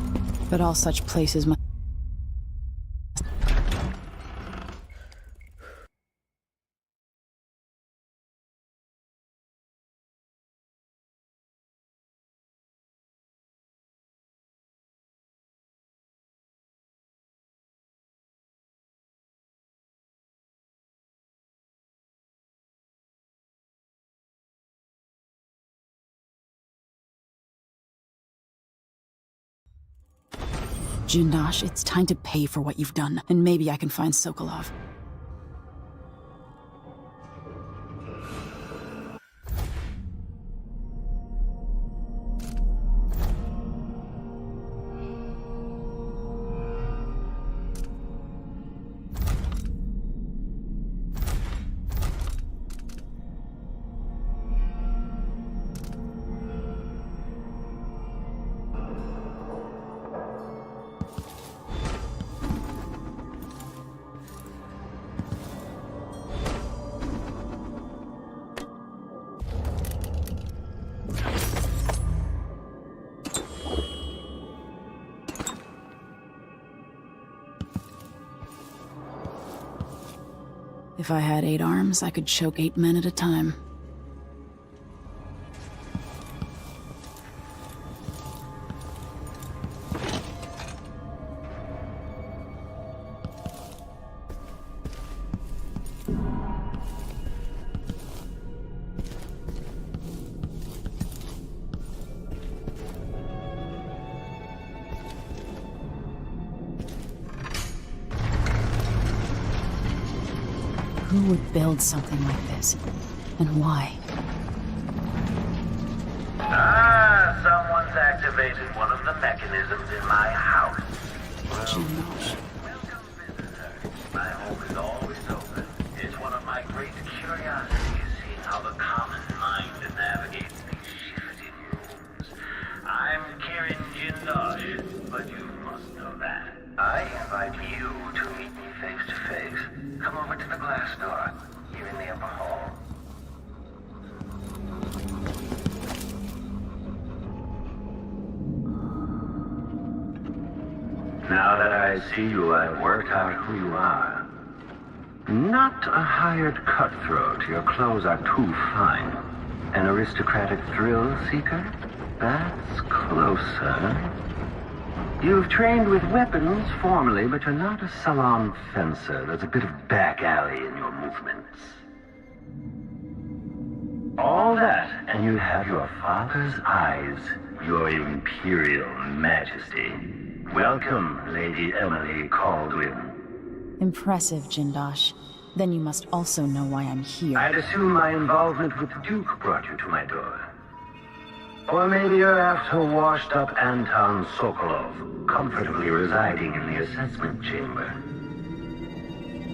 but all such places must... Jindosh, it's time to pay for what you've done, and maybe I can find Sokolov. If I had 8 arms, I could choke 8 men at a time. Who would build something like this? And why? Ah, someone's activated one of the mechanisms in my house. Jindosh. Welcome, visitor. My home is always open. It's one of my great curiosities, seeing how the common mind navigates these shifting rooms. I'm Kirin Jindosh, but you must know that. I invite you to meet me face to face. Come over to the glass door, here in the upper hall. Now that I see you, I've worked out who you are. Not a hired cutthroat. Your clothes are too fine. An aristocratic thrill seeker? That's closer. You've trained with weapons formerly, but you're not a salon fencer. There's a bit of back alley in your movements. All that, and you have your father's eyes, your imperial majesty. Welcome, Lady Emily Kaldwin. Impressive, Jindosh. Then you must also know why I'm here. I'd assume my involvement with the Duke brought you to my door. Or maybe you're after washed-up Anton Sokolov, comfortably residing in the assessment chamber.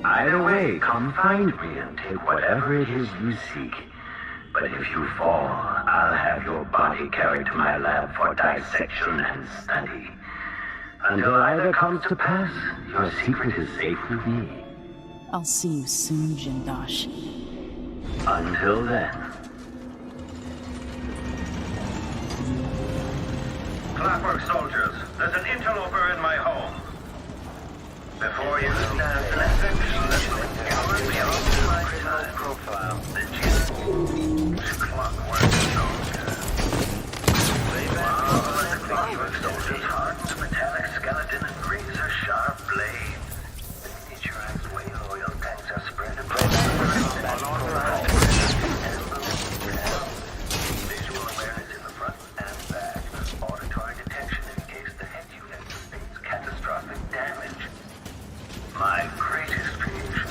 Either way, come find me and take whatever it is you seek. But if you fall, I'll have your body carried to my lab for dissection and study. Until either comes to pass, your secret is safe with me. I'll see you soon, Jindosh. Until then. Clockwork soldiers, there's an interloper in my home. Before you stand an infection that will encourage your my profile, the Clockwork soldiers. The Clockwork soldiers hardened metallic skeleton and razor-sharp blade. The miniaturized whale oil tanks are spread across the combat visual awareness in the front and back. Auditory detection in case the head unit sustains catastrophic damage. My greatest creation.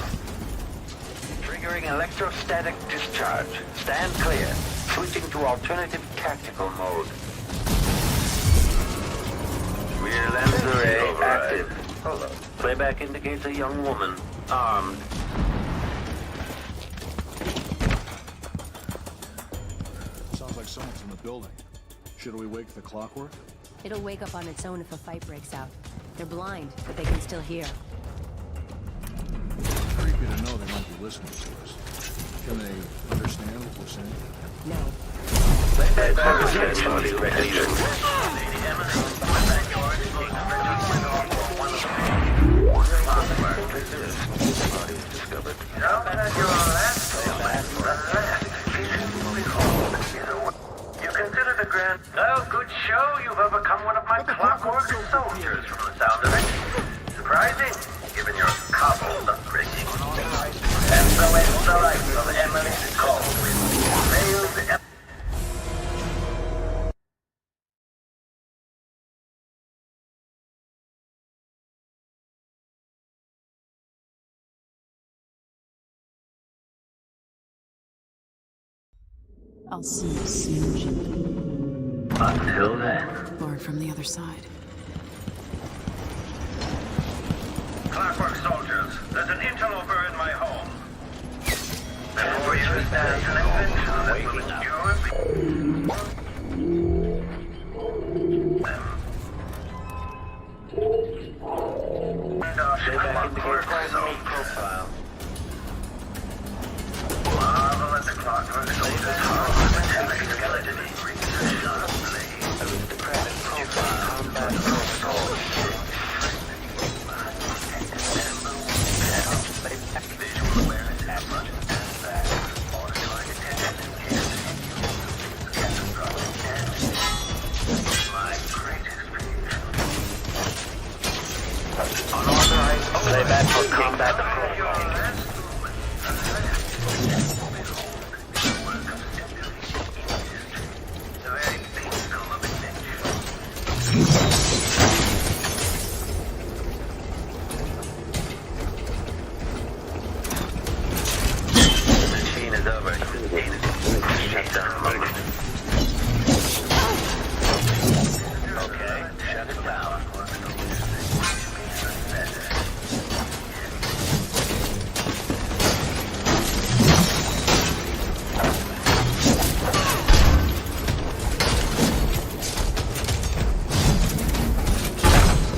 Triggering electrostatic discharge. Stand clear. Switching to alternative tactical mode. Rear lens array active. Hold up. Playback indicates a young woman, armed. Sounds like someone's in the building. Should we wake the clockwork? It'll wake up on its own if a fight breaks out. They're blind, but they can still hear. Creepy to know they might be listening to us. Can they understand what we're saying? No. Playback body ready. Now that your last you consider the grand... Oh, good show. You've overcome one of my clockwork soldiers from the sound of it. Surprising, given your cobbled upbringing. And so ends the life of Emily Kaldwin. Failed... I'll see you soon, Jindosh. Until then. Barred from the other side. Clockwork soldiers, there's an interloper in my home. Before you stand an invention that will endure... Profile. Marvel at the clockwork soldiers' heart, metallic skeleton, razor-sharp blade. Aristocratic profile, combat protocol. Visual awareness in the front and back. Auditory detection in case catastrophic damage. My greatest creation. Unauthorized playback for combat protocol.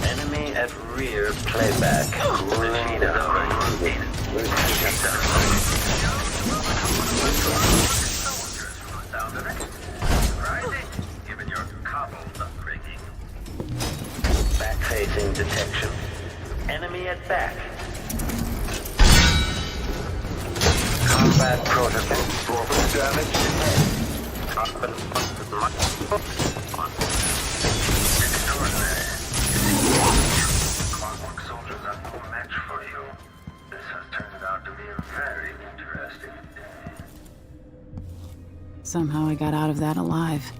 Enemy at rear playback. Given your cobbled upbringing. Back-facing detection. Enemy at back. Combat protocol. Forfeit damage. Extraordinary. Clockwork soldiers are no match for you. This has turned out to be a very interesting day. Somehow I got out of that alive.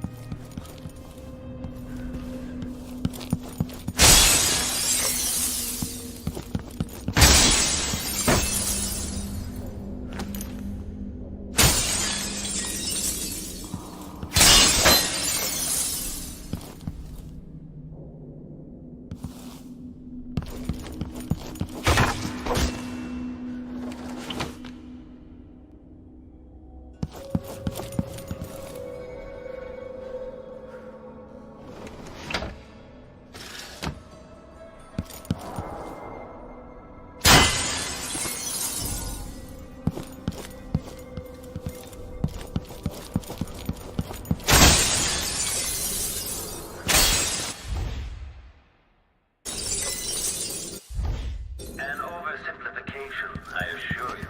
An oversimplification, I assure you.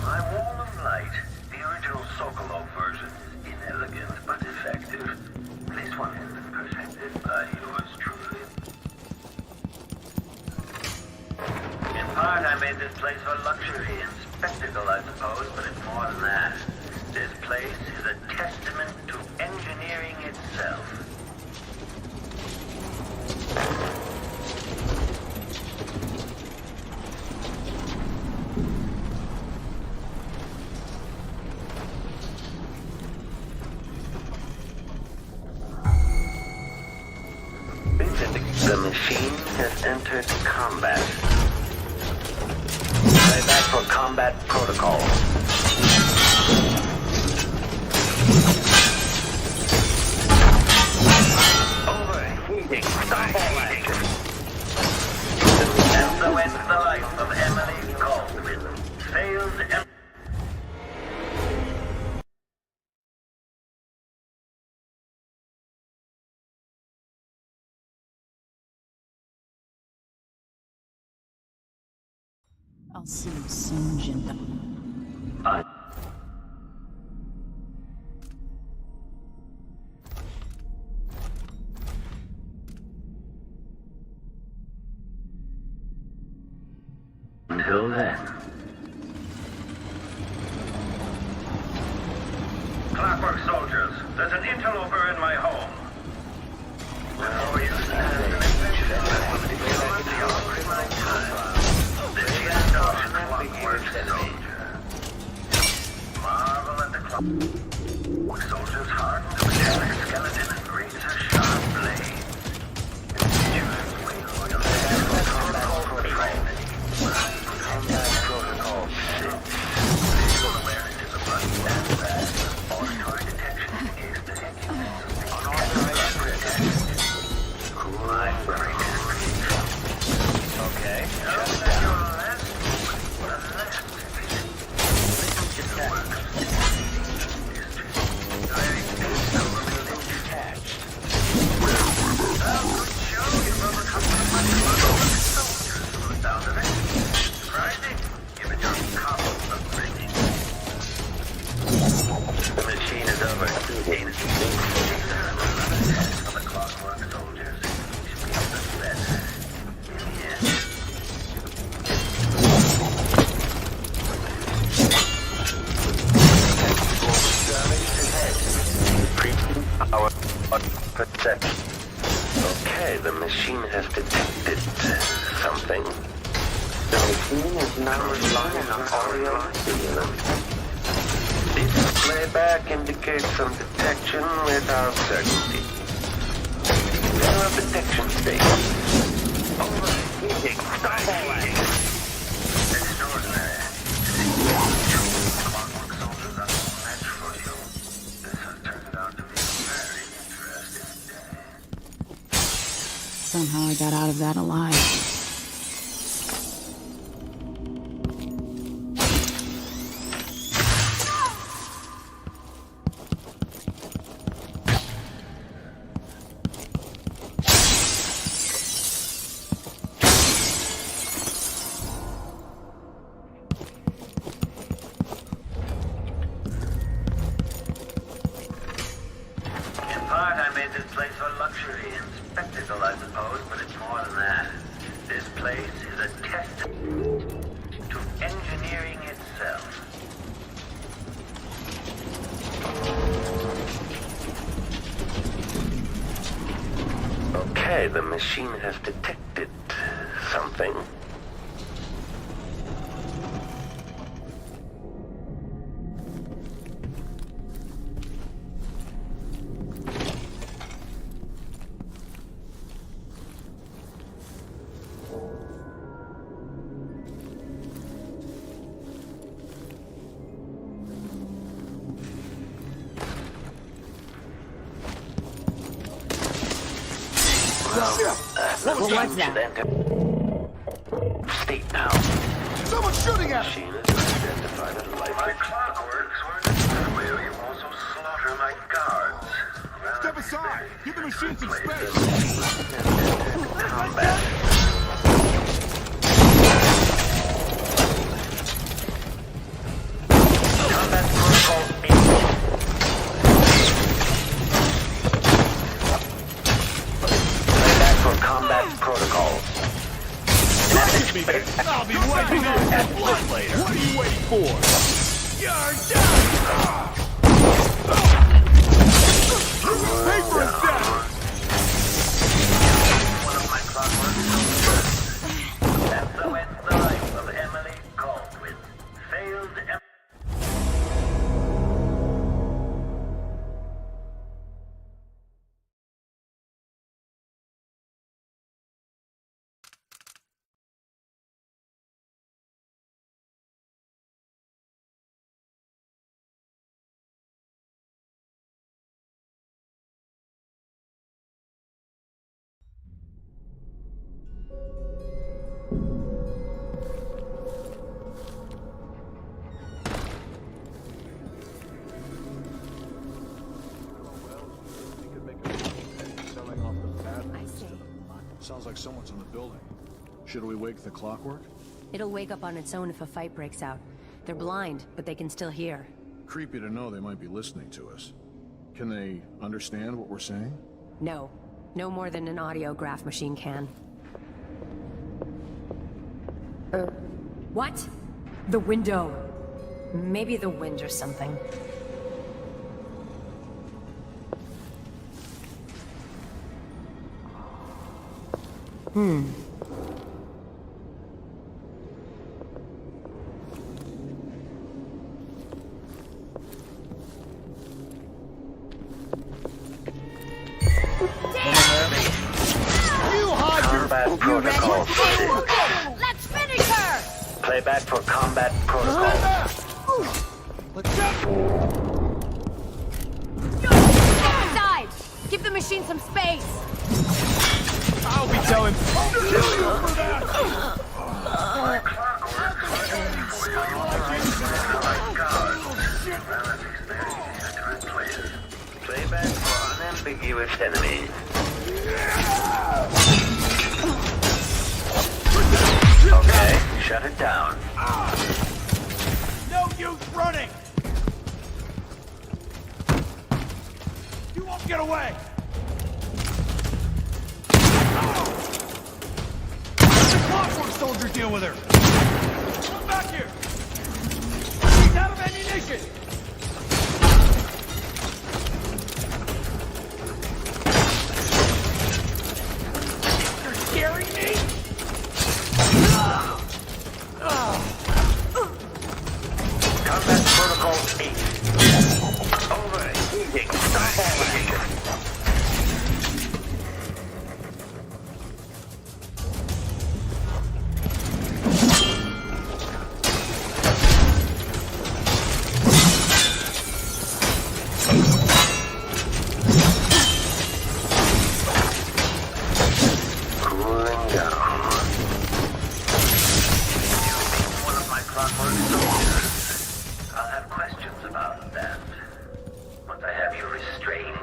My wall of light, the original Sokolov version, is inelegant but effective. This one has been perfected by yours truly. In part, I made this place for luxury and spectacle, I suppose, but it's more than that. This place is a testament to engineering itself. The machine has entered combat. Play back for combat protocol. Overheating. And so ends the life of Emily Kaldwin. Failed I'll see you soon, Jinda. Until then. Clockwork soldiers, there's an interloper in my home. Before you stand and marvel at the clockwork soldier's hardened metallic skeleton and razor-sharp blade. Individuals wheel your combat protocol 6. Visual awareness is a bloody fast. Auditory detection indicates the unauthorized protection. My brain is okay. protect. Okay, the machine has detected something. The machine is now relying on audio signal. This playback indicates some detection without certainty. Error detection state. Overheating. Stop all that. Extraordinary. Clockwork soldiers are no match for you. This has turned out to be a very interesting day. Somehow I got out of that alive. The machine has detected something. What was that? State now. Someone's shooting at me! Machine is identified as life. My clockworks weren't will you also slaughter my guards? Step aside! Give the machine some space! Combat. Combat protocol 8. Combat protocols. I'll be wiping off that blood later. What are you waiting for? You're done! Paper is down! One of my clockwork soldiers. And so ends the life of Emily Kaldwin. Failed Sounds like someone's in the building. Should we wake the clockwork? It'll wake up on its own if a fight breaks out. They're blind, but they can still hear. Creepy to know they might be listening to us. Can they understand what we're saying? No. No more than an audiograph machine can. What? The window. Maybe the wind or something. Combat protocol. Let's finish her! Playback for combat protocol. Inside! Give the machine some space! I'll be telling. Kill you for that! Playback for unambiguous enemies. Okay, shut it down. No use running! You won't get away! Let the clockwork soldier deal with her! Come back here! He's out of ammunition! clockwork soldiers. I'll have questions about that. Once I have you restrained.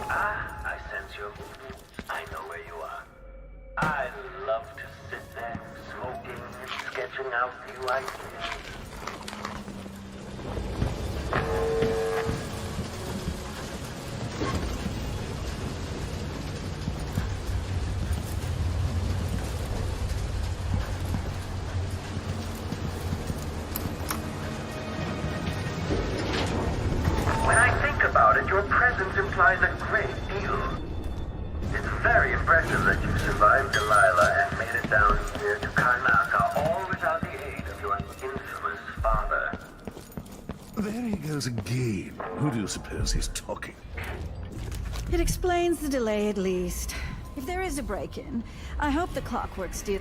I sense your movements. I know where you are. I love to sit there, smoking and sketching out new ideas. When I think about it, your presence implies a great deal. It's very impressive that you survived Delilah and made it down here to Karnaca, all without the aid of your infamous father. There he goes again. Who do you suppose he's talking? It explains the delay at least. If there is a break-in, I hope the clockworks do.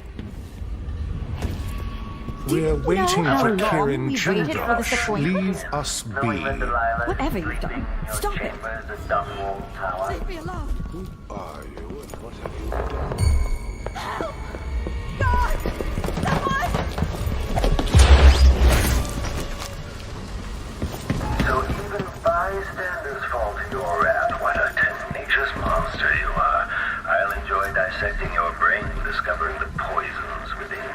We're waiting for Kirin we waited for this Jindosh. appointment? Leave us be. Whatever you've done, stop it. Leave me alone. Who are you and what have you done? Help! God! Someone! So even bystanders fall to your wrath. What a tenacious monster you are. I'll enjoy dissecting your brain and discovering the poisons within.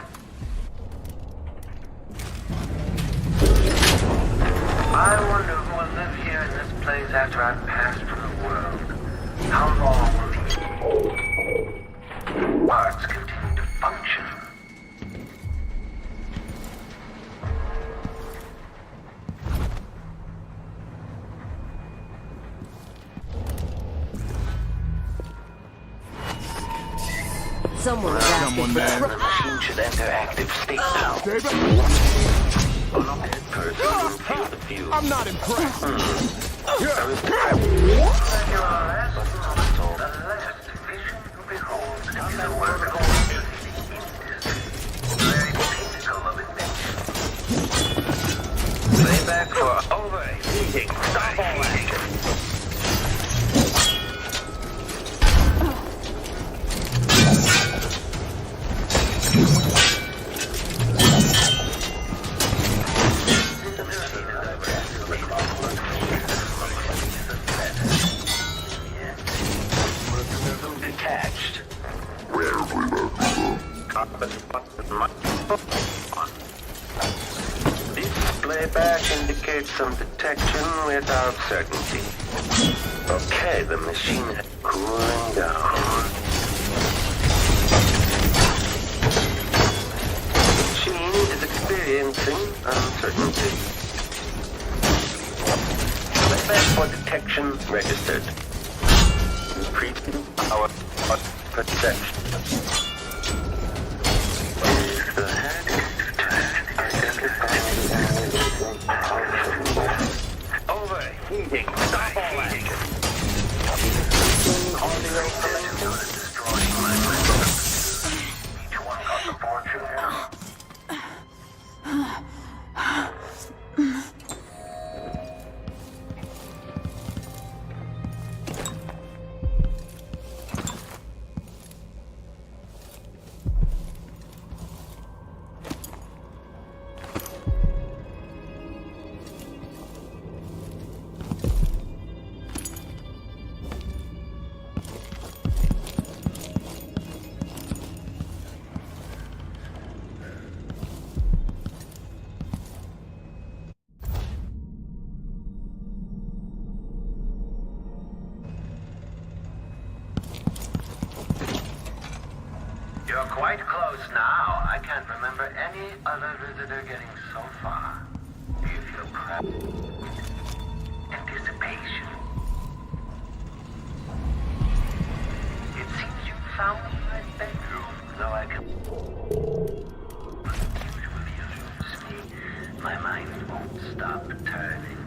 I wonder who will live here in this place after I've passed from the world. How long will these parts continue to function? Someone The machine should enter active state now. I'm not impressed. Playback for overheating. Stop all that. Detached. This playback indicates some detection without certainty. Okay, the machine is cooling down. The machine is experiencing uncertainty. Playback for detection registered. Increasing power perception. Overheating. Stop all that. Audio is destroying my system. Each one costs a fortune now. You're quite close now. I can't remember any other visitor getting so far. Do you feel proud? Anticipation. It seems you found my bedroom, though I can... usually eludes me. My mind won't stop turning.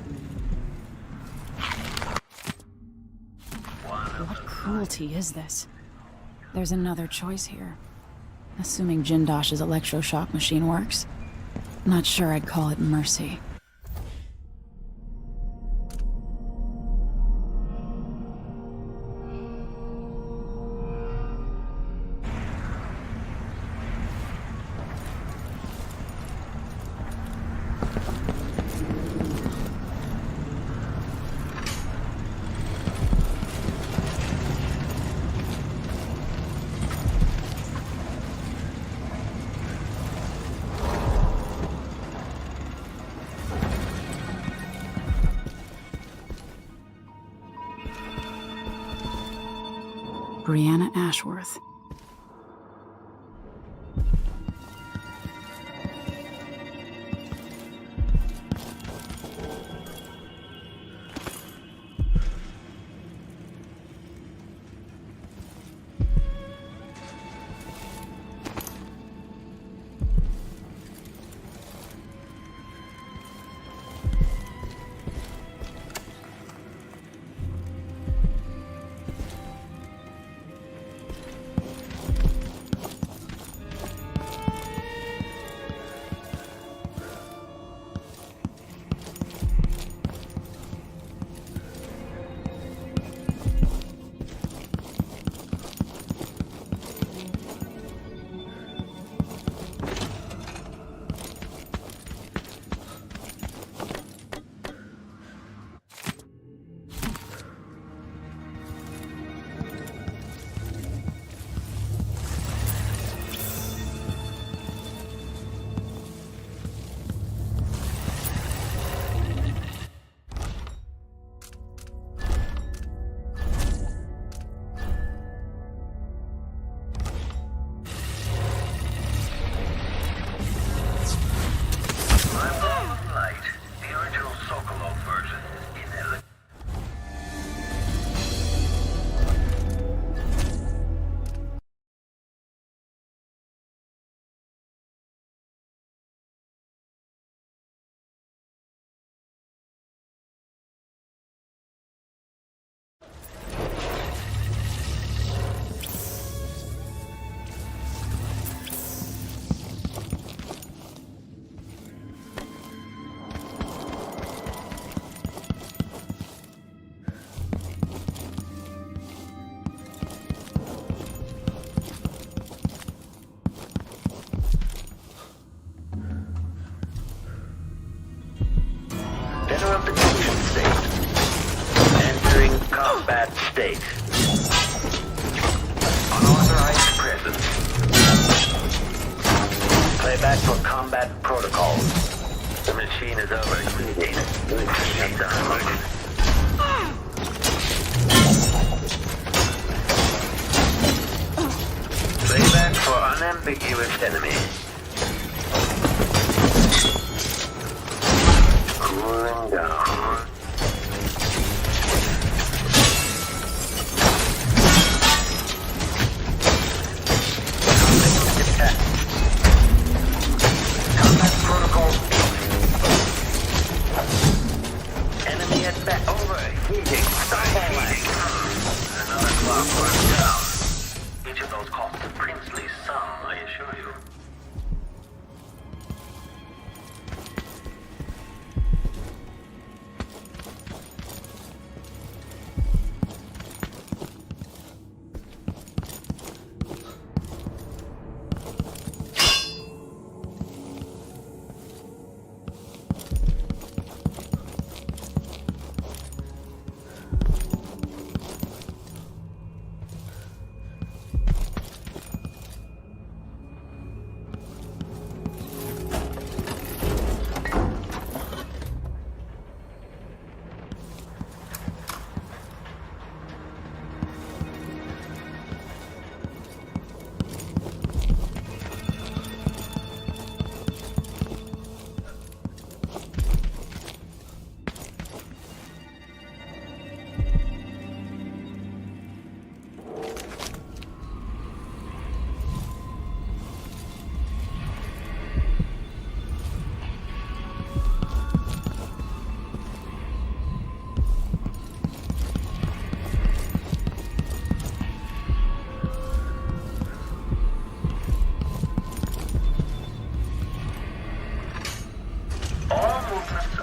What cruelty is this? There's another choice here. Assuming Jindosh's electroshock machine works. Not sure I'd call it mercy. Brianna Ashworth. Combat state. Unauthorized presence. Playback for combat protocols. The machine is overheating. Machine unloaded. Playback for unambiguous enemy. Cooling down. Combat protocol. Enemy at back. Overheating. Overheating. Another clock runs down. Each of those costs a princely sum, I assure you.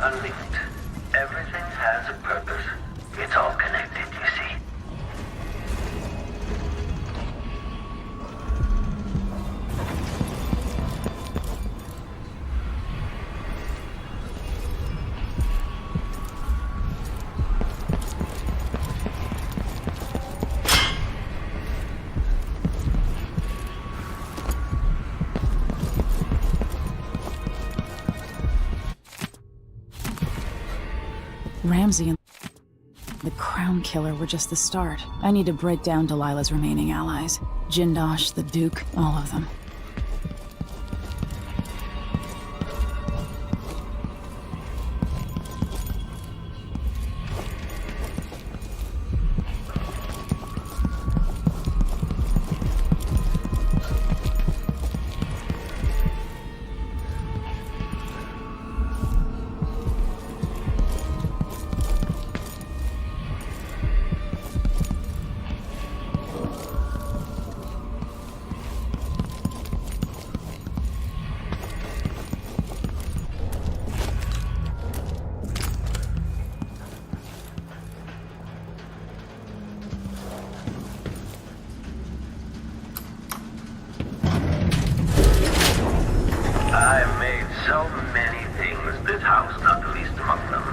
are linked. Everything has a purpose. It's all connected, you see. Ramsey and the Crown Killer were just the start. I need to break down Delilah's remaining allies. Jindosh, the Duke, all of them. I've made so many things, this house not the least among them.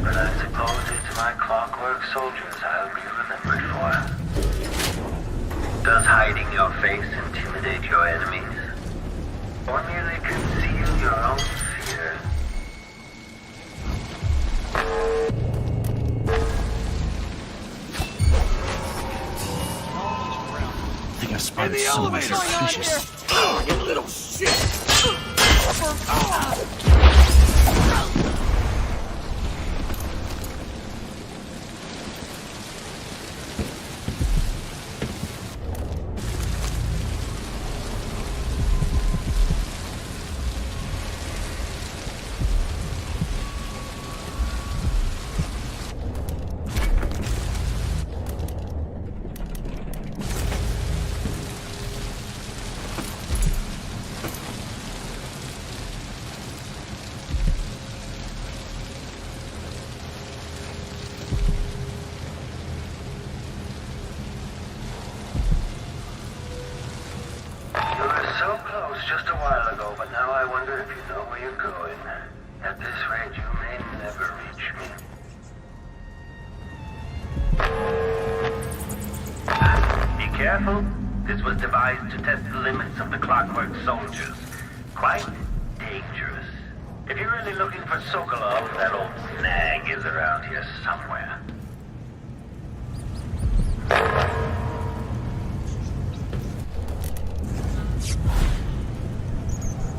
But I suppose it's my clockwork soldiers I'll be remembered for. Does hiding your face intimidate your enemies? Or merely conceal your own fear? I think I spotted someone suspicious. You little shit! So close just a while ago, but now I wonder if you know where you're going. At this rate, you may never reach me. Be careful. This was devised to test the limits of the clockwork soldiers. Quite dangerous. If you're really looking for Sokolov, that old nag is around here somewhere.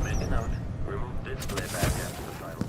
Make a note. Remove display back after the final.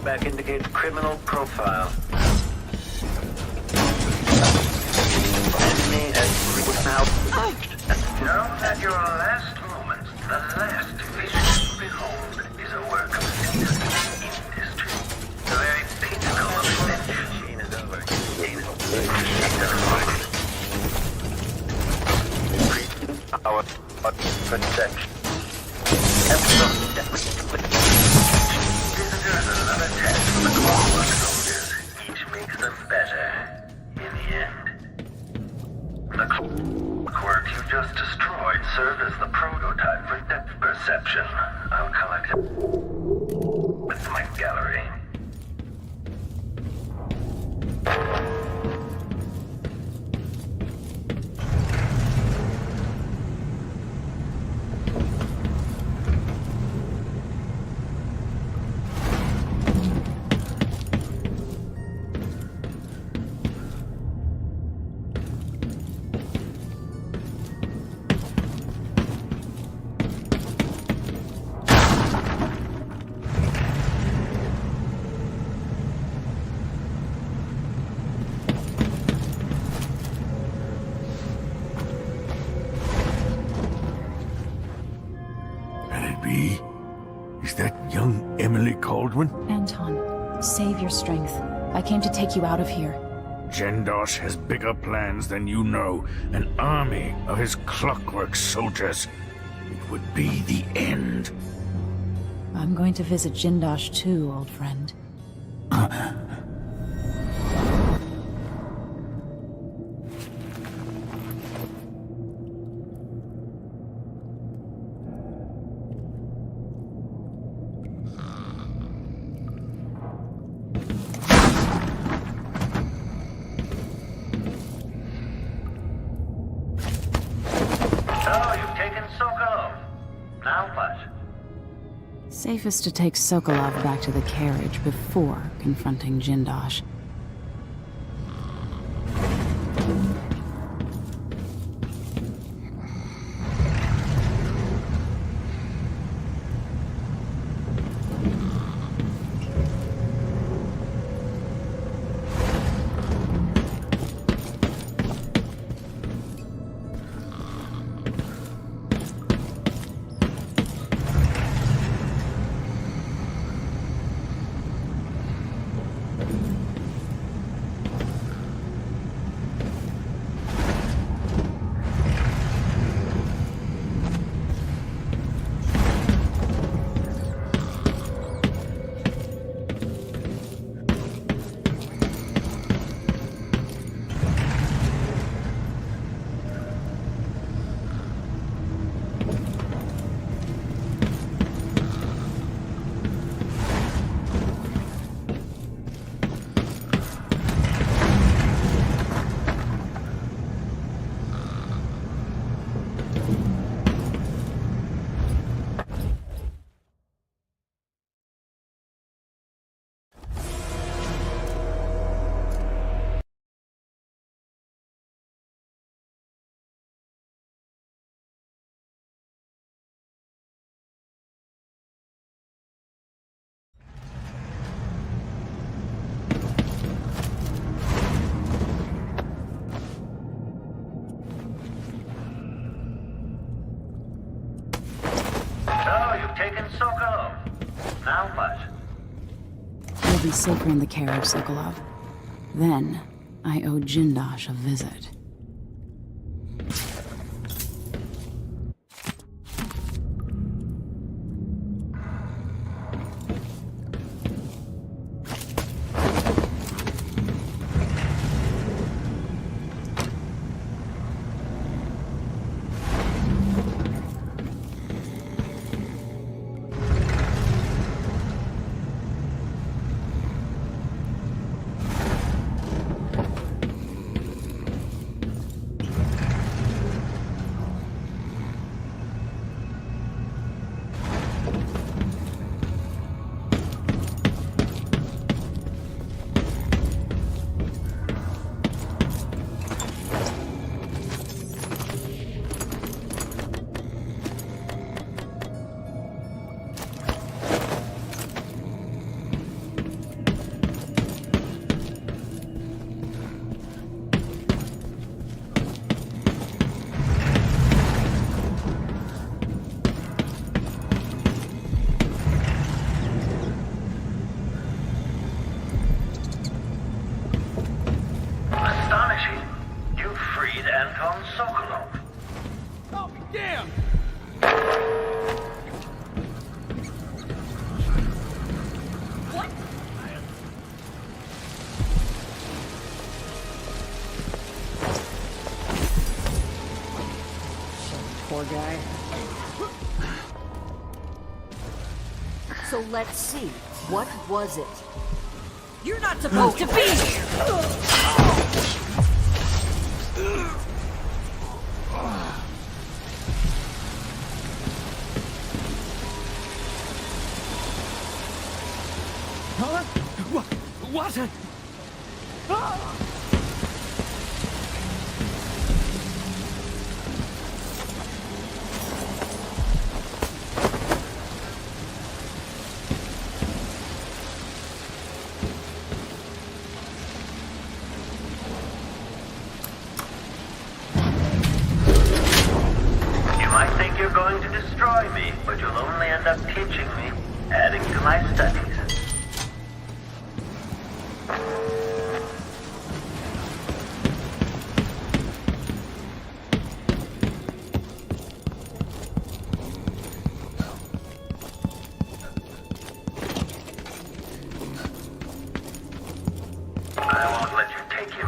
Playback indicates criminal profile. Enemy has now. Now at your last moment, the last vision you behold is a work of industry. The very pinnacle of invention. Machine is over. Our protection. Visitors another test for the clockwork soldiers. Each makes them better. In the end. The clockwork you just destroyed served as the prototype for depth perception. I'll collect it with my gallery. Is that young Emily Kaldwin? Anton, save your strength. I came to take you out of here. Jindosh has bigger plans than you know. An army of his clockwork soldiers. It would be the end. I'm going to visit Jindosh too, old friend. Safest to take Sokolov back to the carriage before confronting Jindosh. Taken Sokolov. Now what? You'll be safer in the carriage, Sokolov. Then, I owe Jindosh a visit. poor guy. So let's see. What was it? You're not supposed to be here! Huh? What? You might think you're going to destroy me, but you'll only end up teaching me, adding to my studies. I won't let you take him.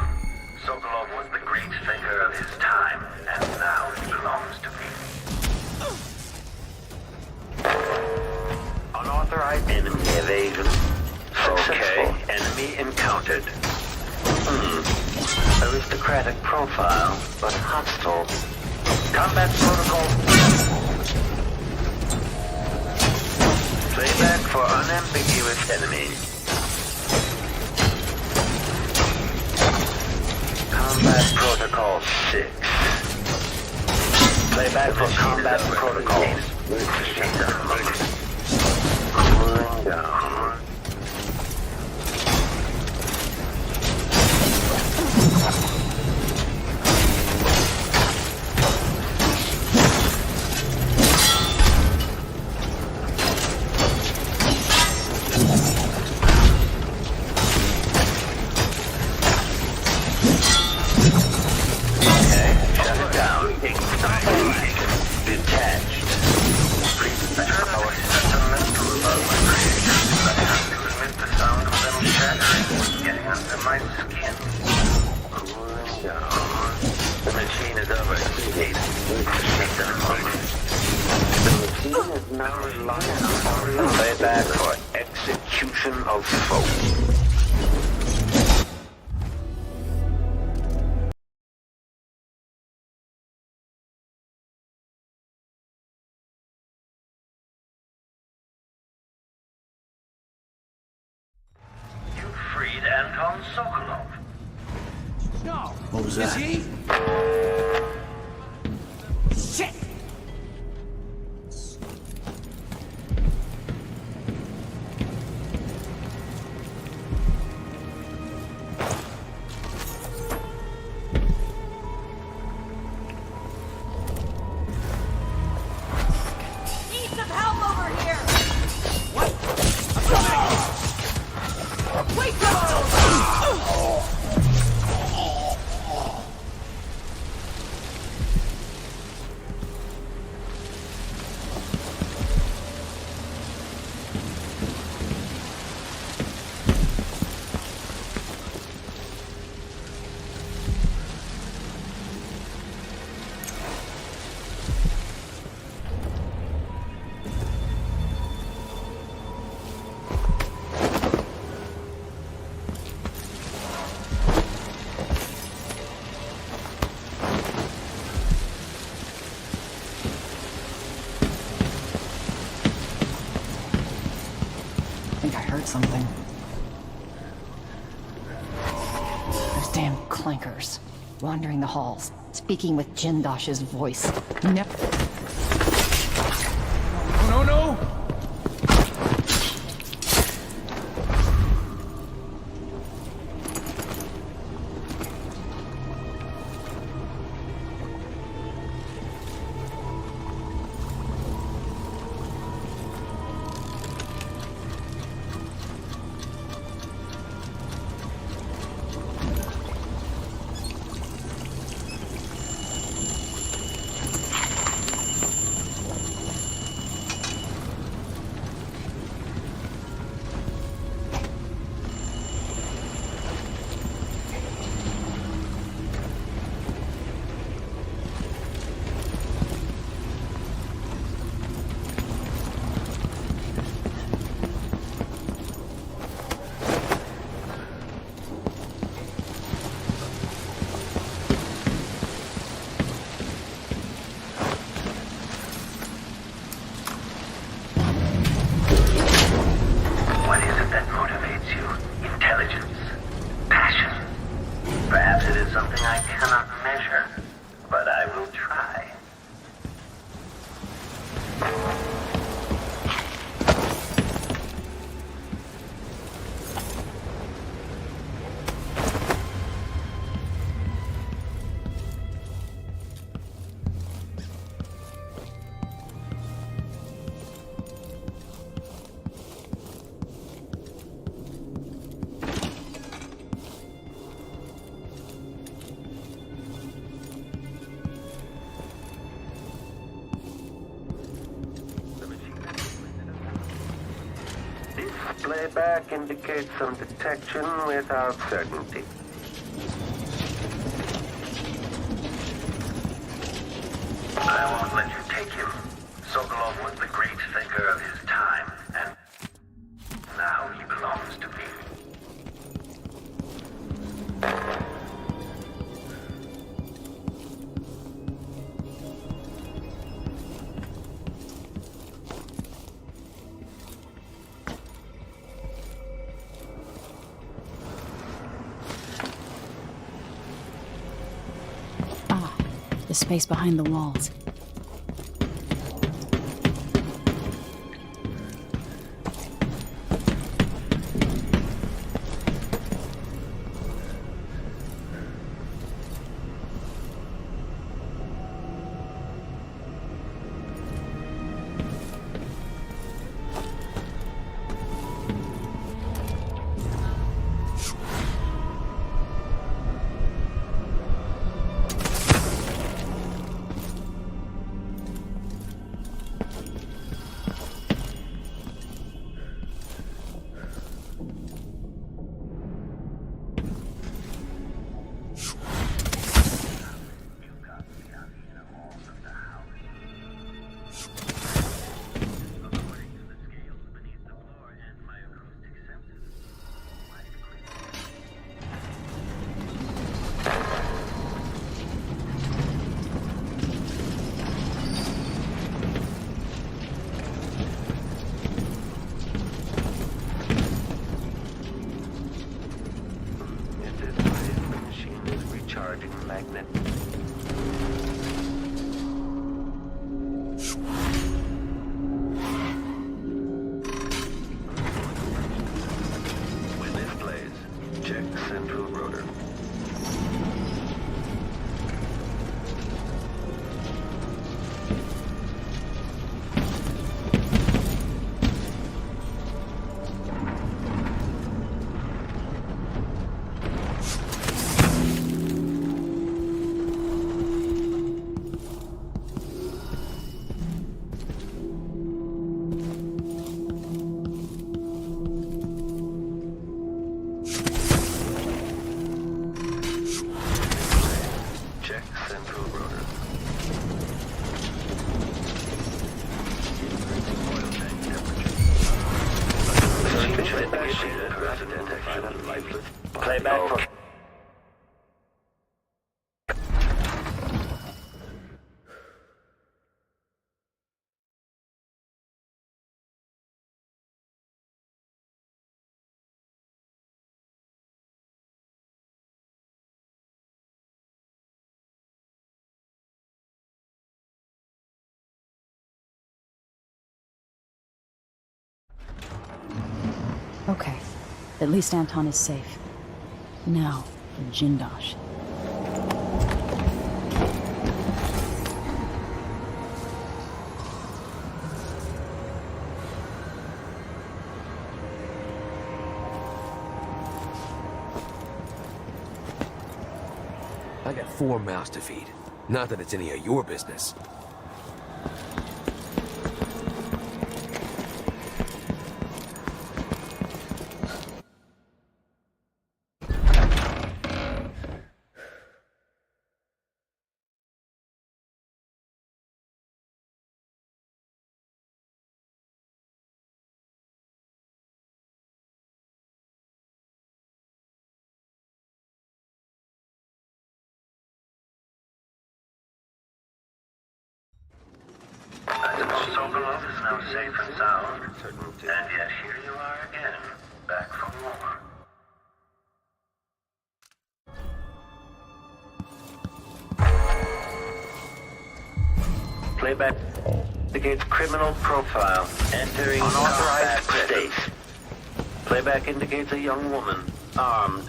Sokolov was the great thinker of his time, and now he belongs to me. Unauthorized enemy evasion. Successful enemy encountered. Aristocratic profile, but hostile. Combat protocol. Playback for unambiguous enemy. Combat Protocol 6. Playback for Combat Protocol. Cooling down. Detached. Please return our sentimental love creation, but I have to admit the sound of them shattering was getting under my skin. Cooling down. The machine is overheating. Take them a moment. The machine is now relying on playback for execution of foe. Anton Sokolov. No. What was Is that? he? Shit! Need some help over here! What? Wait, Something. Those damn clankers. Wandering the halls, speaking with Jindosh's voice. No. No. Playback indicates some detection without certainty. I won't let you take him. Sokolov was the great thinker of his time, and now he belongs to me. The space behind the walls. Playback for... Okay. At least Anton is safe. Now, for Jindosh. I got 4 mouths to feed. Not that it's any of your business. Sokolov is now safe and sound, and yet here you are again, back for more. Playback indicates criminal profile, entering unauthorized state. Playback indicates a young woman, armed.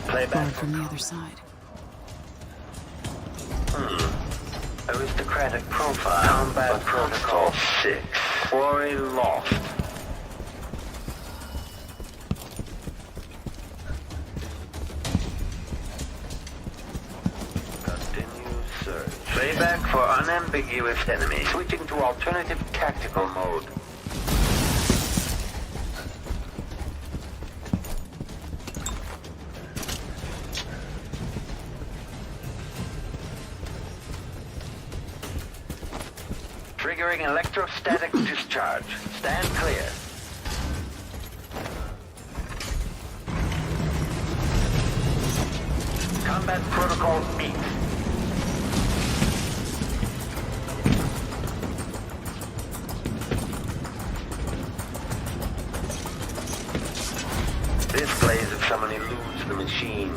Playback from the other side. Aristocratic profile. Combat Protocol 6. Quarry lost. Continue search. Playback for unambiguous enemy. Switching to alternative tactical mode. Triggering electrostatic discharge. Stand clear. Combat protocol meet. This plays if someone eludes the machine.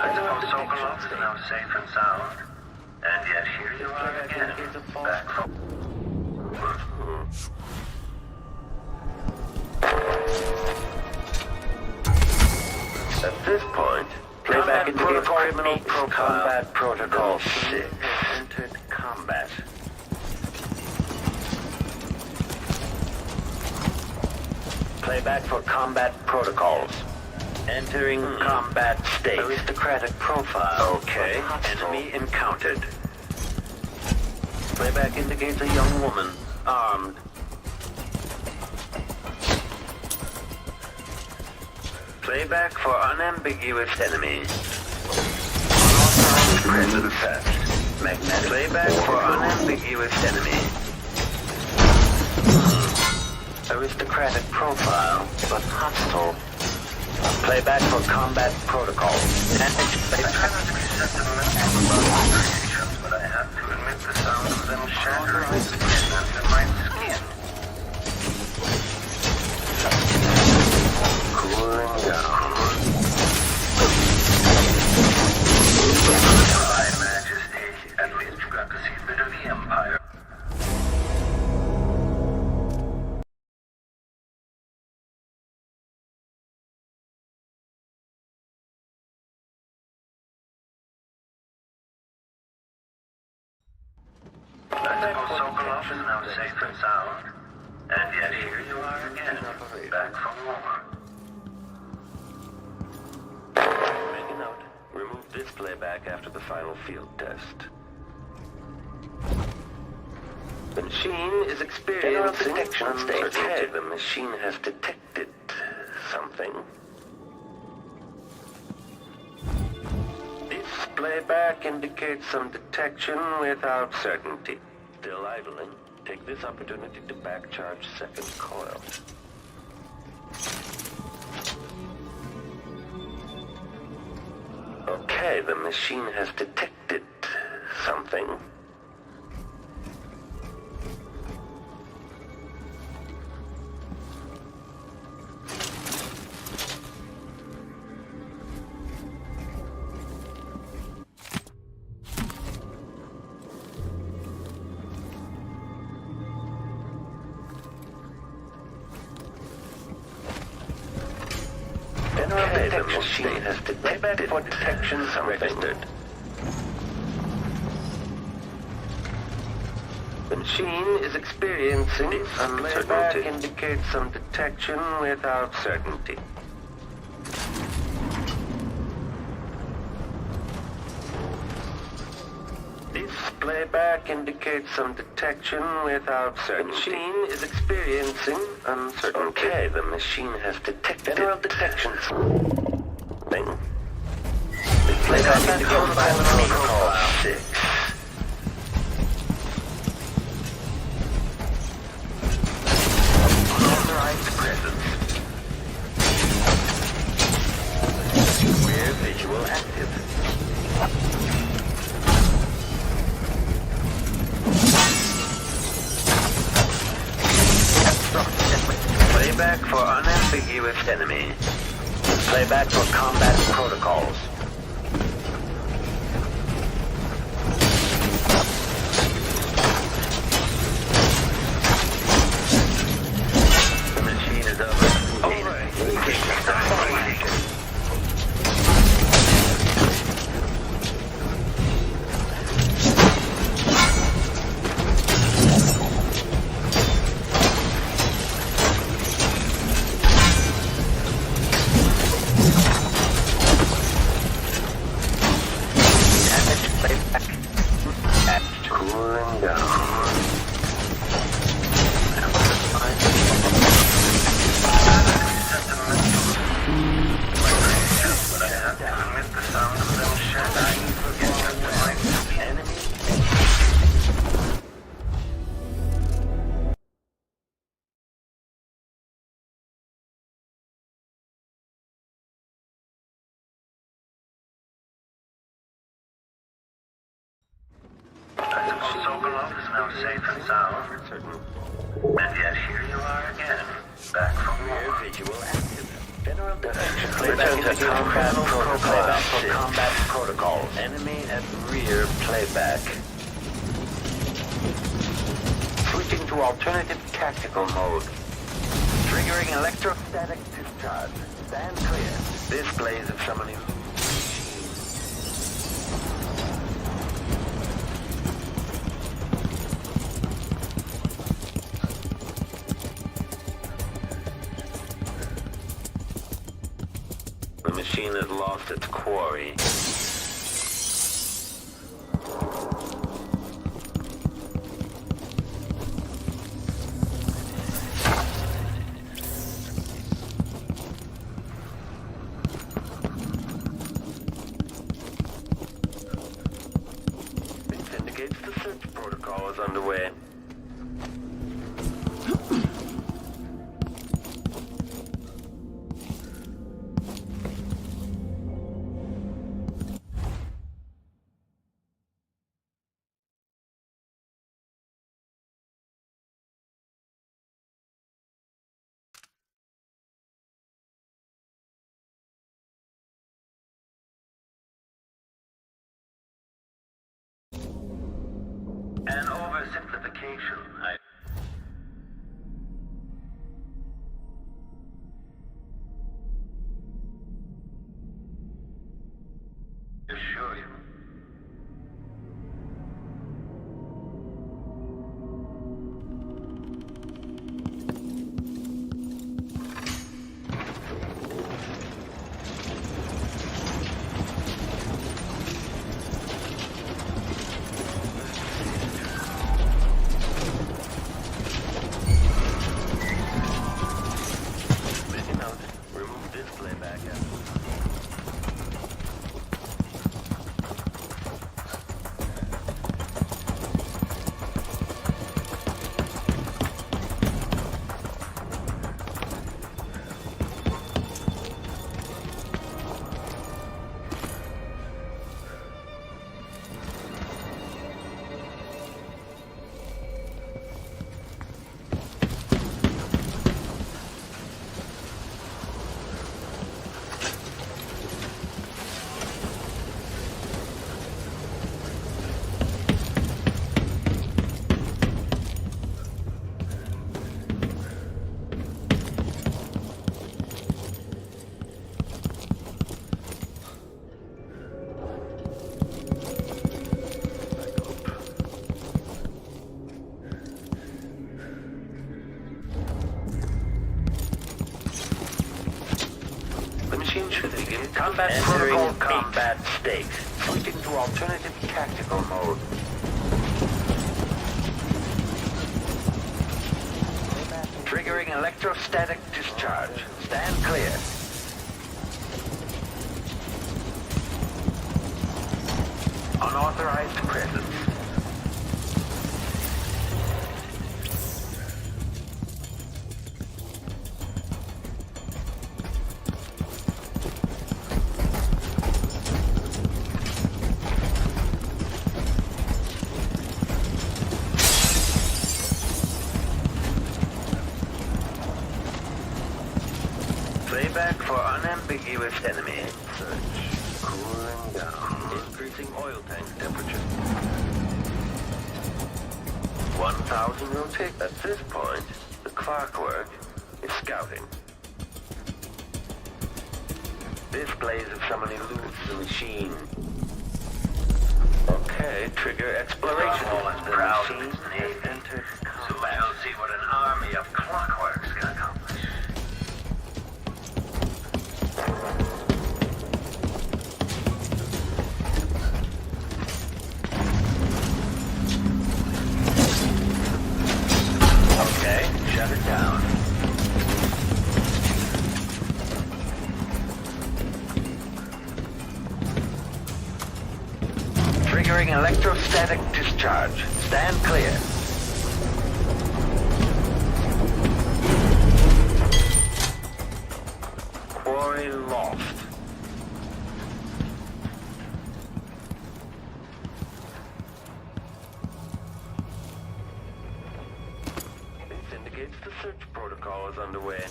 I suppose Sokolov is now safe and sound. And yet here you are again, back from... At this point, playback indicates criminal combat protocol 6. Entered combat. Playback for combat protocols. Entering combat state. Aristocratic profile. Okay. Enemy encountered. Playback indicates a young woman, armed. Playback for unambiguous enemy. Unauthorized present theft. Magnetic. Playback for unambiguous enemy. Aristocratic profile, but hostile. Playback for combat protocol. But I have to admit the sound of them shattering the resonance in my skin. Cooling down. Hi, Majesty. At least you got to see a bit of the Empire. I suppose Sokolov is now safe and sound. And yet here you are again, back from war. Make a note. Remove this playback after the final field test. The machine is experiencing detection state. Okay, the machine has detected something. This playback indicates some detection without certainty. Still idling. Take this opportunity to back-charge second coil. Okay, the machine has detected something. Okay, the machine has detected for detection registered. The machine is experiencing uncertainty. Indicates some detection without certainty. This playback indicates some detection without certainty. The machine is experiencing uncertainty. Okay, the machine has detected general detection. Thing. The playback indicates by protocol 6. Unauthorized presence. Rear visual active. Playback for unambiguous enemy. Playback for combat protocols. The machine is cooling down. Sokolov is now safe and sound. And yet here you are again, back from rear visual active. General direction. Return to combat protocol. For combat protocols. Enemy at rear playback. Switching to alternative tactical mode. Triggering electrostatic discharge. Stand clear. Displays of summoning. The machine has lost its quarry. This indicates the search protocol is underway. An oversimplification, I assure you. Combat protocol combat state. Switching to alternative tactical mode. Triggering electrostatic discharge. Stand clear. Unauthorized presence. Playback for unambiguous enemy. Search. Cooling down. Increasing oil tank temperature. 1,000 rotate. At this point, the clockwork is scouting. Displays of someone eludes the machine. Okay, trigger exploration. The machine has entered. So we'll see what an army of clockworks can accomplish. Okay, shut it down. Triggering electrostatic discharge. Stand clear. Quarry lost. This indicates the search protocol is underway.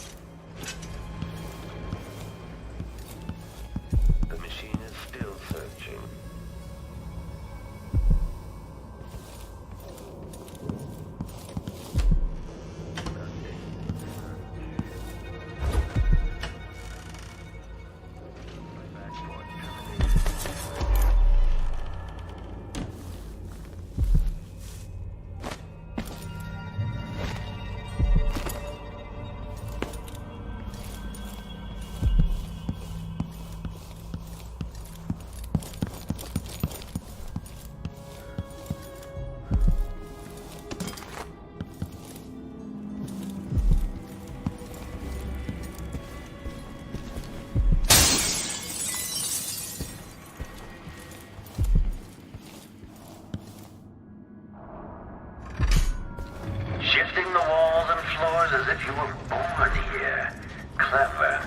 The machine is still searching. Shifting the walls and floors as if you were born here. Clever.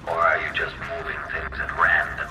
Or are you just moving things at random?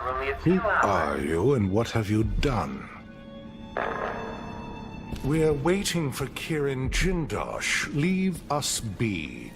only a Who few hours. are you and what have you done? We're waiting for Kirin Jindosh. Leave us be.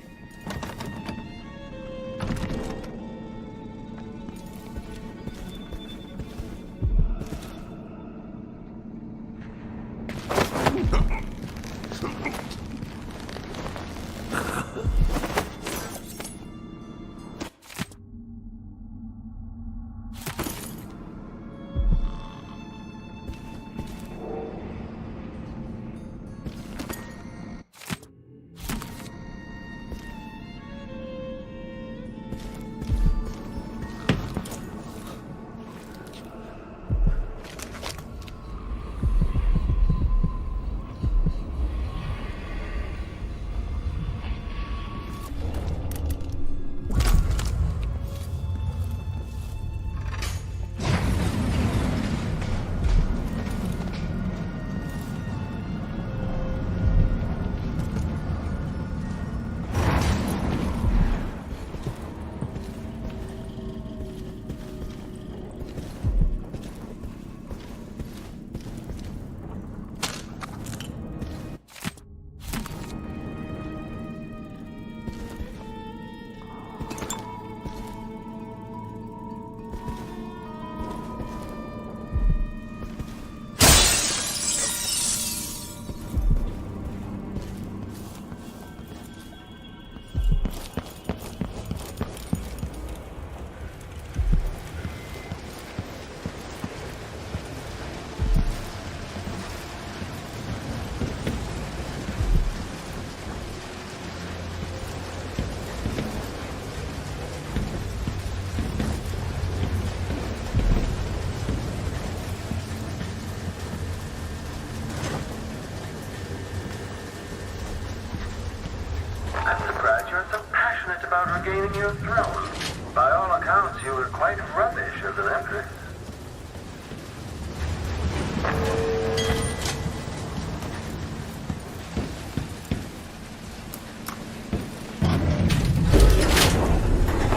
about regaining your throne. By all accounts, you were quite rubbish as an empress.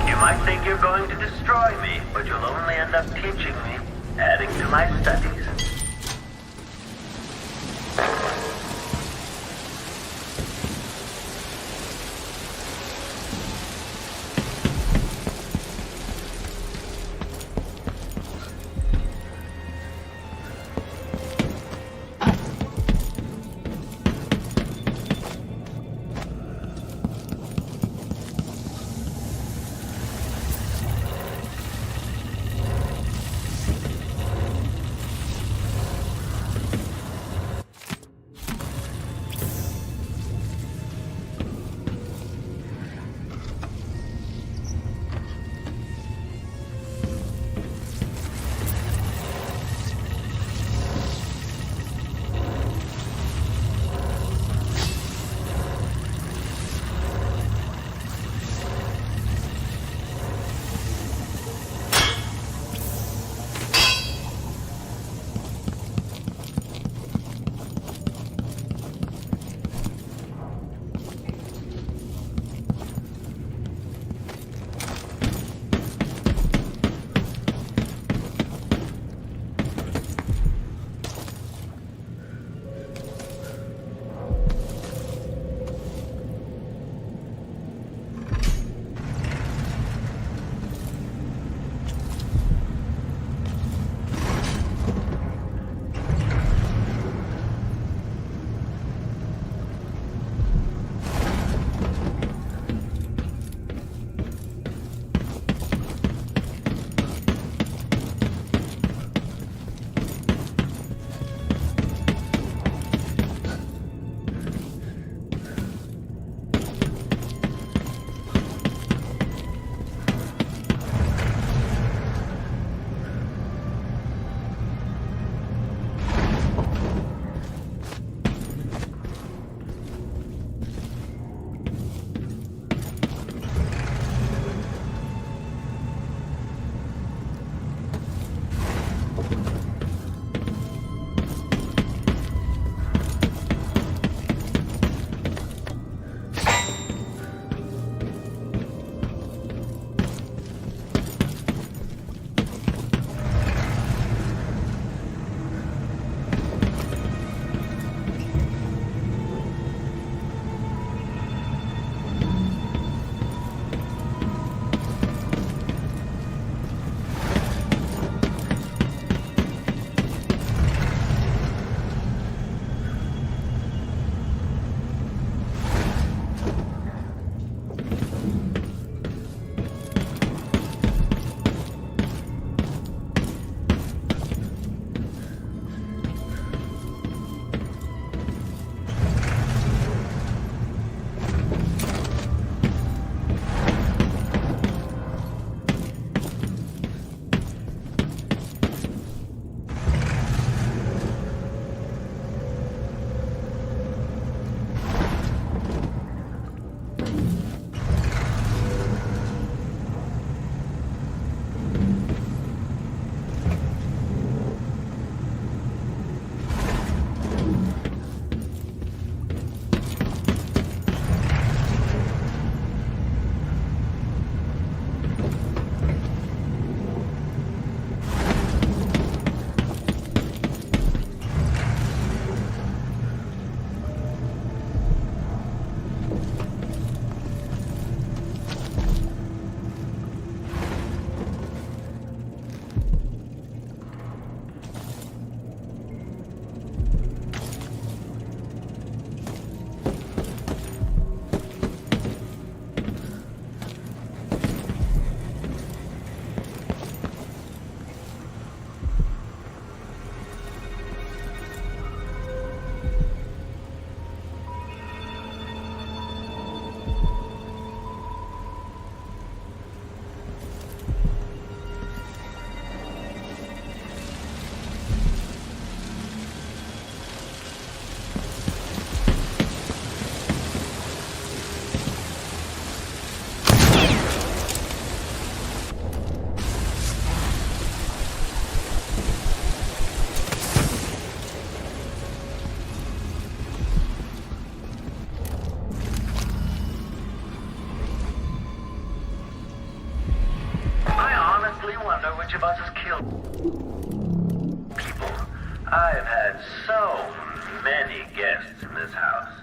You might think you're going to destroy me, but you'll only end up teaching me, adding to my studies. of us has killed people. I've had so many guests in this house.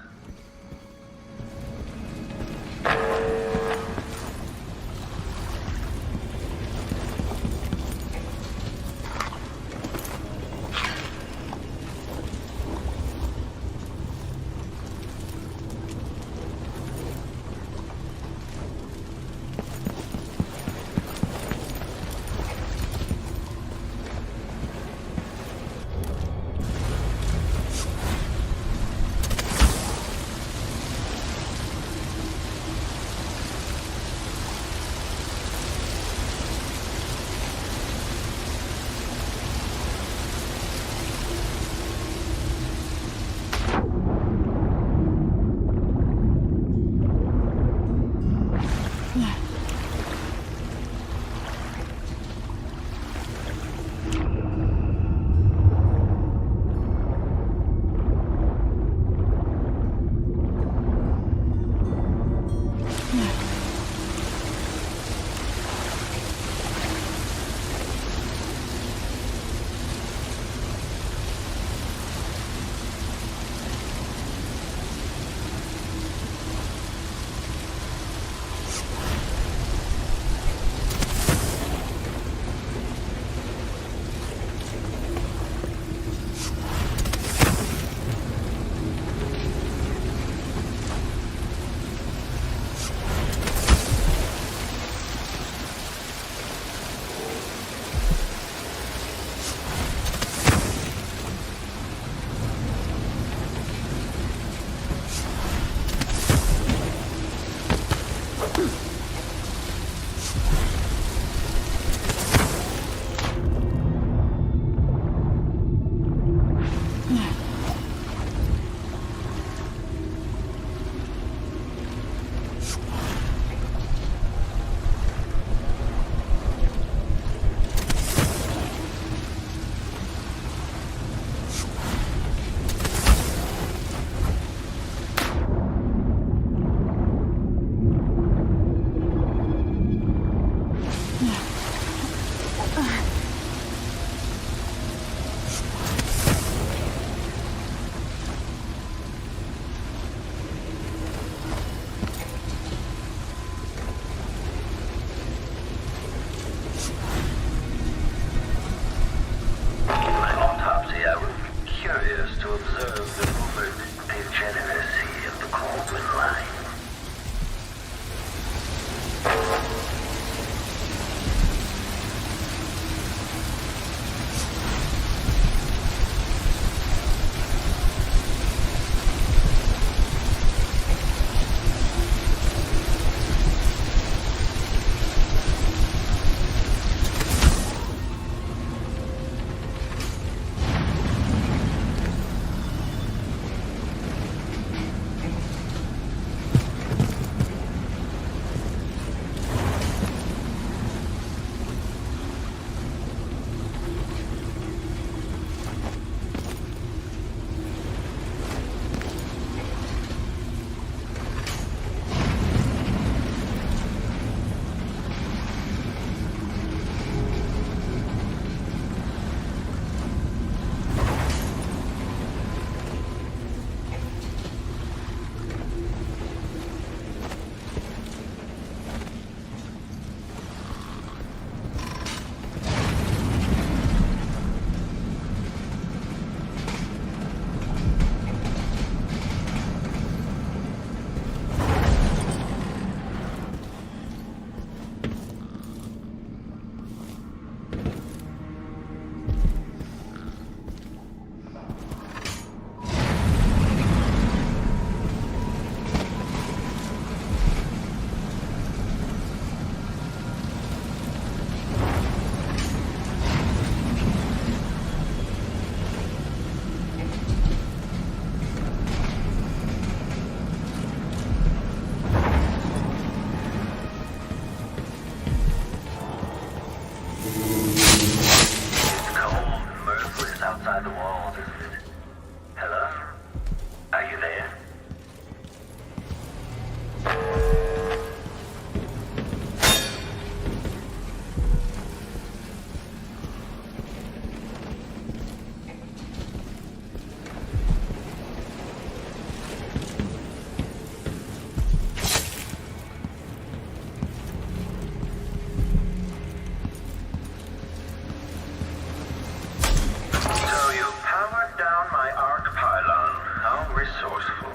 purposeful.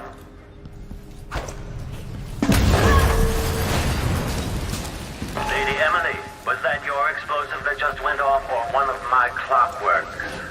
Lady Emily, was that your explosive that just went off or one of my clockworks?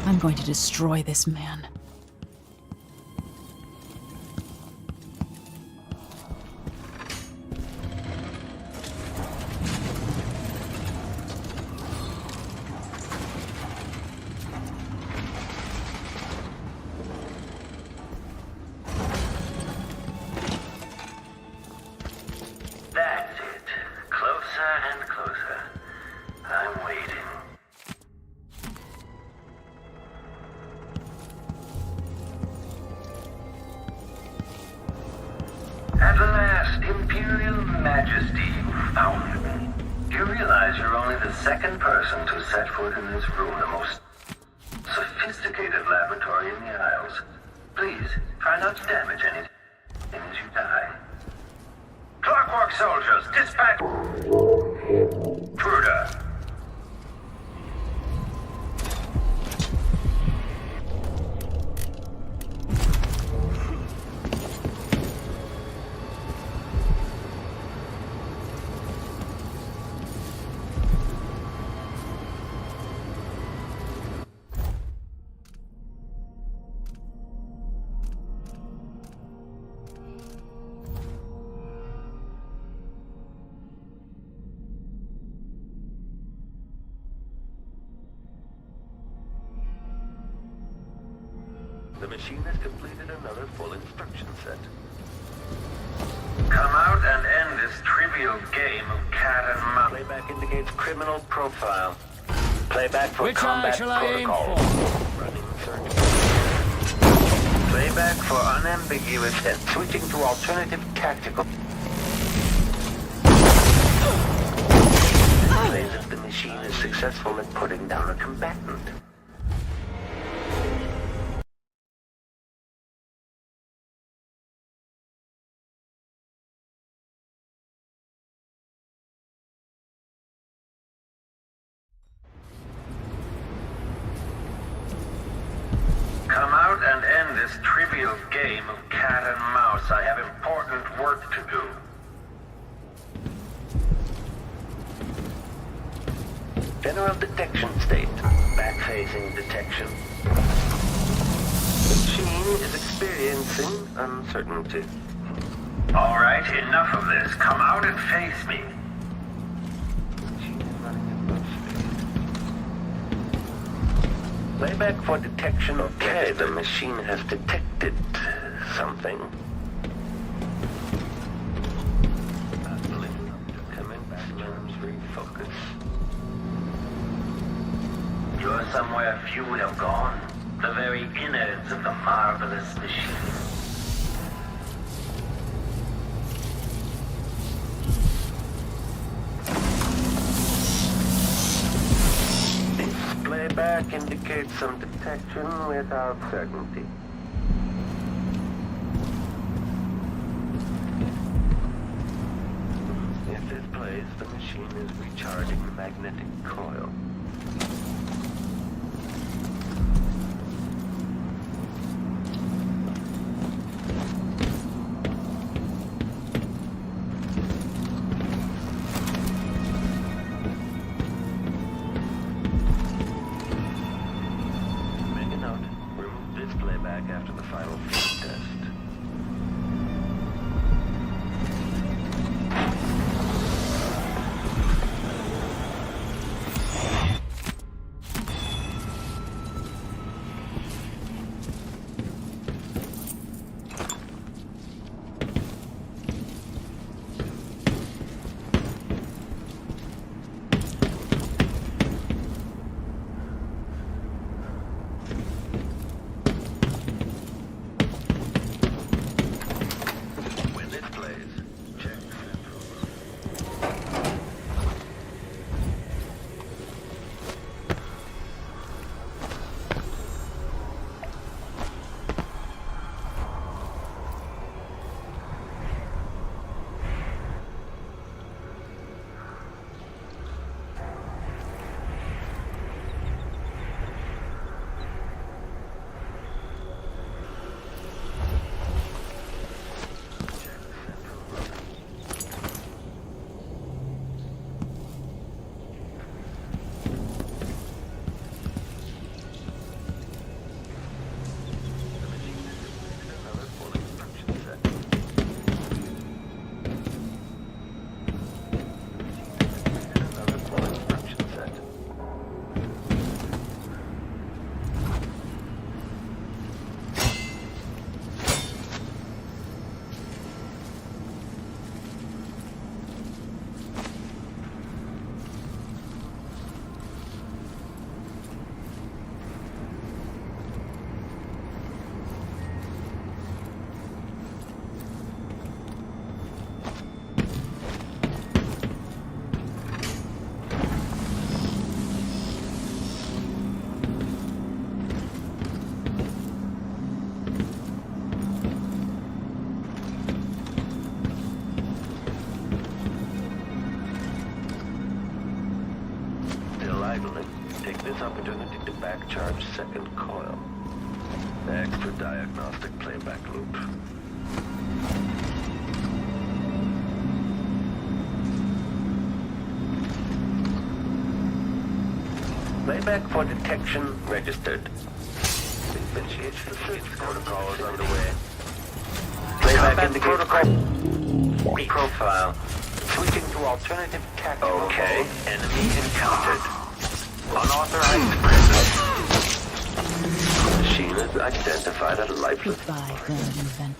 I'm going to destroy this man. That's it. Closer and closer. I'm waiting. At last, Imperial Majesty, you found me. You realize you're only the second person to set foot in this room, the most sophisticated laboratory in the Isles. Please, try not to damage anything as you die. Clockwork soldiers, dispatch... Intruder. The machine has completed another full instruction set. Come out and end this trivial game of cat and mouse. Playback indicates criminal profile. Playback for Which combat eye shall I aim protocol. for? Running search. Playback for unambiguous and switching to alternative tactical. Plays if the machine is successful in putting down a combatant. Come out and end this trivial game of cat and mouse. I have important work to do. General detection state. Back-phasing detection. The machine is experiencing uncertainty. All right, enough of this. Come out and face me. Playback for detection. Okay, the machine has detected something. Coming back, terms refocus. You're somewhere few would have gone. The very innards of the marvelous machine. Playback indicates some detection without certainty. If this plays, the machine is recharging the magnetic coil. After the final field test. idling, take this opportunity to back-charge second coil. Extra diagnostic playback loop. Playback for detection registered. Initiation protocol is underway. Playback indicates profile. Switching to alternative tactical mode. Okay, enemy encountered. Unauthorized presence. Machine is identified as lifeless. Goodbye, gun event.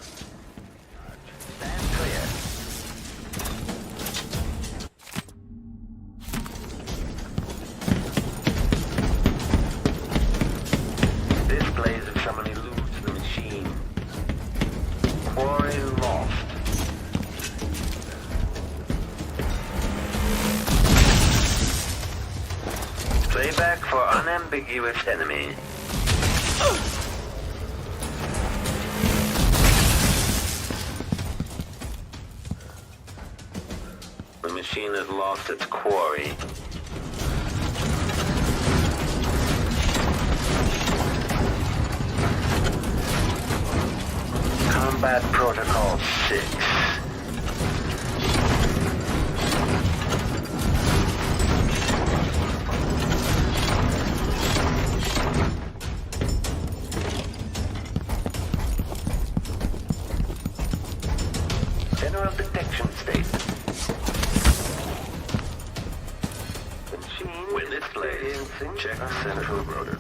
Stand clear. Displays if someone eludes the machine. Quarry lost. Playback for unambiguous enemy. The machine has lost its quarry. Combat Protocol 6. General detection state. Machine when displayed. Check central rotor.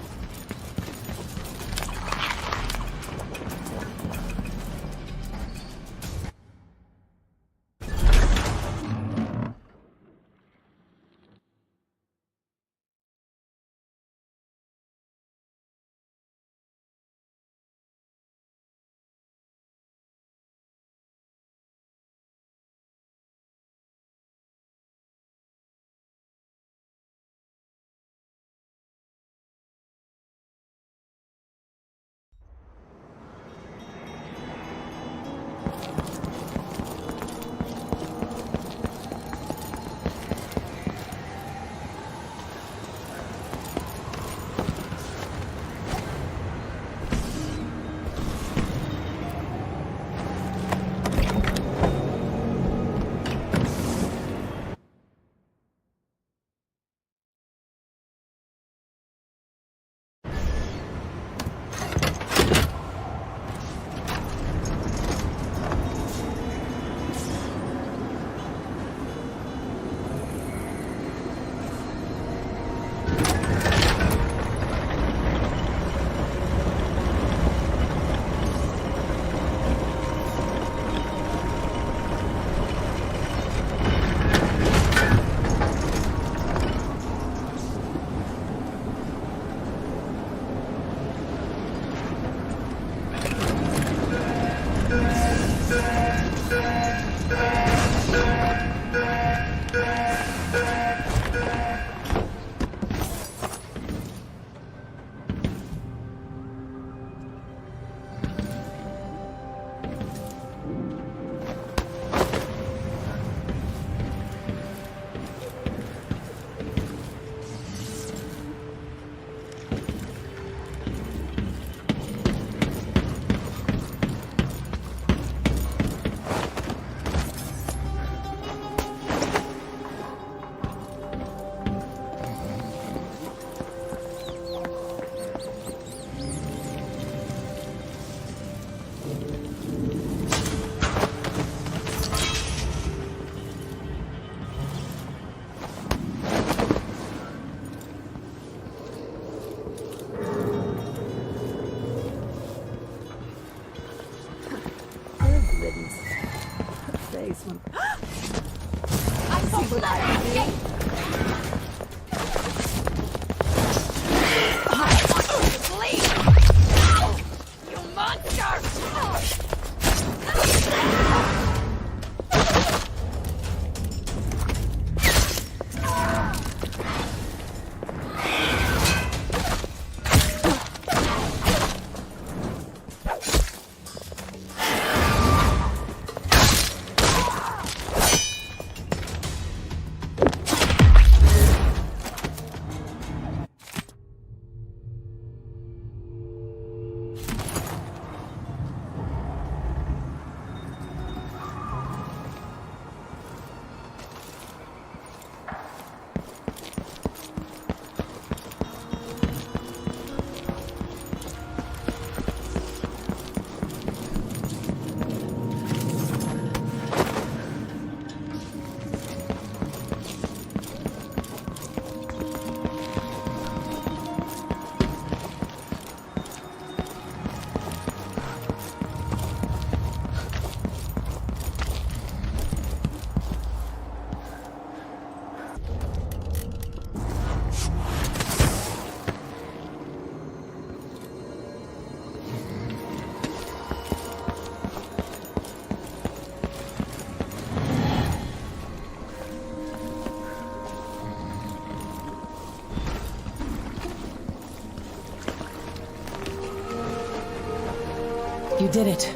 You did it.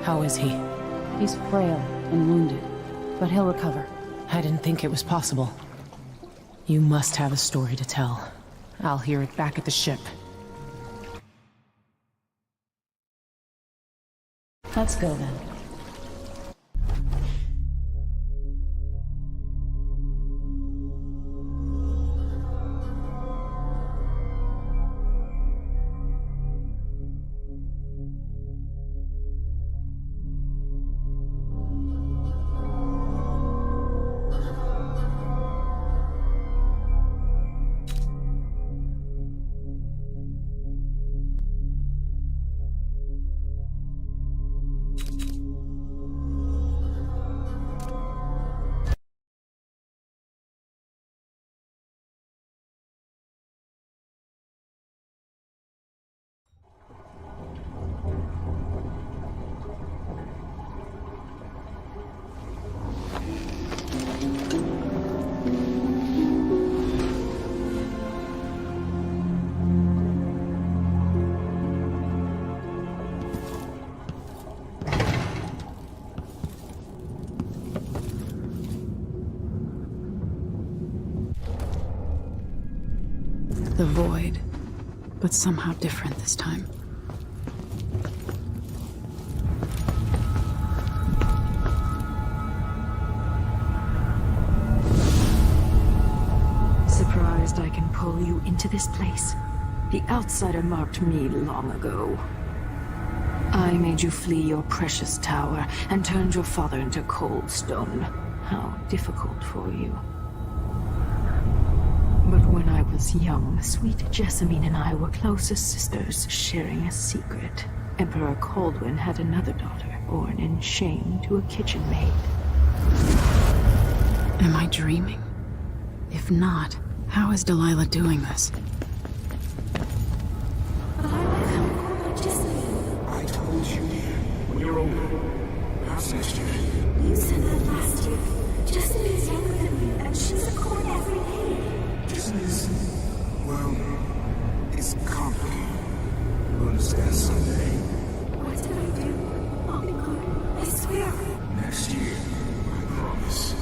How is he? He's frail and wounded, but he'll recover. I didn't think it was possible. You must have a story to tell. I'll hear it back at the ship. Let's go then. The void, but somehow different this time. Surprised I can pull you into this place? The outsider marked me long ago. I made you flee your precious tower and turned your father into cold stone. How difficult for you. But when I was young, sweet Jessamine and I were close as sisters, sharing a secret. Emperor Kaldwin had another daughter, born in shame to a kitchen maid. Am I dreaming? If not, how is Delilah doing this? I told you, when you're older, perhaps next year. You said that last year. Jessamine's younger than me, and she's a court every day. Business, well, it's complicated. You'll understand someday. What did I do? I'll be good. I swear. Next year, I promise.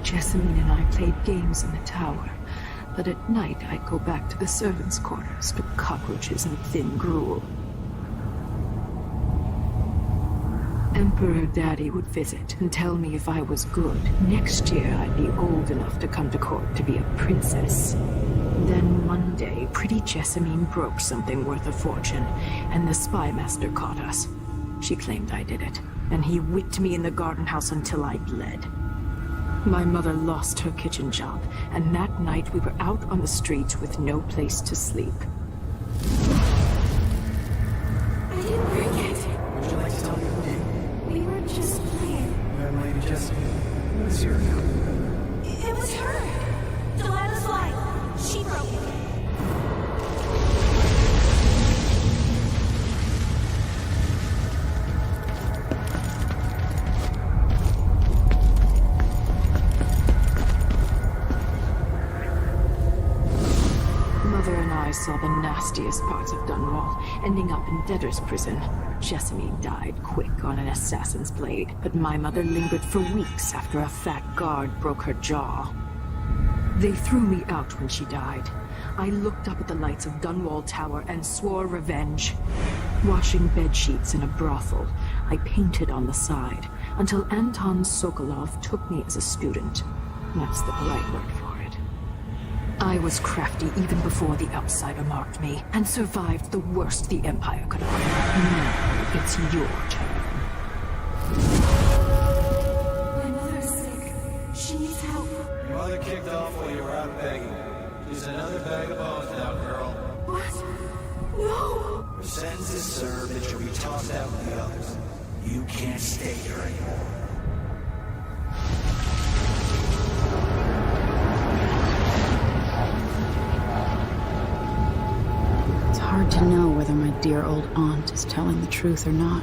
Jessamine and I played games in the tower, but at night I'd go back to the servants' quarters to cockroaches and thin gruel. Emperor Daddy would visit and tell me if I was good. Next year I'd be old enough to come to court to be a princess. Then one day, pretty Jessamine broke something worth a fortune, and the spy master caught us. She claimed I did it, and he whipped me in the garden house until I bled. My mother lost her kitchen job, and that night we were out on the streets with no place to sleep. I didn't break it. Would you like to tell me who did? We were just playing. Young Lady Jessica, who is your account? It was her. Delilah's wife. She broke it. I saw the nastiest parts of Dunwall, ending up in debtor's prison. Jessamine died quick on an assassin's blade, but my mother lingered for weeks after a fat guard broke her jaw. They threw me out when she died. I looked up at the lights of Dunwall Tower and swore revenge. Washing bedsheets in a brothel, I painted on the side, until Anton Sokolov took me as a student. That's the polite word for it. I was crafty even before the outsider marked me, and survived the worst the Empire could offer. Now, it's your turn. My mother's sick. She needs help. Your mother kicked off while you were out begging. She's another bag of bones now, girl. What? No! Her sentence is served and she'll be tossed out with the others. You can't stay here anymore. It's hard to know whether my dear old aunt is telling the truth or not.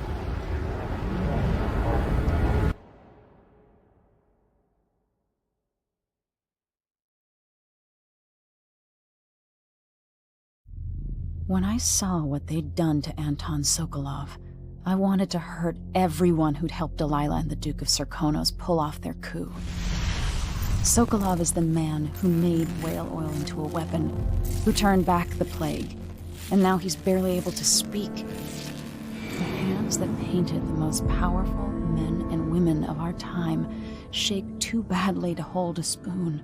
When I saw what they'd done to Anton Sokolov, I wanted to hurt everyone who'd helped Delilah and the Duke of Serkonos pull off their coup. Sokolov is the man who made whale oil into a weapon, who turned back the plague, and now he's barely able to speak. The hands that painted the most powerful men and women of our time shake too badly to hold a spoon.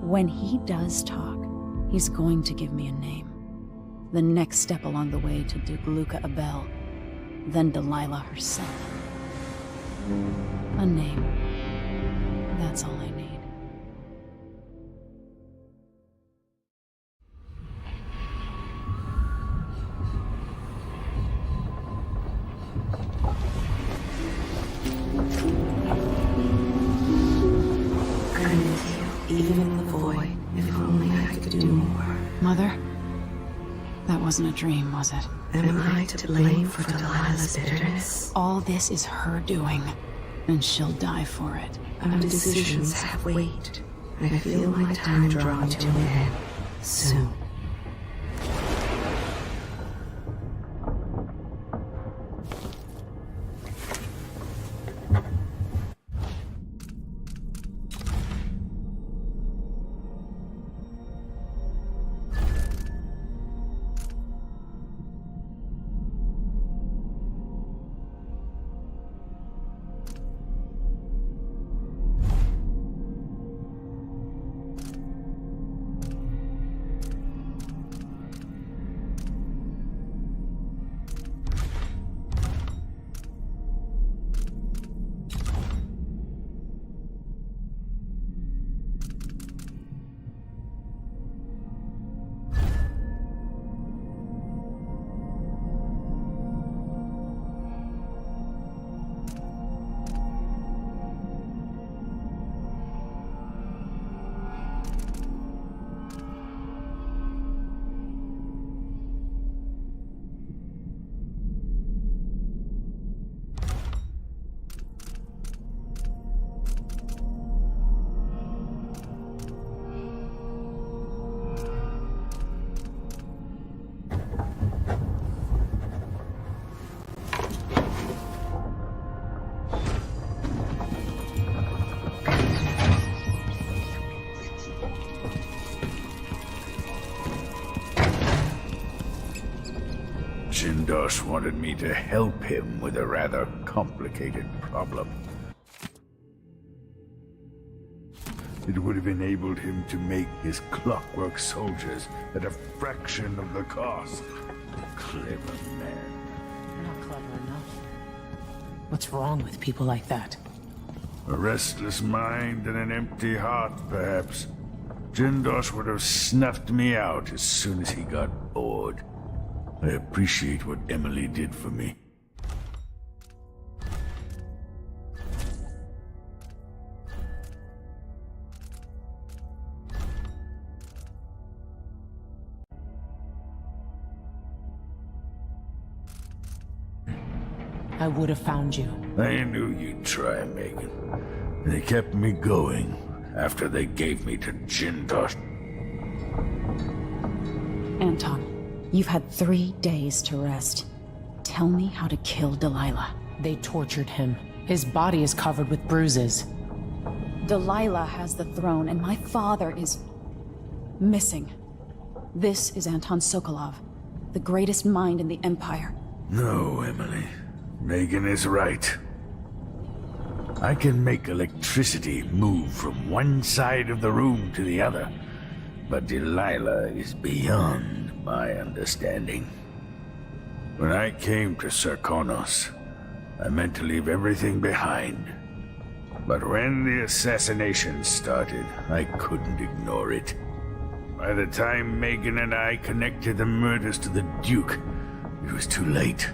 When he does talk, he's going to give me a name. The next step along the way to Duke Luca Abel, then Delilah herself. A name. That's all I need. I'm with you, even in the void. If only I could do more. Mother? That wasn't a dream, was it? Am I to blame for Delilah's bitterness? All this is her doing, and she'll die for it. Our decisions have weight. I feel my time drawing to an end soon. Jindosh wanted me to help him with a rather complicated problem. It would have enabled him to make his clockwork soldiers at a fraction of the cost. Clever man. You're not clever enough. What's wrong with people like that? A restless mind and an empty heart, perhaps. Jindosh would have snuffed me out as soon as he got bored. I appreciate what Emily did for me. I would have found you. I knew you'd try, Megan. They kept me going after they gave me to Jindosh. Anton, you've had 3 days to rest. Tell me how to kill Delilah. They tortured him. His body is covered with bruises. Delilah has the throne, and my father is missing. This is Anton Sokolov, the greatest mind in the Empire. No, Emily. Megan is right. I can make electricity move from one side of the room to the other, but Delilah is beyond my understanding. When I came to Serkonos, I meant to leave everything behind. But when the assassination started, I couldn't ignore it. By the time Megan and I connected the murders to the Duke, It was too late.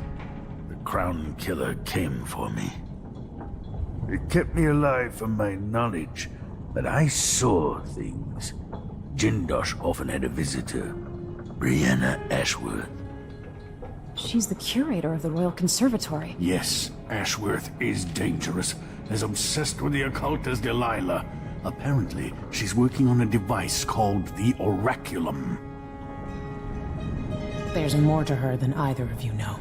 The Crown Killer came for me. It kept me alive from my knowledge, but I saw things. Jindosh often had a visitor, Brianna Ashworth. She's the curator of the Royal Conservatory. Yes, Ashworth is dangerous, as obsessed with the occult as Delilah. Apparently, she's working on a device called the Oraculum. There's more to her than either of you know.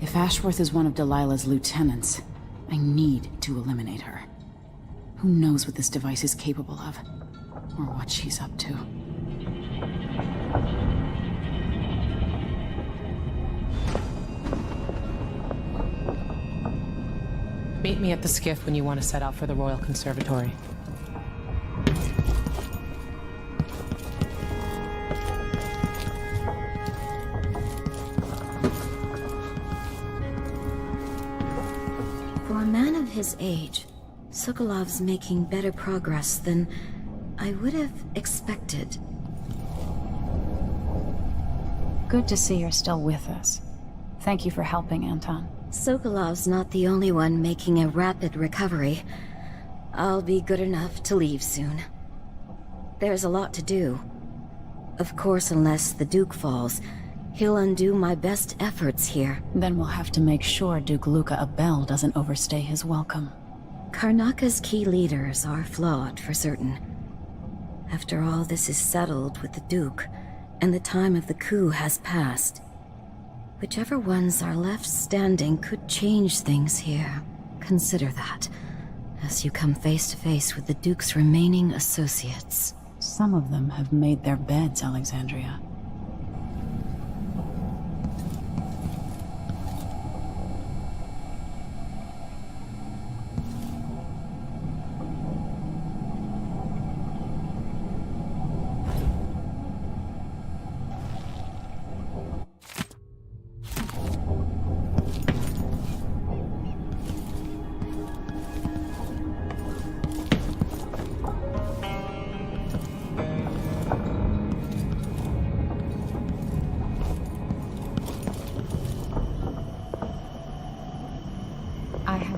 If Ashworth is one of Delilah's lieutenants, I need to eliminate her. Who knows what this device is capable of, or what she's up to. Meet me at the skiff when you want to set out for the Royal Conservatory. For a man of his age, Sokolov's making better progress than I would have expected. Good to see you're still with us. Thank you for helping, Anton. Sokolov's not the only one making a rapid recovery. I'll be good enough to leave soon. There's a lot to do. Of course, unless the Duke falls, he'll undo my best efforts here. Then we'll have to make sure Duke Luca Abel doesn't overstay his welcome. Karnaka's key leaders are flawed, for certain. After all this is settled with the Duke, and the time of the coup has passed, whichever ones are left standing could change things here. Consider that, as you come face to face with the Duke's remaining associates. Some of them have made their beds, Alexandria.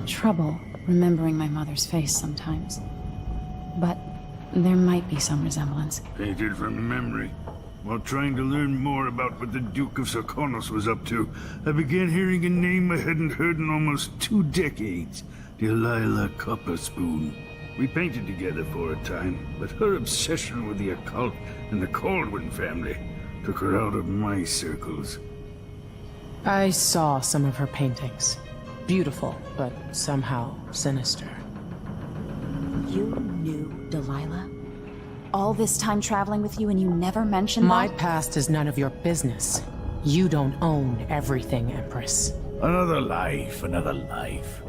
Trouble remembering my mother's face sometimes. But there might be some resemblance. Painted from memory. While trying to learn more about what the Duke of Sarkonos was up to, I began hearing a name I hadn't heard in almost 2 decades. Delilah Copperspoon. We painted together for a time, but her obsession with the occult and the Kaldwin family took her out of my circles. I saw some of her paintings. Beautiful, but somehow sinister. You knew Delilah? All this time traveling with you and you never mentioned My that? past is none of your business. You don't own everything, Empress. Another life, another life.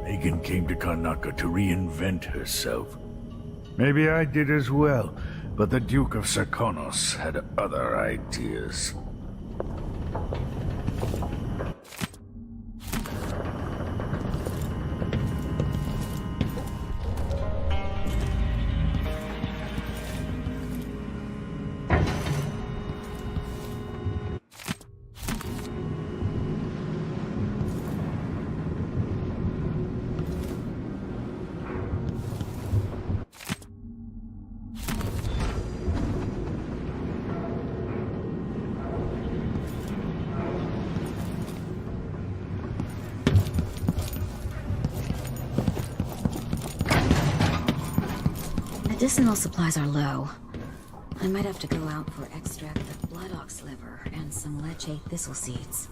Megan came to Karnaka to reinvent herself. Maybe I did as well, but the Duke of Sarkonos had other ideas. Medicinal supplies are low. I might have to go out for extract of blood ox liver and some leche thistle seeds.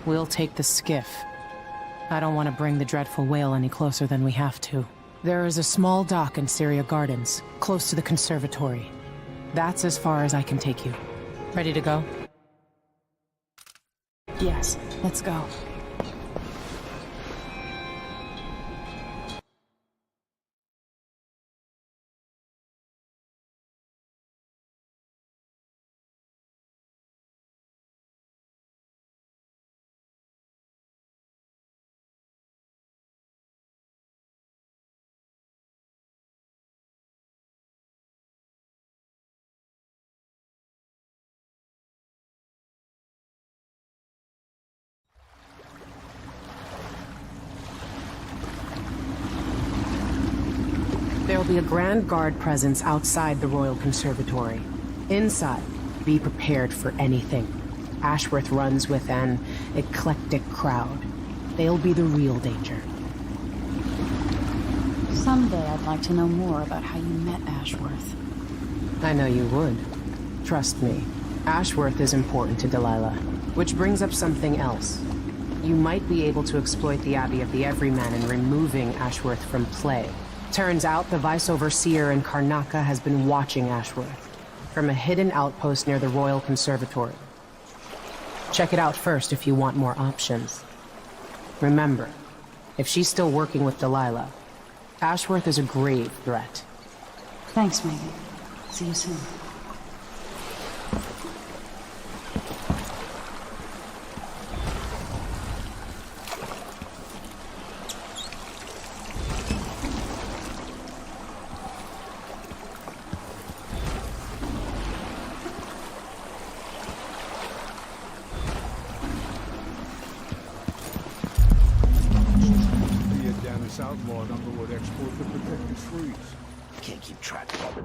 We'll take the skiff. I don't want to bring the dreadful whale any closer than we have to. There is a small dock in Syria Gardens, close to the conservatory. That's as far as I can take you. Ready to go? Yes, let's go. There'll be a Grand Guard presence outside the Royal Conservatory. Inside, be prepared for anything. Ashworth runs with an eclectic crowd. They'll be the real danger. Someday I'd like to know more about how you met Ashworth. I know you would. Trust me. Ashworth is important to Delilah. Which brings up something else. You might be able to exploit the Abbey of the Everyman in removing Ashworth from play. Turns out the Vice Overseer in Karnaca has been watching Ashworth from a hidden outpost near the Royal Conservatory. Check it out first if you want more options. Remember, if she's still working with Delilah, Ashworth is a grave threat. Thanks, Megan. See you soon. Outlawed Underwood export to protect his freeze. Can't keep track of it.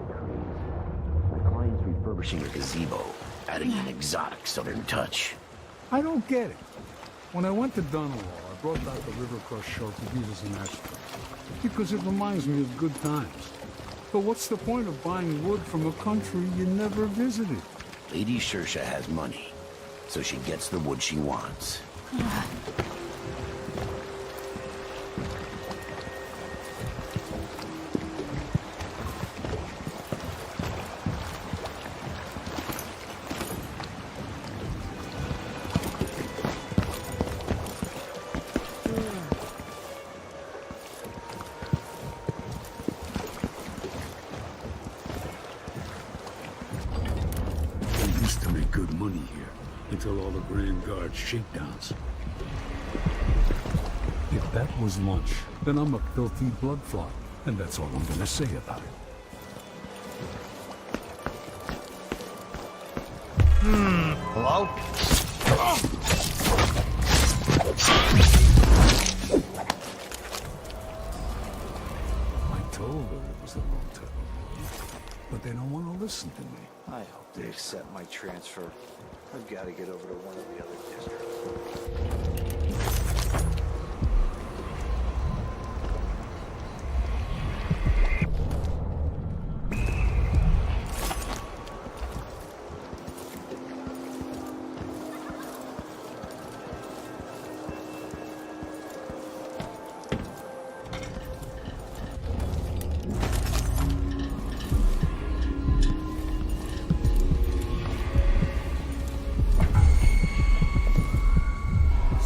My client's refurbishing a gazebo, adding an exotic southern touch. I don't get it. When I went to Dunwall, I brought back the River Crush show to use as an ashtray, because it reminds me of good times. But what's the point of buying wood from a country you never visited? Lady Shersha has money, so she gets the wood she wants. Until all the Grand Guard shakedowns. If that was lunch, then I'm a filthy bloodfly, and that's all I'm gonna say about it. Hello? I told her it was the wrong type of, but they don't want to listen to me. I hope they accept my transfer. I've got to get over to one of the other districts.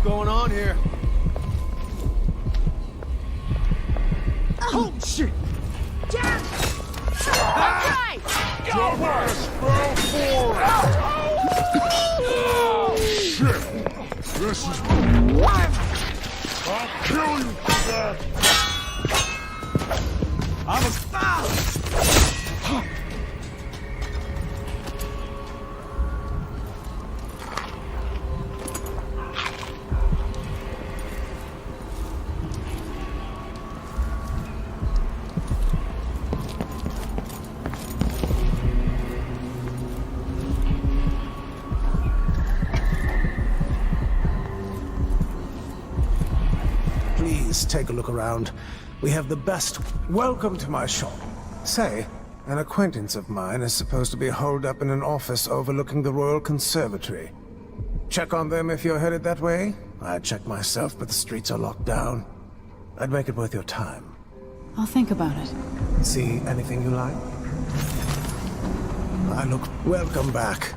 Going on here? Oh shit! Jack! Okay! Go first, bro! Forward! Shit! This is... I'll kill you for that! I'm a foul! Take a look around. We have the best. Welcome to my shop. Say, an acquaintance of mine is supposed to be holed up in an office overlooking the Royal Conservatory. Check on them if you're headed that way. I'd check myself, but the streets are locked down. I'd make it worth your time. I'll think about it. See anything you like? Welcome back.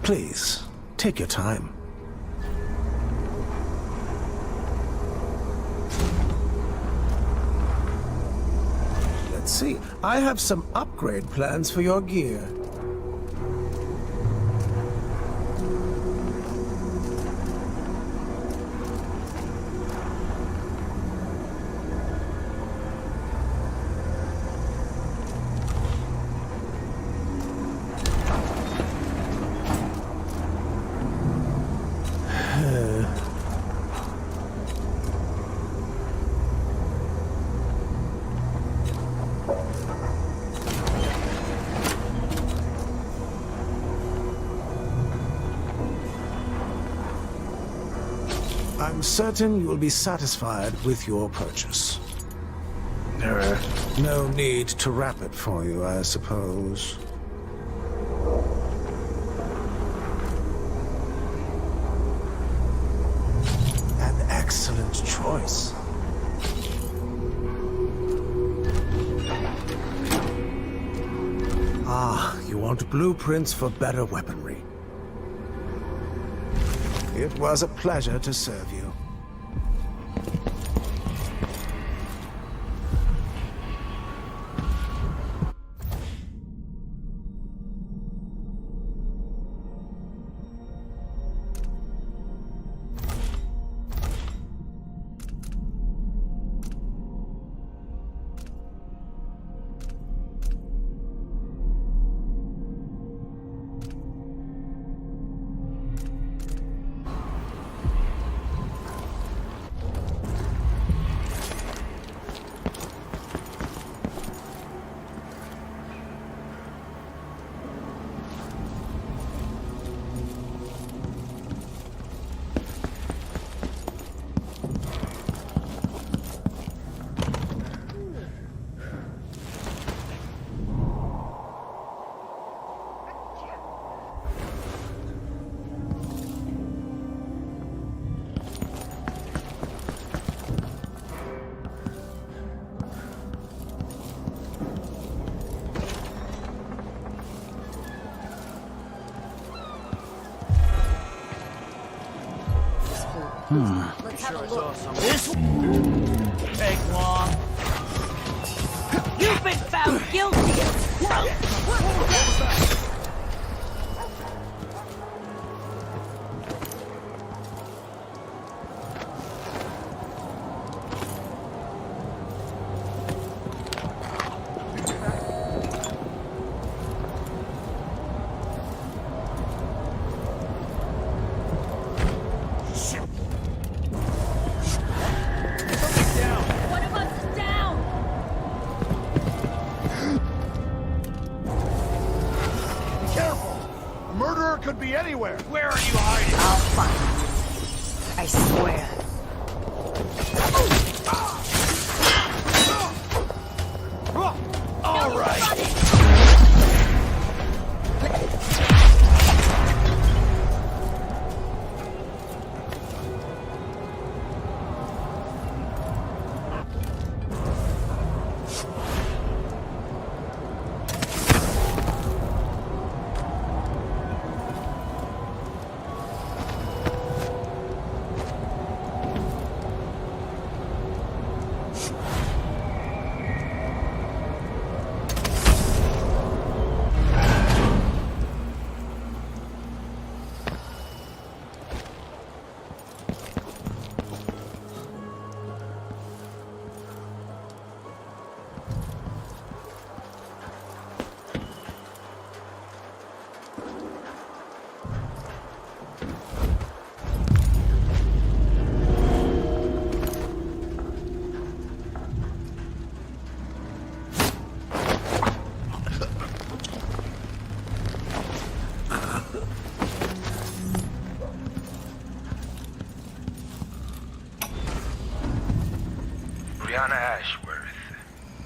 Please, take your time. Let's see. I have some upgrade plans for your gear. I'm certain you will be satisfied with your purchase. No need to wrap it for you, I suppose. An excellent choice. Ah, you want blueprints for better weaponry. It was a pleasure to serve you. Let's have a look. This won't take long. You've been found guilty. Could be anywhere. Where are you hiding? I'll find you. I swear. All right.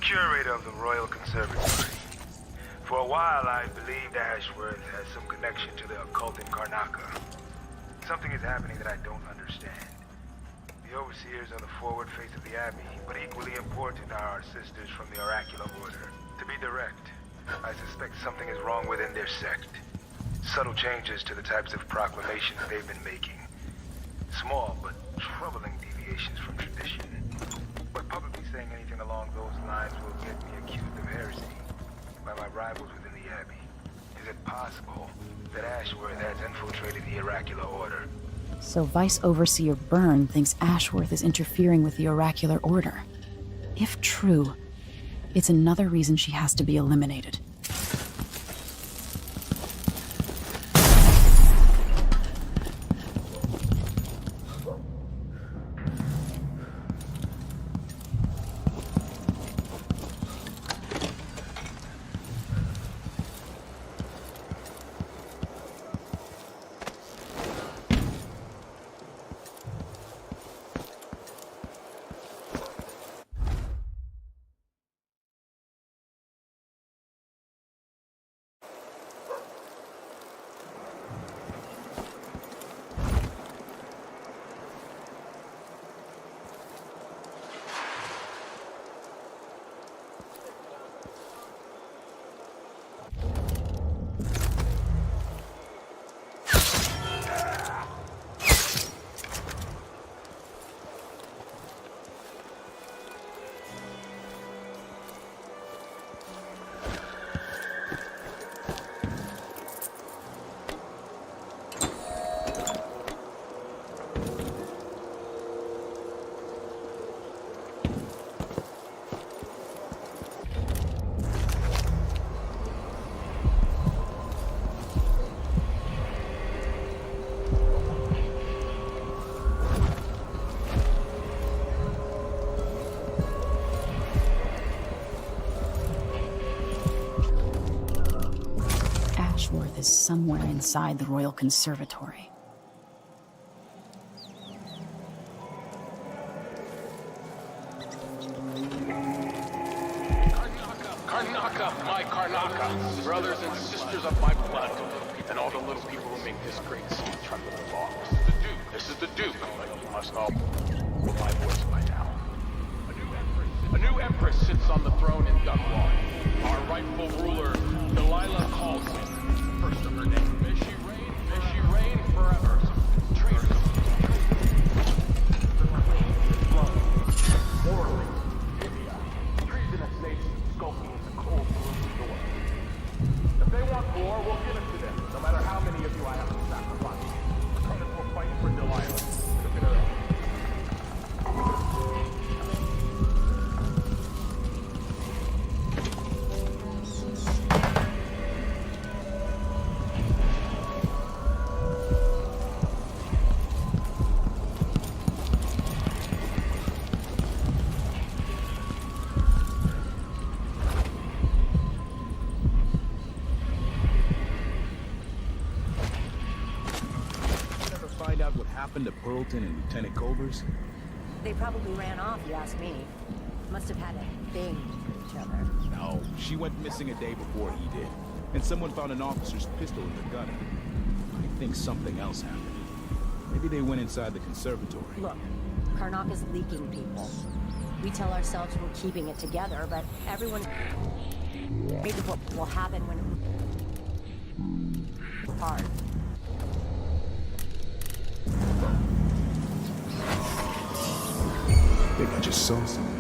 Curator of the Royal Conservatory. For a while, I believed Ashworth has some connection to the occult in Karnaca. Something is happening that I don't understand. The overseers are the forward face of the Abbey, but equally important are our sisters from the Oracular Order. To be direct, I suspect something is wrong within their sect. Subtle changes to the types of proclamations they've been making. Small, but troubling deviations from tradition. But publicly saying anything along those lines will get me accused of heresy by my rivals within the Abbey. Is it possible that Ashworth has infiltrated the Oracular Order? So Vice Overseer Byrne thinks Ashworth is interfering with the Oracular Order. If true, it's another reason she has to be eliminated. Ashworth is somewhere inside the Royal Conservatory. Karnaka, my Karnaka, brothers and sisters of my blood, and all the little people who make this great city tremble with awe. This is the Duke, but you must know my voice by now. A new Empress sits on the throne in Dunwall. Our rightful ruler, Delilah Copperspoon. First of her name. May she reign forever. Treason. Morally, Invidia. Treasonous nations skulking in the cold blue north. If they want war, we'll give it to them, no matter how many of you I have to sacrifice. Opponents will fight for Delilah. Look at her. To Pearlton and Lieutenant Culver's? They probably ran off, you ask me. Must have had a thing for each other. No, she went missing a day before he did. And someone found an officer's pistol in the gun. I think something else happened. Maybe they went inside the conservatory. Look, Karnaka's leaking people. We tell ourselves we're keeping it together, but everyone... Maybe what will happen when it's hard. I think I just saw something.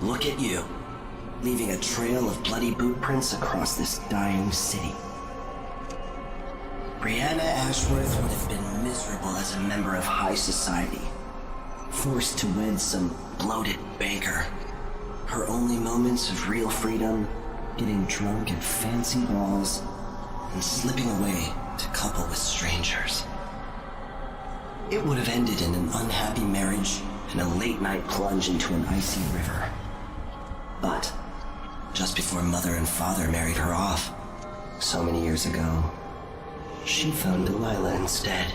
Look at you, leaving a trail of bloody boot prints across this dying city. Brianna Ashworth would have been miserable as a member of high society, forced to wed some bloated banker. Her only moments of real freedom, getting drunk at fancy balls, and slipping away to couple with strangers. It would have ended in an unhappy marriage and a late-night plunge into an icy river. But just before Mother and Father married her off, so many years ago, she found Delilah instead.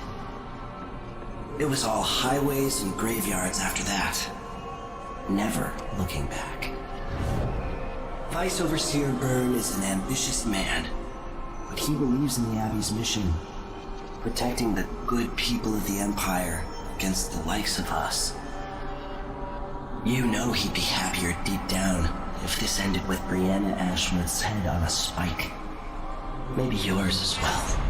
It was all highways and graveyards after that, never looking back. Vice Overseer Byrne is an ambitious man, but he believes in the Abbey's mission, protecting the good people of the Empire against the likes of us. You know he'd be happier deep down if this ended with Brianna Ashworth's head on a spike. Maybe yours as well.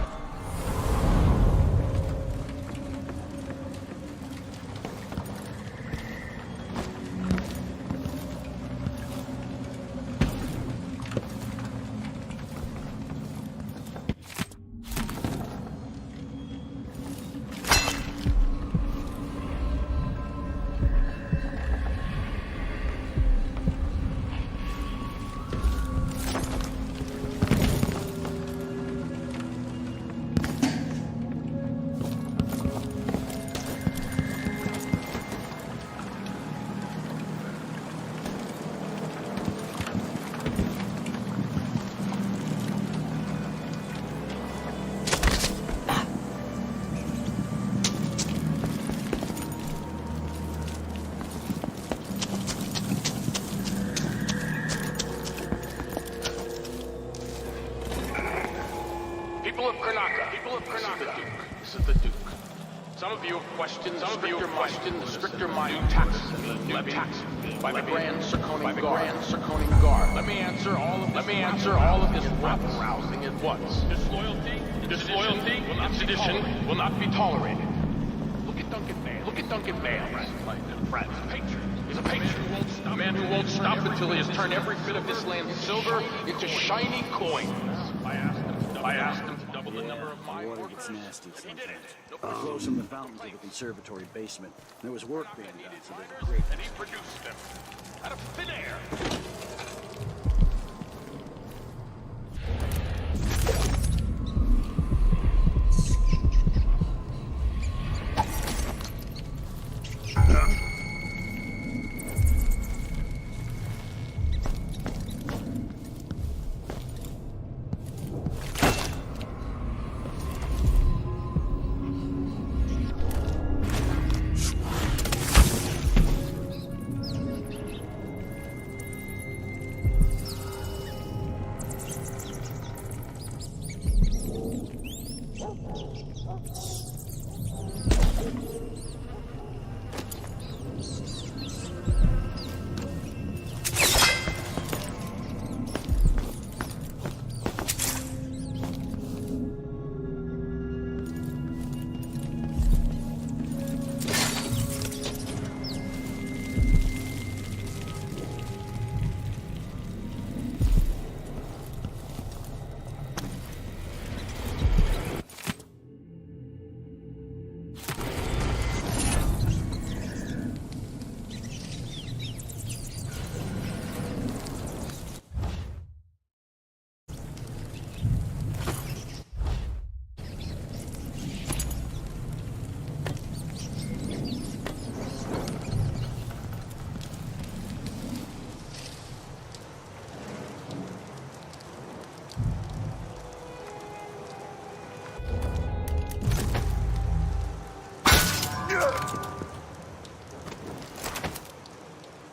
This is the Duke. Some of you have questioned the stricter minor taxes and the new taxes by the Grand Circoning Guard. Let me answer all of this rabble-rousing at once. Disloyalty, and sedition will not be tolerated. Look at Duncan Bale. Brad's a patriot. He's a patriot. A man who won't stop until he has turned every bit of this land's silver into shiny coins. I asked him to double the number of my water gets nasty sometimes. It flows from the fountains of the conservatory basement. There was work being done, so there's a great... And he produced them out of thin air.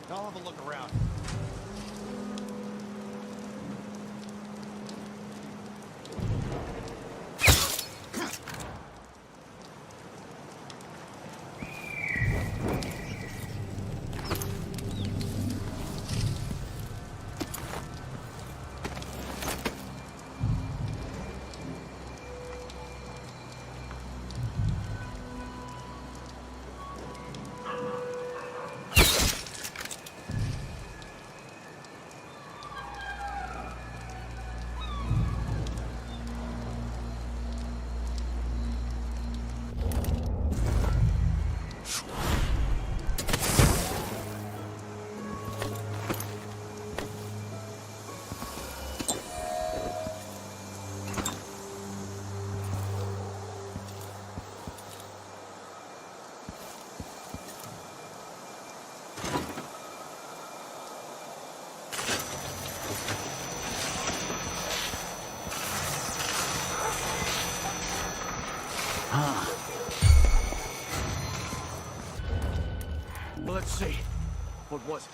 I'll have a look around. was it?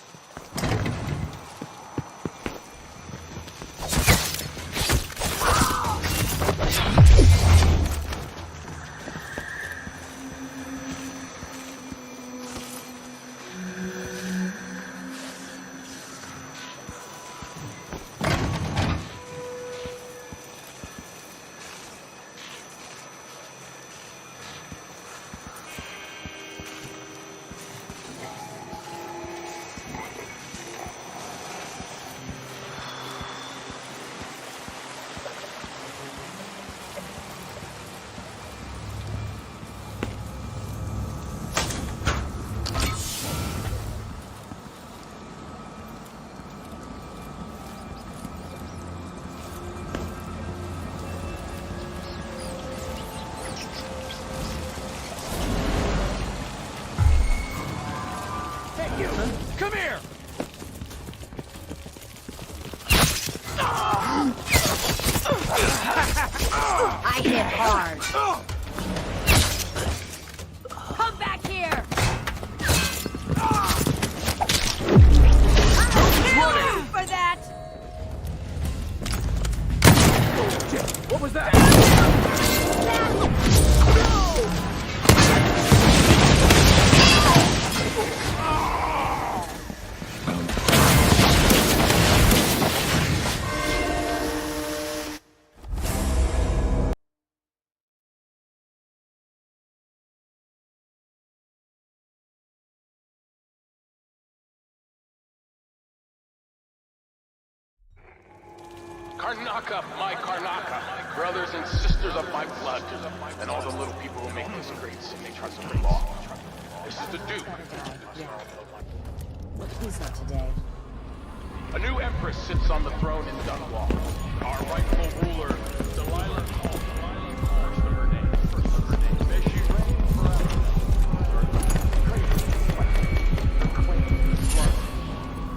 Come here! I hit hard. Come back here! I'll kill you for that! What was that? Karnaka, my Karnaka, brothers and sisters of my blood, and all the little people who make this great city trust of the law. This is the Duke. What is that today? A new empress sits on the throne in Dunwall. Our rightful ruler, Delilah Copperspoon, her name. May she reign forever.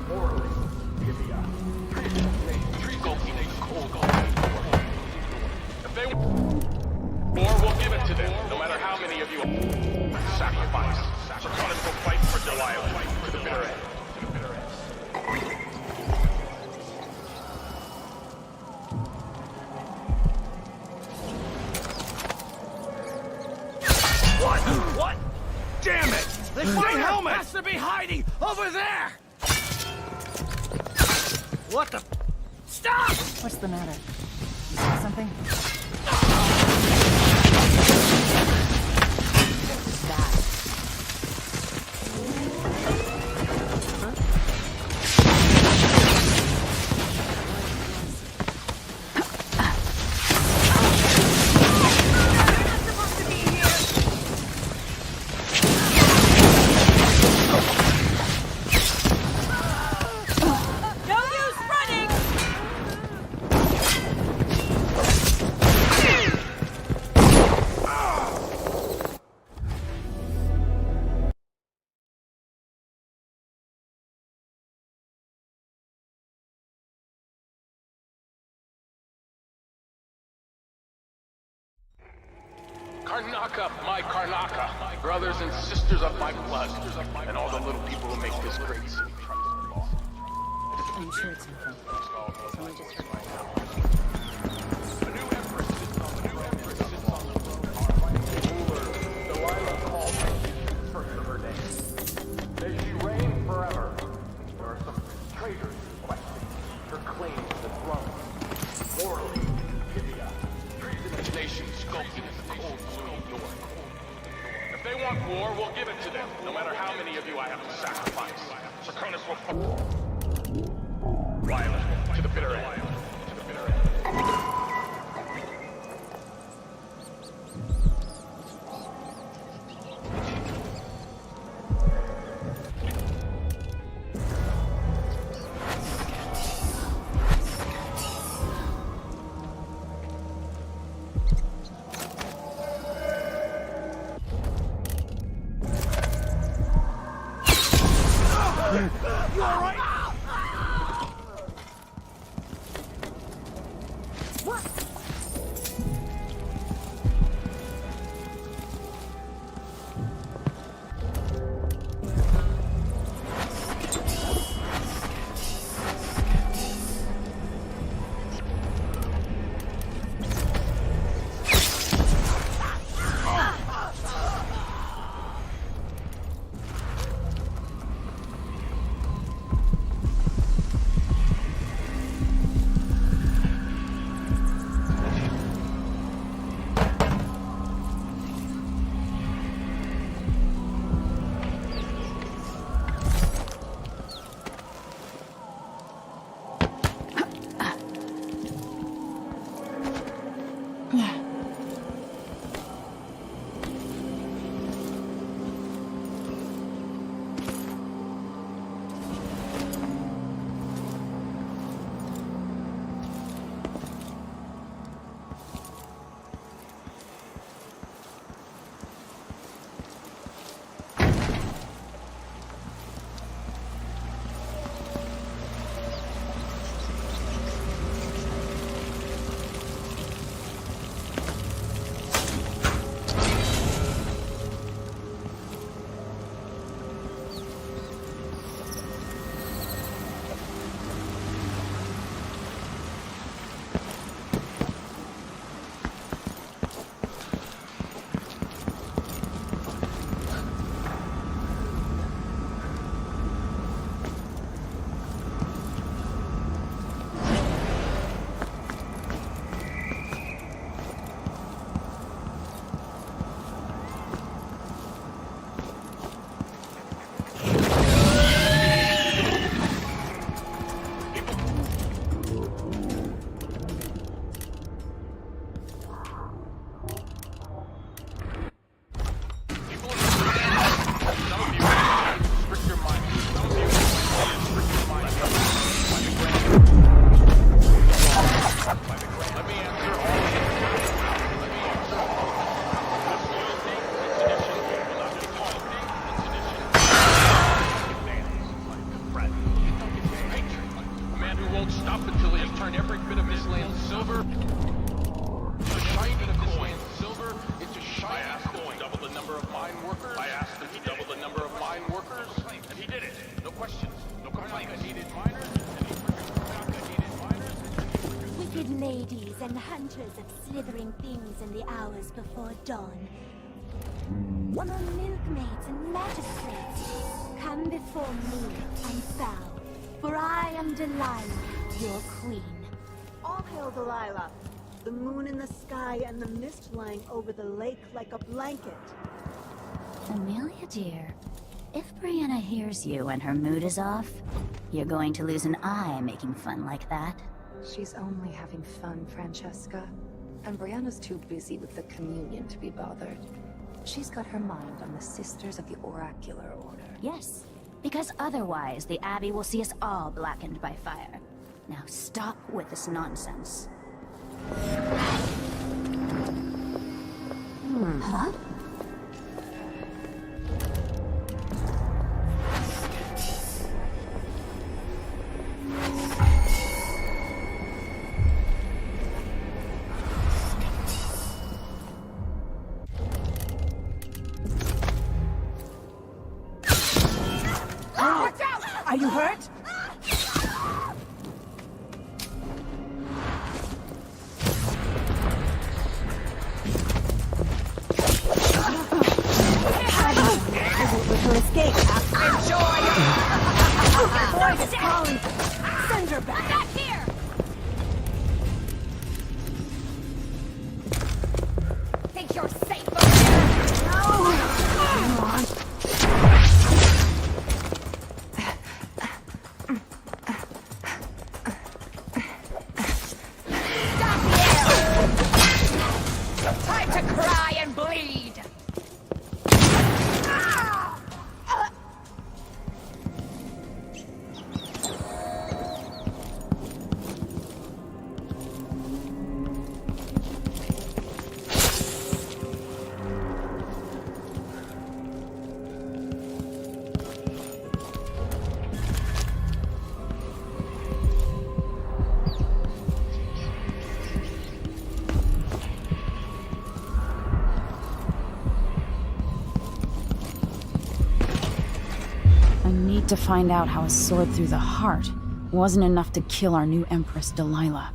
Morally, Invidia, if they war, we'll give it to them, no matter how many of you sacrifice. Arkanans will fight for Delilah to the bitter end. What? Damn it! The helmet has to be hiding over there! What the? Stop! What's the matter? You see something? Karnaka, my Karnaka, brothers and sisters of my blood, and all the little people who make this great city trust the law. I'm sure it's nothing. Someone just heard my A new empress sits on the throne. Our rightful ruler, Delilah Copperspoon, first of her name. May she reign forever. There are some traitors questioning her claim to the throne. Morally, Invidia, treasonous nations skulking in the cold blue north. If they want war, we'll give it to them, no matter how many of you I have to sacrifice. Arkanans will Delilah to the bitter end. To the bitter end. You all right? What? man who won't stop until he has turned every bit of this land silver. A shiny coin. Silver into shiny coin. Double the number of mine workers. I asked him to double the number of mine workers, and he did it. No questions. No complaints. I needed miners, and he forgot I needed miners. Wicked ladies and hunters of slithering things in the hours before dawn. More milkmaids and magistrates, come before me and bow, for I am Delilah, your queen. All hail Delilah. The moon in the sky and the mist lying over the lake like a blanket. Amelia, dear, if Brianna hears you and her mood is off, you're going to lose an eye making fun like that. She's only having fun, Francesca. And Brianna's too busy with the communion to be bothered. She's got her mind on the Sisters of the Oracular Order. Yes, because otherwise the Abbey will see us all blackened by fire. Now stop with this nonsense. Huh? Watch out! Are you hurt? Escape. Enjoy! Voice is calling. Send her back. Back here! Think you're safe over there? Come on. Stop here! Time to cry and bleed! To find out how a sword through the heart wasn't enough to kill our new Empress, Delilah.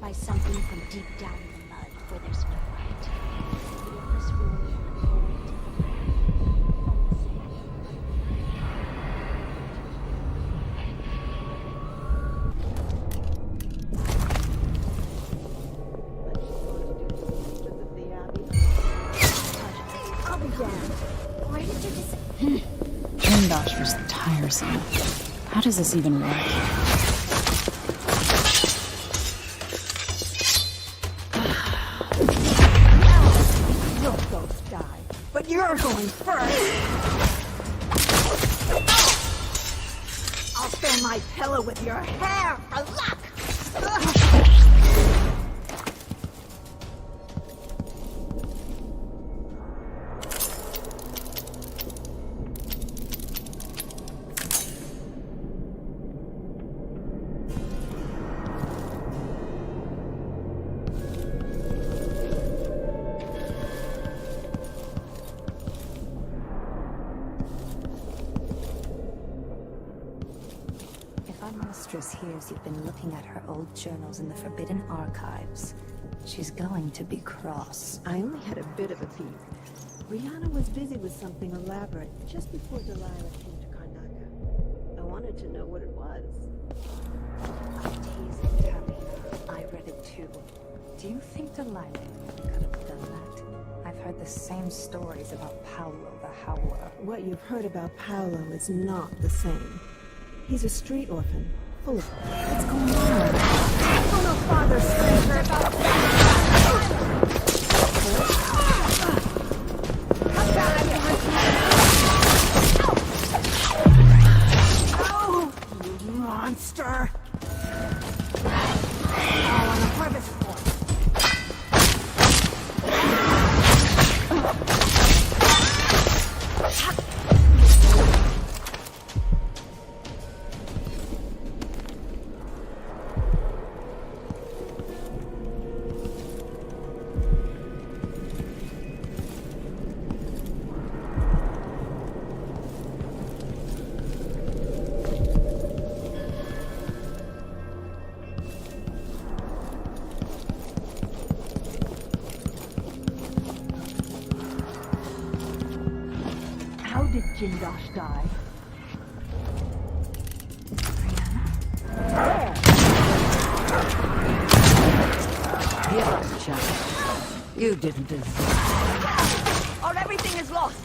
By something from deep down in the mud where there's no light. The Empress rule and was tiresome. How does this even work? You'll both die, but you're going first! I'll fill my pillow with your hair for luck! Mistress hears you've been looking at her old journals in the Forbidden Archives. She's going to be cross. I only had a bit of a peek. Brianna was busy with something elaborate just before Delilah came to Karnaca. I wanted to know what it was. I'm teasing, Tabby. I read it too. Do you think Delilah could have done that? I've heard the same stories about Paolo the Howler. What you've heard about Paolo is not the same. He's a street orphan, full of... What's going on? Oh no, Father, stranger about... Oh, you monster! Oh, on the purposeful. How did Jindosh die? Give up, child. You didn't deserve it. Or everything is lost!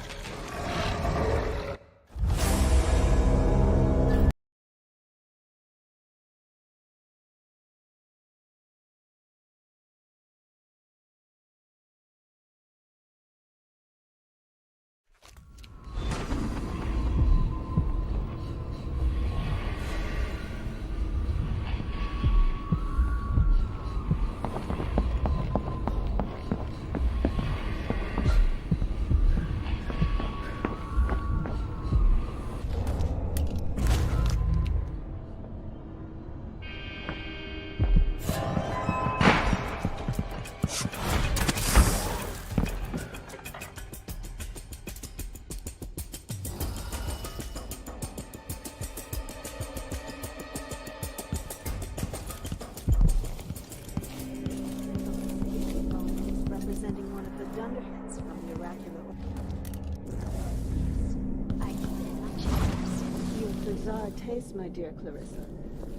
Bizarre taste, my dear Clarissa.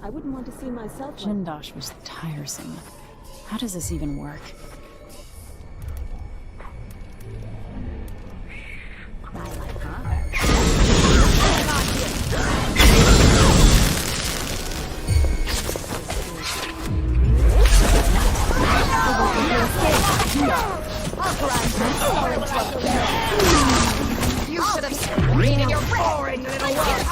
I wouldn't want to see myself. Jindosh was tiresome. How does this even work? You should have screamed your boring little world.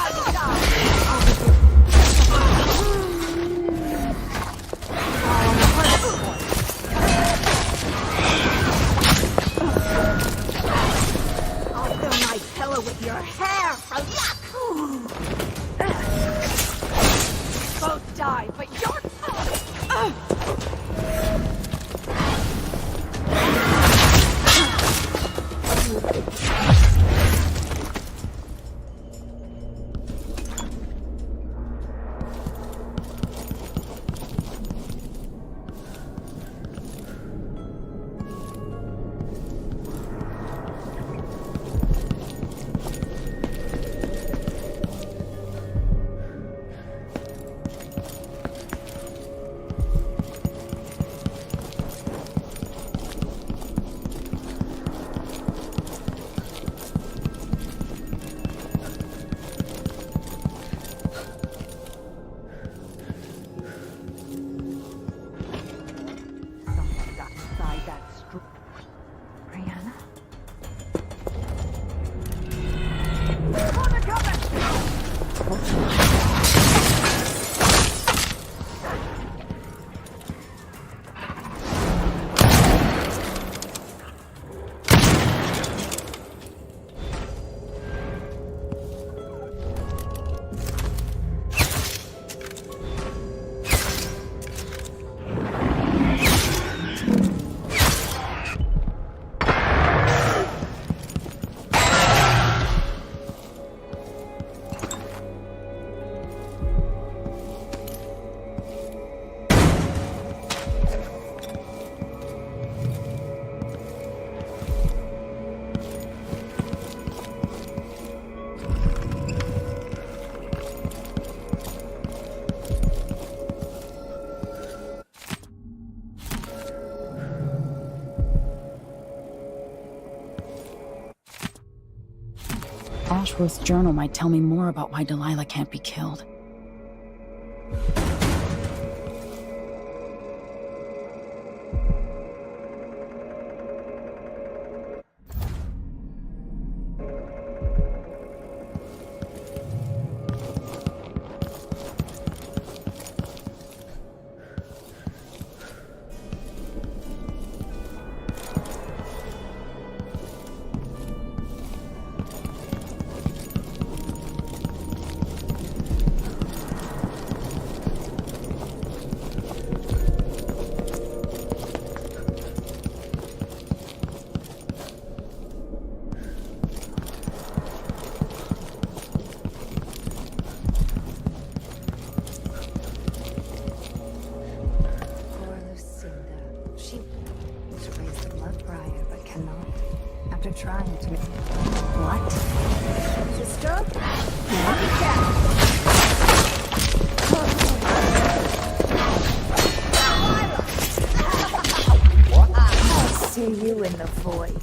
Ashworth's journal might tell me more about why Delilah can't be killed. Trying to make... What? Sister? I'll see you in the void.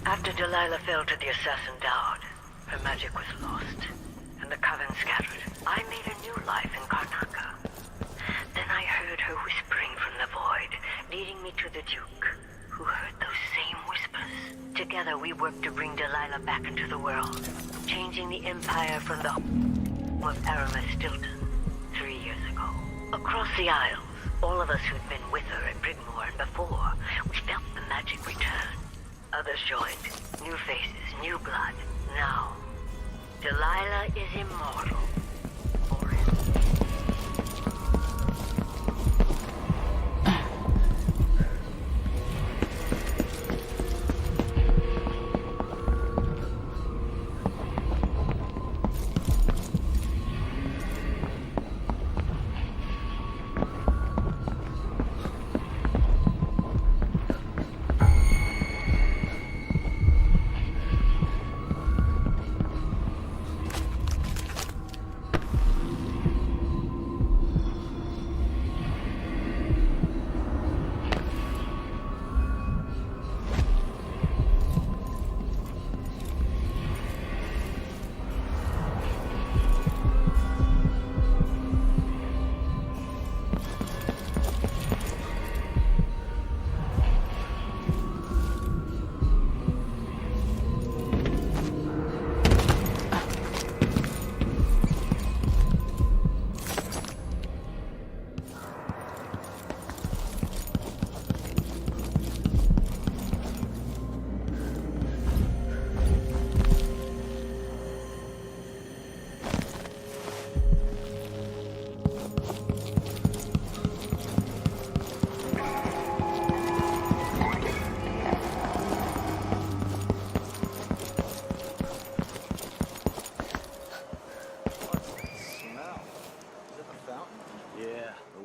After Delilah fell to the assassin Dowd, her magic was lost, and the coven scattered. I made a new life in Karnaca. Then I heard her whispering from the void, leading me to the Duke, who heard those same whispers. Together we worked to bring Delilah back into the world, changing the Empire from the home of Aramis Stilton 3 years ago. Across the Isles, all of us who'd been with her at Brigmore and before, we felt the magic return. Others joined. New faces, new blood. Now, Delilah is immortal.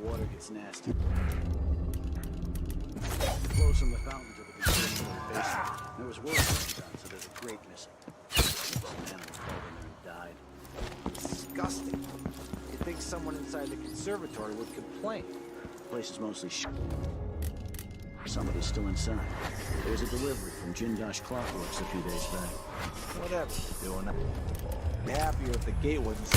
water gets nasty. It flows from the fountain to the conservatory basement. There was work being done, so there's a grate missing. Some animal crawled in there and died. Disgusting. You'd think someone inside the conservatory would complain. The place is mostly Somebody's still inside. There was a delivery from Jindosh Clockworks a few days back. Whatever they're doing. I'd be happier if the gate wasn't.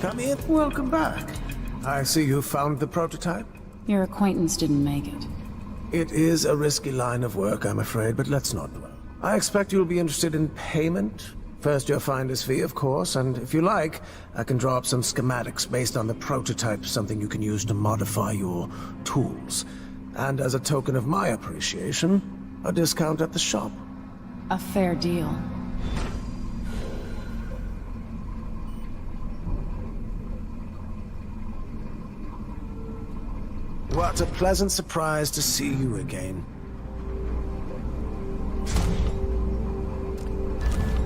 Come in. Welcome back. I see you found the prototype. Your acquaintance didn't make it. It is a risky line of work, I'm afraid, but let's not dwell. I expect you'll be interested in payment. First your finder's fee, of course, and if you like, I can draw up some schematics based on the prototype, something you can use to modify your tools. And as a token of my appreciation, a discount at the shop. A fair deal. What a pleasant surprise to see you again.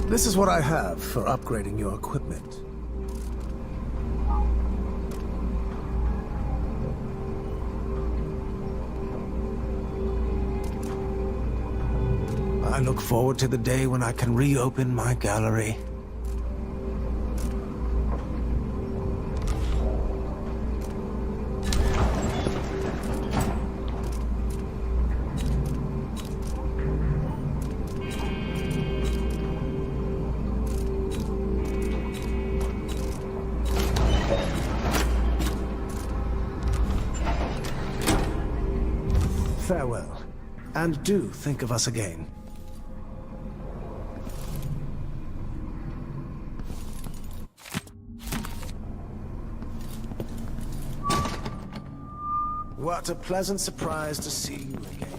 This is what I have for upgrading your equipment. I look forward to the day when I can reopen my gallery. Farewell, and do think of us again. What a pleasant surprise to see you again.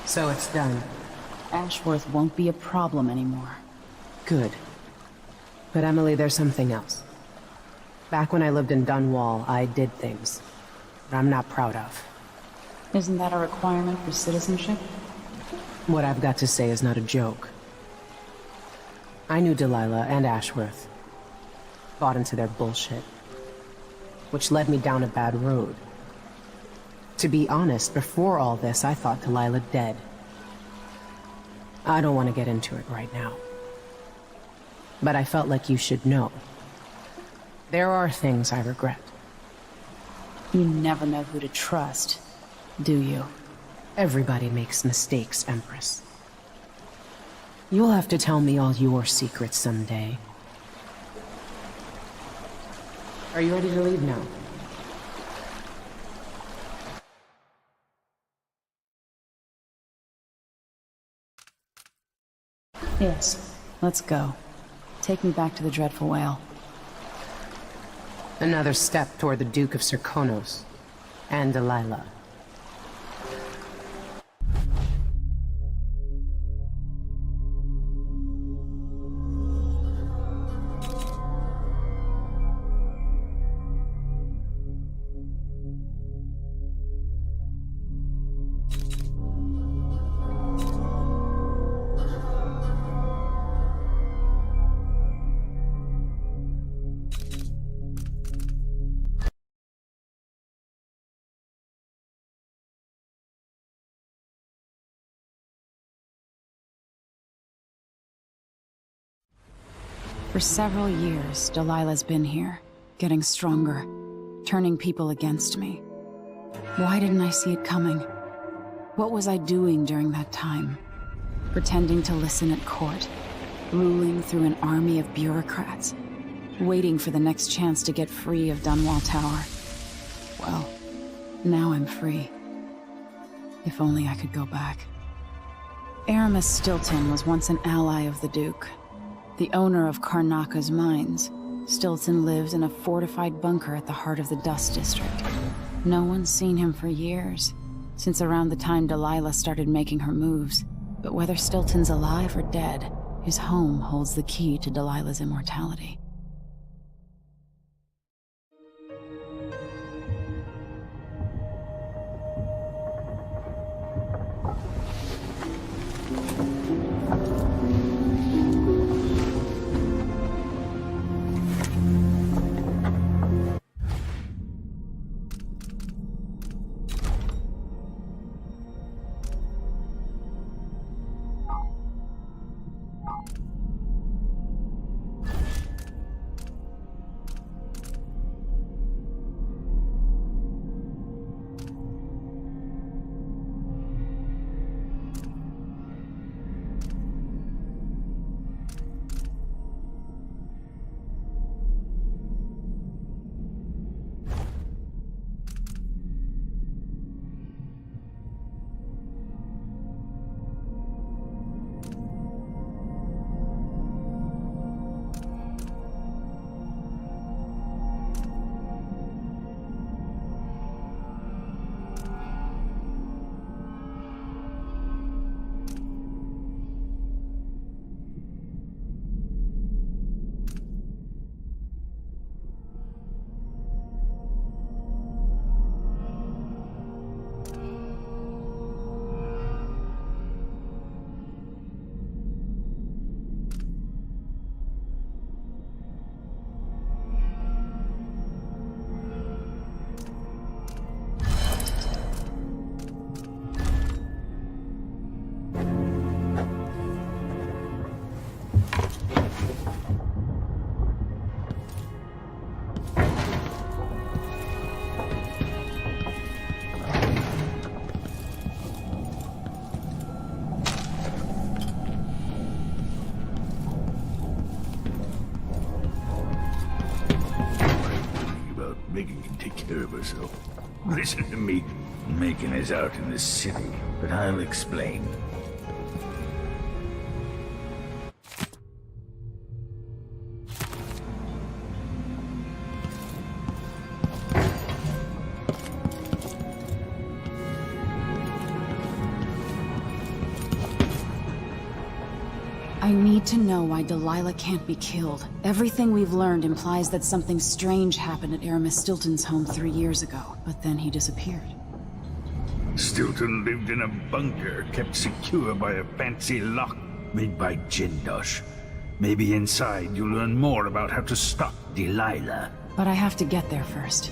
So it's done. Ashworth won't be a problem anymore. Good. But Emily, there's something else. Back when I lived in Dunwall, I did things that I'm not proud of. Isn't that a requirement for citizenship? What I've got to say is not a joke. I knew Delilah and Ashworth. Bought into their bullshit. Which led me down a bad road. To be honest, before all this, I thought Delilah dead. I don't want to get into it right now. But I felt like you should know. There are things I regret. You never know who to trust, do you? Everybody makes mistakes, Empress. You'll have to tell me all your secrets someday. Are you ready to leave now? Yes, let's go. Take me back to the Dreadful Whale. Another step toward the Duke of Serkonos and Delilah. For several years, Delilah's been here, getting stronger, turning people against me. Why didn't I see it coming? What was I doing during that time? Pretending to listen at court, ruling through an army of bureaucrats, waiting for the next chance to get free of Dunwall Tower. Well, now I'm free. If only I could go back. Aramis Stilton was once an ally of the Duke. The owner of Karnaka's mines. Stilton lives in a fortified bunker at the heart of the Dust District. No one's seen him for years, since around the time Delilah started making her moves. But whether Stilton's alive or dead, his home holds the key to Delilah's immortality. or so. Listen to me. Macon is out in the city, but I'll explain. I need to know why Delilah can't be killed. Everything we've learned implies that something strange happened at Aramis Stilton's home 3 years ago, but then he disappeared. Stilton lived in a bunker kept secure by a fancy lock made by Jindosh. Maybe inside you'll learn more about how to stop Delilah. But I have to get there first.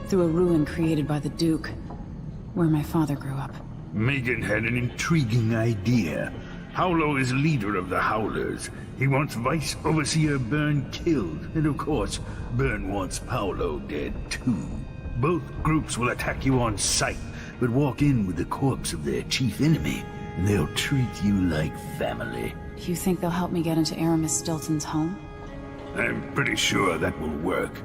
Through a ruin created by the Duke, where my father grew up. Megan had an intriguing idea. Paolo is leader of the Howlers. He wants Vice Overseer Byrne killed, and of course, Byrne wants Paolo dead too. Both groups will attack you on sight, but walk in with the corpse of their chief enemy, and they'll treat you like family. You think they'll help me get into Aramis Stilton's home? I'm pretty sure that will work.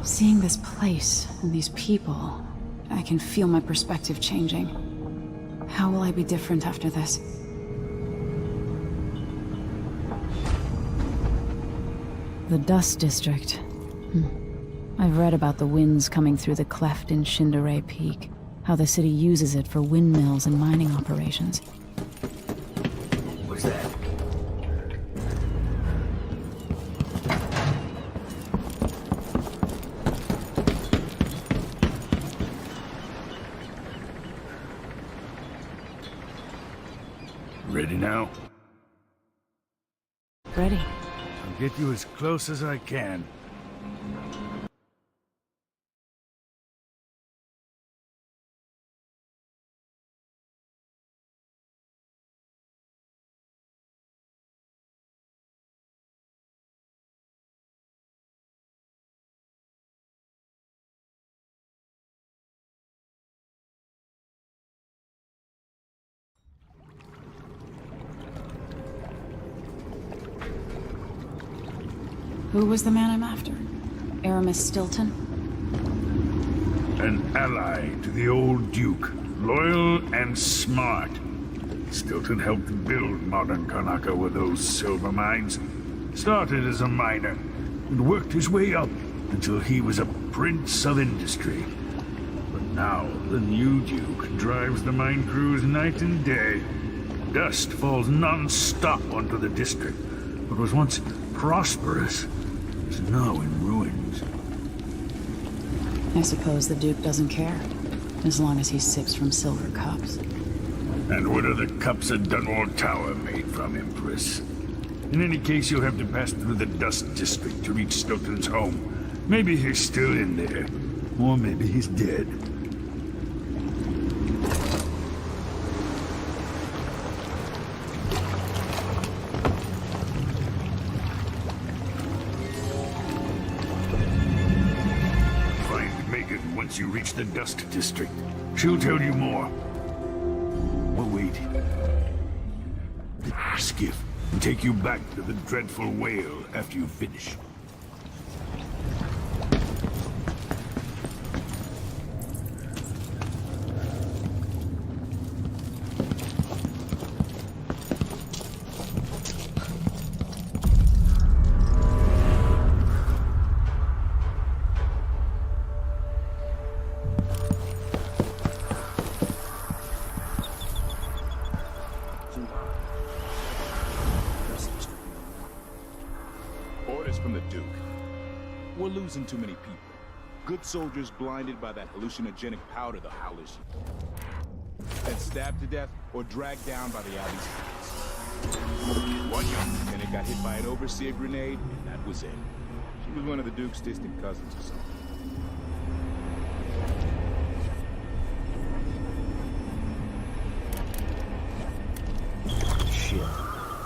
Seeing this place and these people, I can feel my perspective changing. How will I be different after this? The Dust District. I've read about the winds coming through the cleft in Shindaray Peak, how the city uses it for windmills and mining operations. What's that? Ready now? Ready. I'll get you as close as I can. Who was the man I'm after? Aramis Stilton? An ally to the old Duke, loyal and smart. Stilton helped build modern Karnaca with those silver mines. Started as a miner, and worked his way up until he was a prince of industry. But now, the new Duke drives the mine crews night and day. Dust falls non-stop onto the district, what was once prosperous is now in ruins. I suppose the Duke doesn't care, as long as he sips from silver cups. And what are the cups at Dunwall Tower made from, Empress? In any case, you'll have to pass through the Dust District to reach Stilton's home. Maybe he's still in there, or maybe he's dead. You reach the Dust District. She'll tell you more. But wait. Skiff and take you back to the dreadful whale after you finish. Losing too many people. Good soldiers blinded by that hallucinogenic powder the Howlers use. Then stabbed to death or dragged down by the Abbey's guards. One young lieutenant got hit by an overseer grenade, and that was it. She was one of the Duke's distant cousins or something. Shit.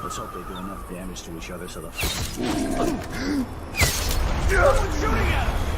Let's hope they do enough damage to each other so the... Someone's shooting at us!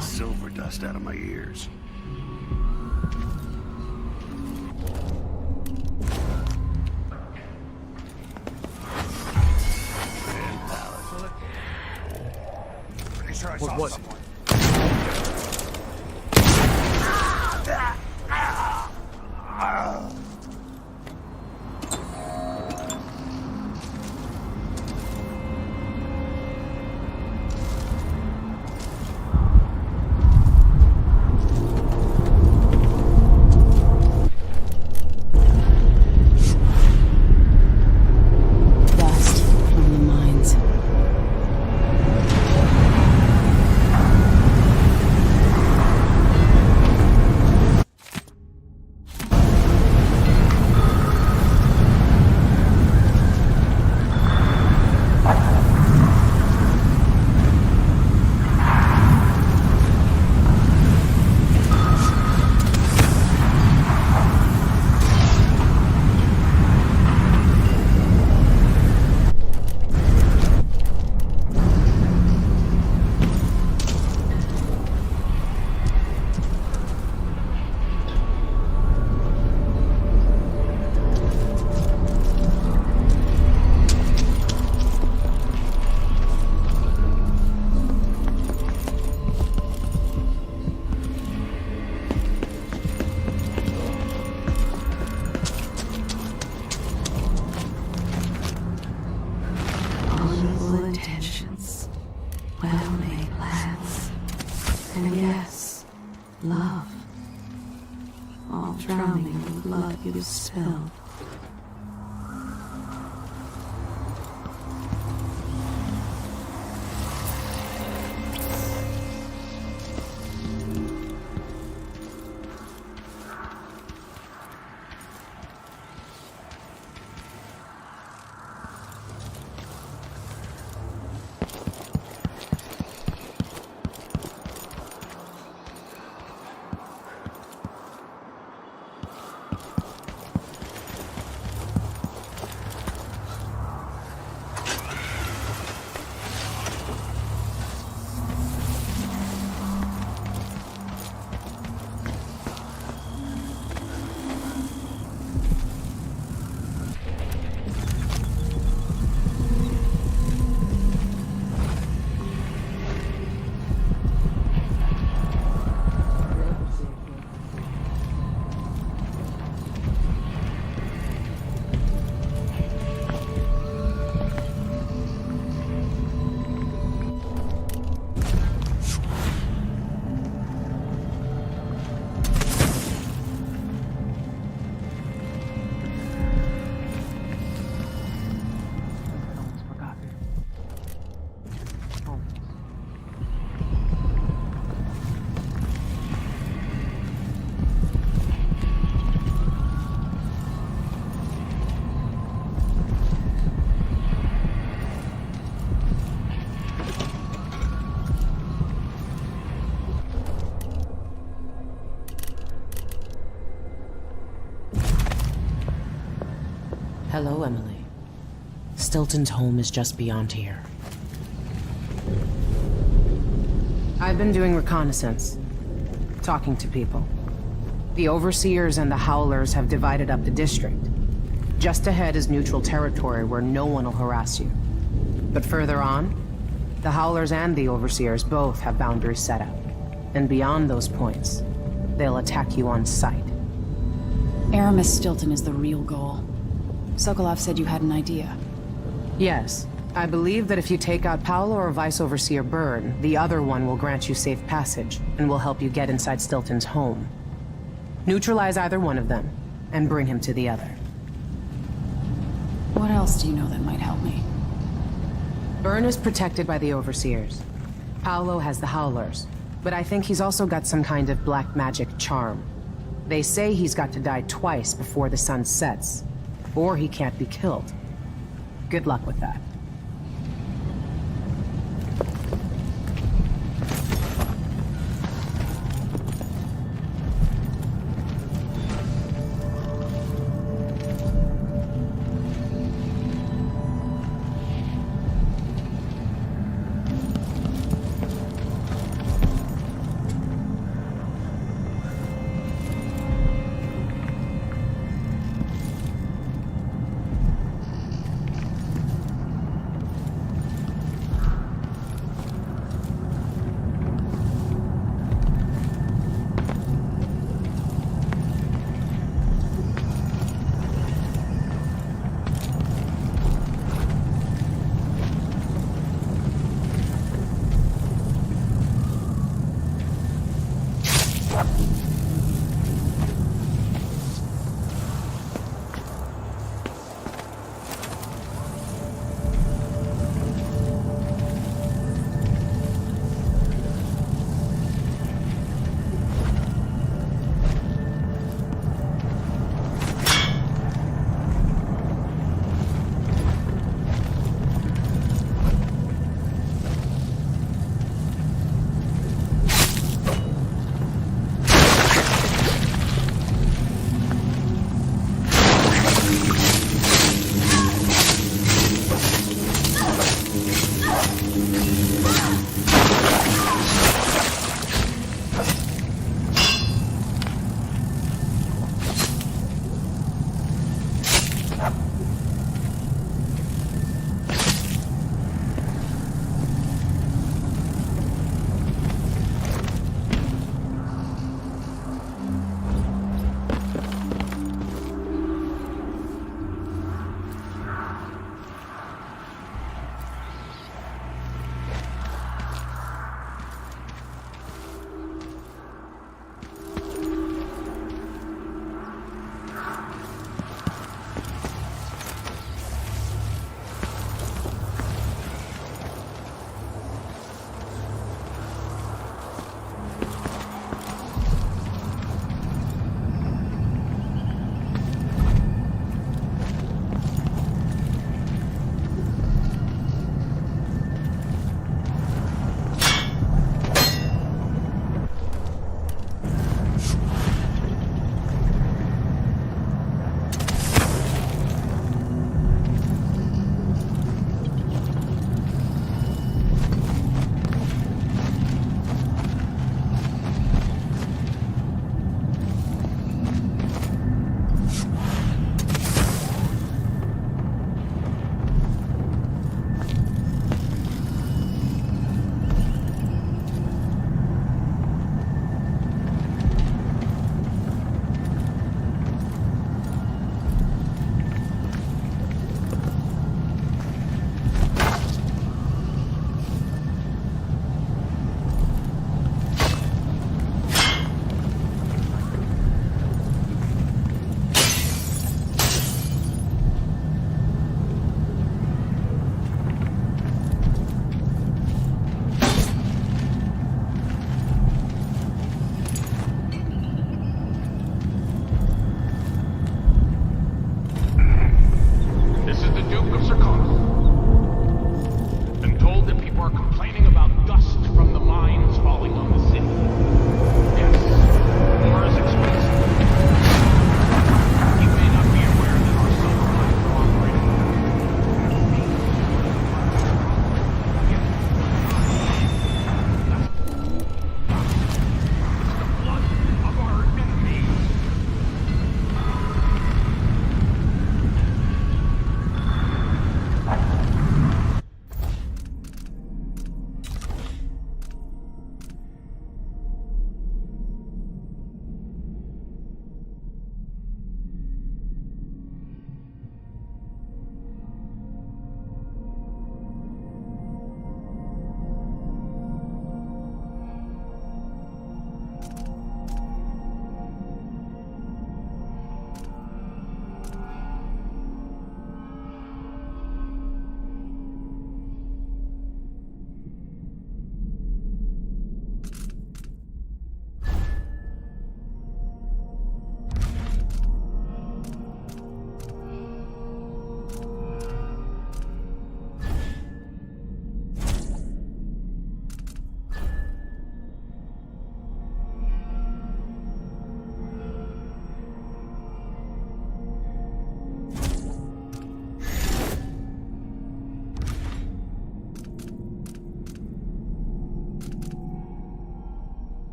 Silver dust out of my ears. What was it? well-made plans. And yes, love. All drowning in the blood you've spilled. Hello, Emily. Stilton's home is just beyond here. I've been doing reconnaissance, talking to people. The Overseers and the Howlers have divided up the district. Just ahead is neutral territory where no one will harass you. But further on, the Howlers and the Overseers both have boundaries set up. And beyond those points, they'll attack you on sight. Aramis Stilton is the real goal. Sokolov said you had an idea. Yes. I believe that if you take out Paolo or Vice Overseer Byrne, the other one will grant you safe passage, and will help you get inside Stilton's home. Neutralize either one of them, and bring him to the other. What else do you know that might help me? Byrne is protected by the Overseers. Paolo has the Howlers, but I think he's also got some kind of black magic charm. They say he's got to die twice before the sun sets, or he can't be killed. Good luck with that.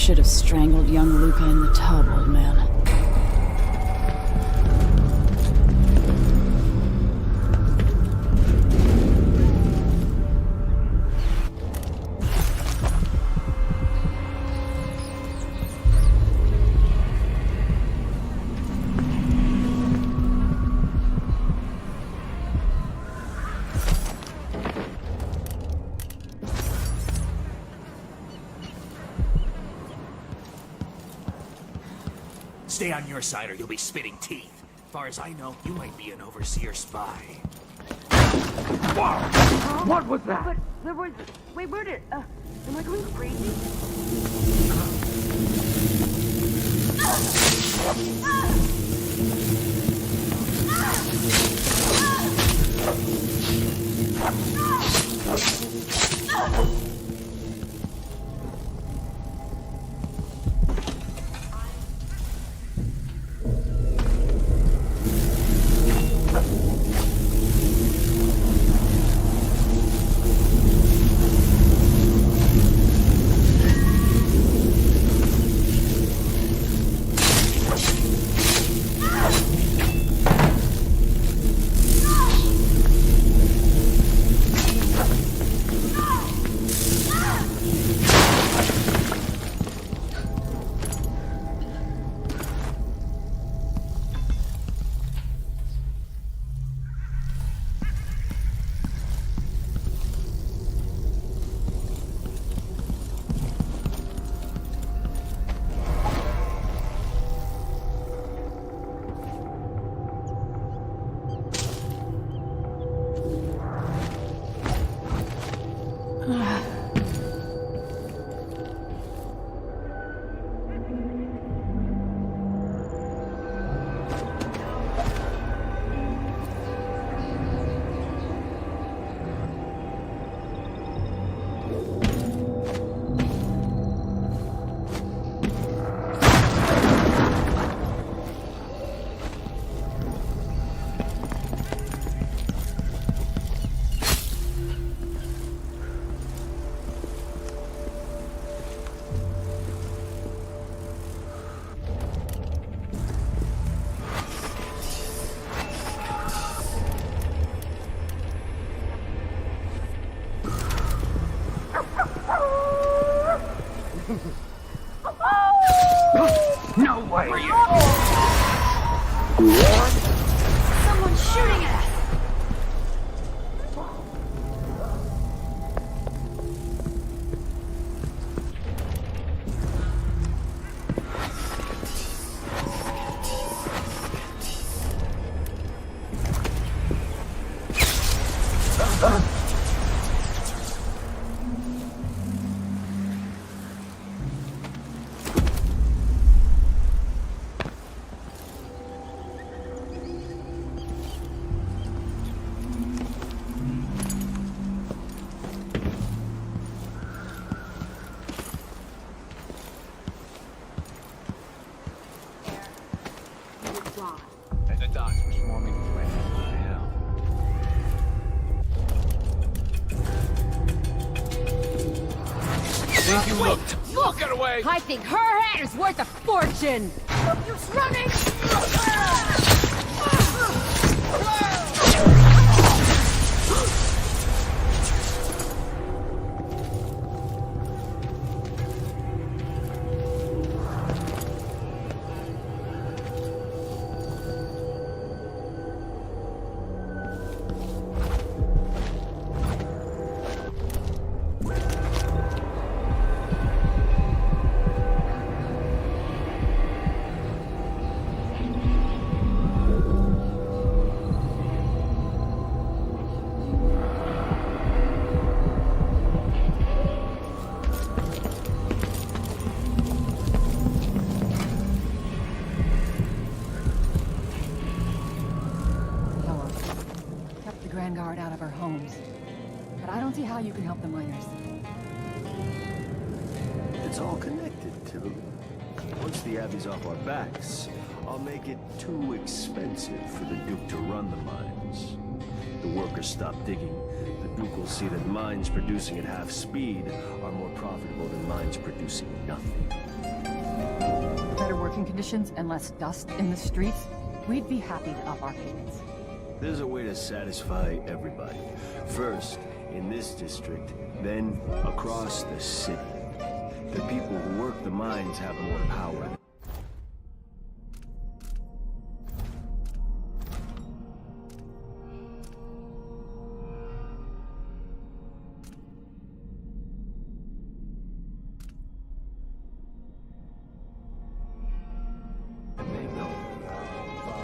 should have strangled young Luca in the tub, old man. Stay on your side or you'll be spitting teeth. As far as I know, you might be an overseer spy. Wow! What was that? But there was... Wait, where did... am I going crazy? No way! Someone's shooting at us! And the docks were swarming with think you looked. Look away! I think her head is worth a fortune! Who's running? Guard out of our homes. But I don't see how you can help the miners. It's all connected, Till. Once the Abbey's off our backs, I'll make it too expensive for the Duke to run the mines. The workers stop digging. The Duke will see that mines producing at half speed are more profitable than mines producing nothing. Better working conditions and less dust in the streets, we'd be happy to up our payments. There's a way to satisfy everybody. First, in this district, then across the city. The people who work the mines have more power.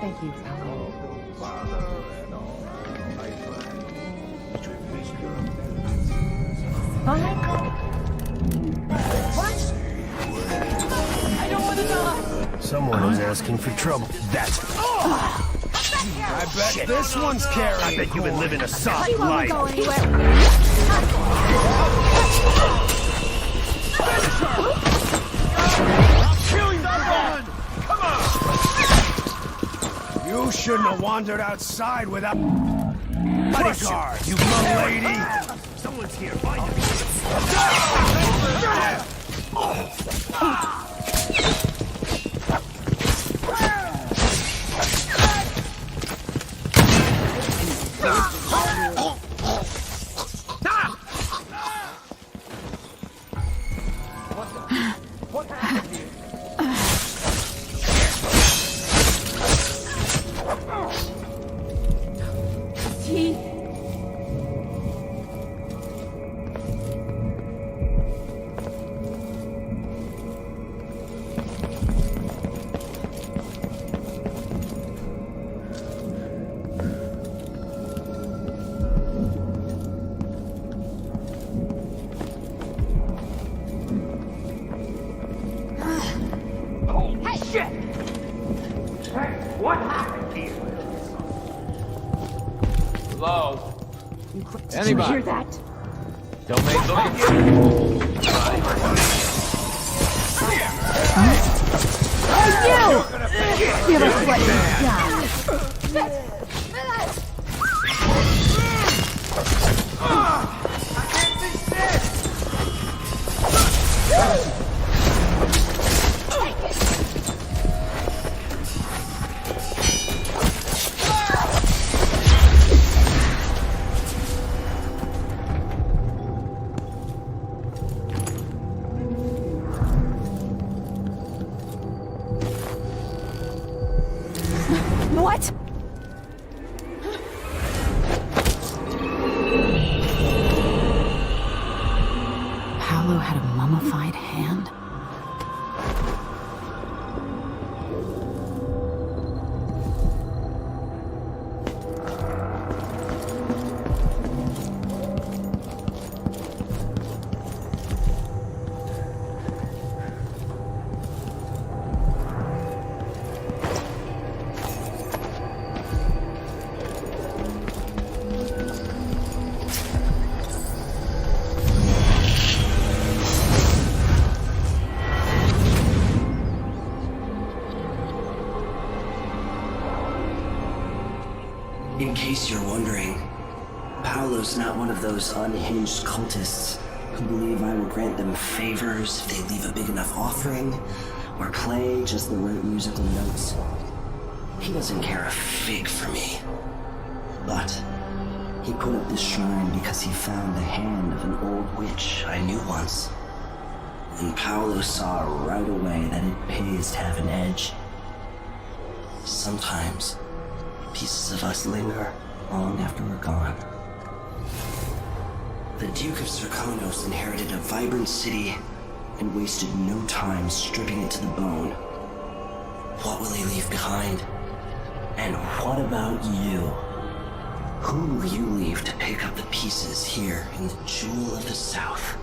Thank you, Paolo. What? I don't want to die! Someone is asking for trouble. That's... I bet this one's carrying. I bet you've been living a soft life. Go anywhere. I'll kill you, son! Come on! You shouldn't have wandered outside without... bodyguard, you little lady! Someone's here, find him! What happened here? He... What happened here? Hello? Did you hear that? Don't make noise. You! Give us what you got. I can't see shit! What? Paolo had a mummified hand? In case you're wondering, Paolo's not one of those unhinged cultists who believe I will grant them favors if they leave a big enough offering or play just the right musical notes. He doesn't care a fig for me. But he put up this shrine because he found the hand of an old witch I knew once. And Paolo saw right away that it pays to have an edge. Sometimes pieces of us linger long after we're gone. The Duke of Serkonos inherited a vibrant city and wasted no time stripping it to the bone. What will he leave behind? And what about you? Who will you leave to pick up the pieces here in the Jewel of the South?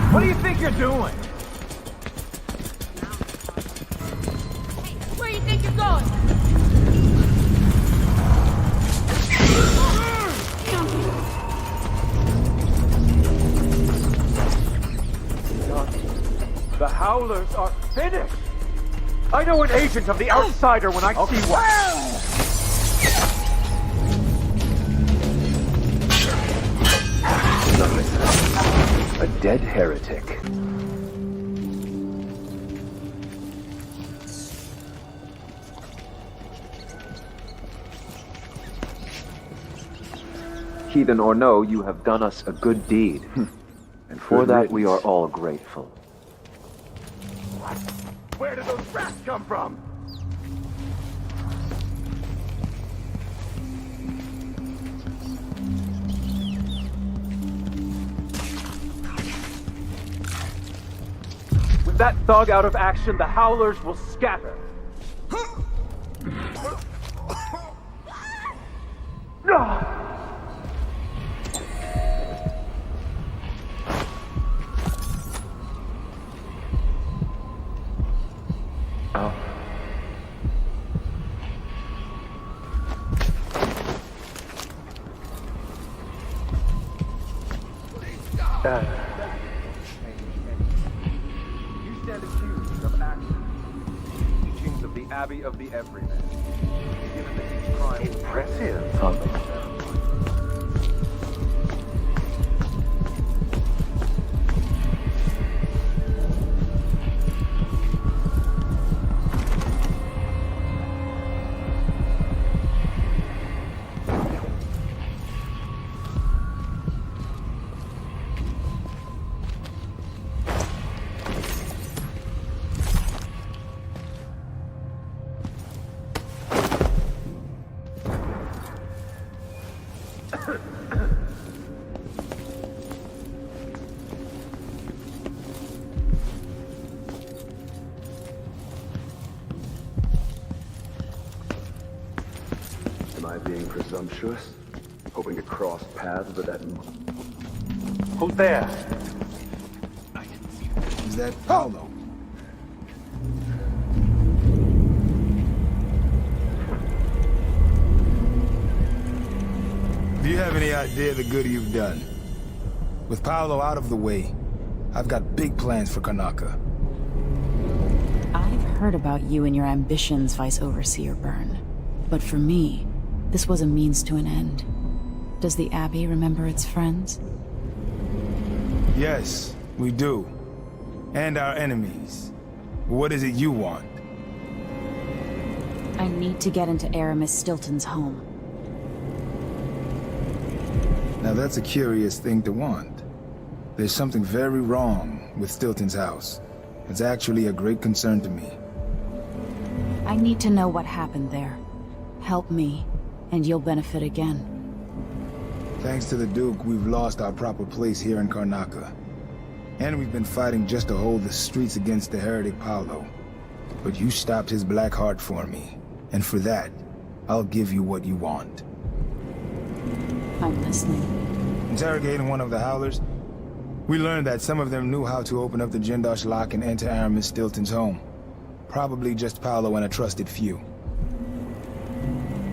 What do you think you're doing? Where do you think you're going? The Howlers are finished! I know an agent of the Outsider when I see one! A dead heretic. Heathen or no, you have done us a good deed. And for that we are all grateful. Where did those rats come from? With that thug out of action, the Howlers will scatter. You stand accused of action. Teachings of the Abbey of the Everyman. Given that each crime impressive. Being presumptuous, hoping to cross paths with that. Who's there? Is that Paolo? Do you have any idea the good you've done? With Paolo out of the way, I've got big plans for Karnaca. I've heard about you and your ambitions, Vice Overseer Byrne. But for me, this was a means to an end. Does the Abbey remember its friends? Yes, we do. And our enemies. What is it you want? I need to get into Aramis Stilton's home. Now that's a curious thing to want. There's something very wrong with Stilton's house. It's actually a great concern to me. I need to know what happened there. Help me, and you'll benefit again. Thanks to the Duke, we've lost our proper place here in Karnaca. And we've been fighting just to hold the streets against the heretic Paolo. But you stopped his black heart for me. And for that, I'll give you what you want. I'm listening. Interrogating one of the Howlers, we learned that some of them knew how to open up the Jindosh lock and enter Aramis Stilton's home. Probably just Paolo and a trusted few.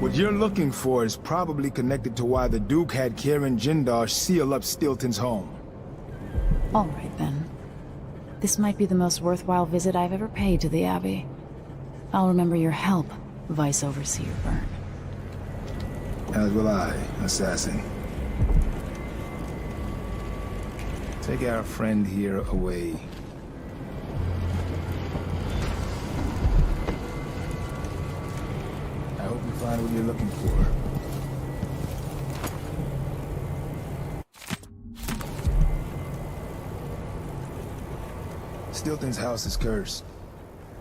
What you're looking for is probably connected to why the Duke had Kieran Jindosh seal up Stilton's home. All right, then. This might be the most worthwhile visit I've ever paid to the Abbey. I'll remember your help, Vice Overseer Byrne. As will I, assassin. Take our friend here away. I hope you find what you're looking for. Stilton's house is cursed.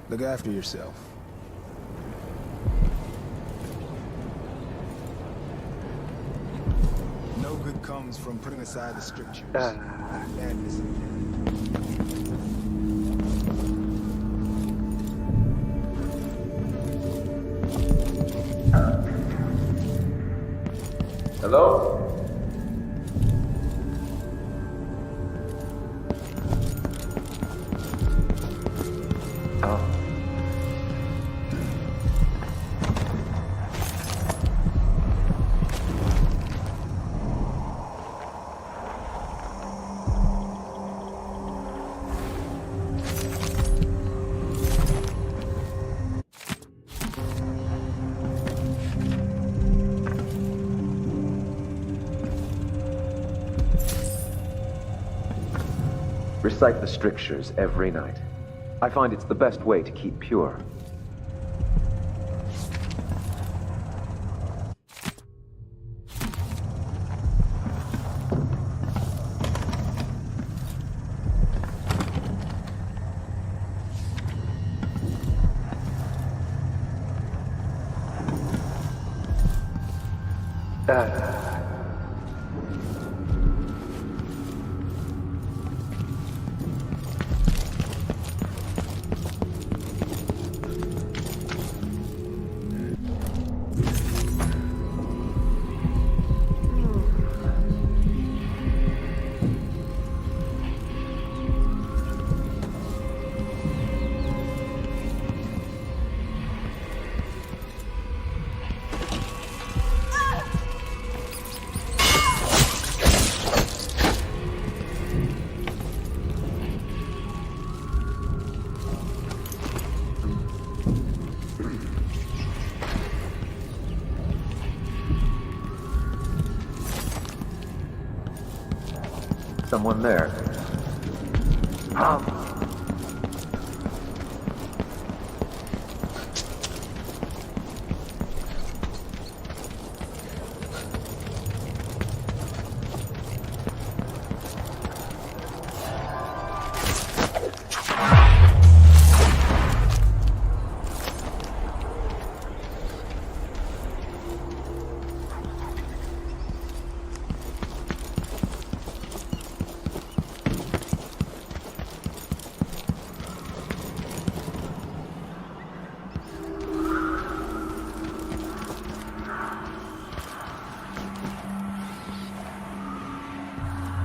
Look after yourself. No good comes from putting aside the strictures. Madness and Hello? Recite the strictures every night. I find it's the best way to keep pure. Someone there.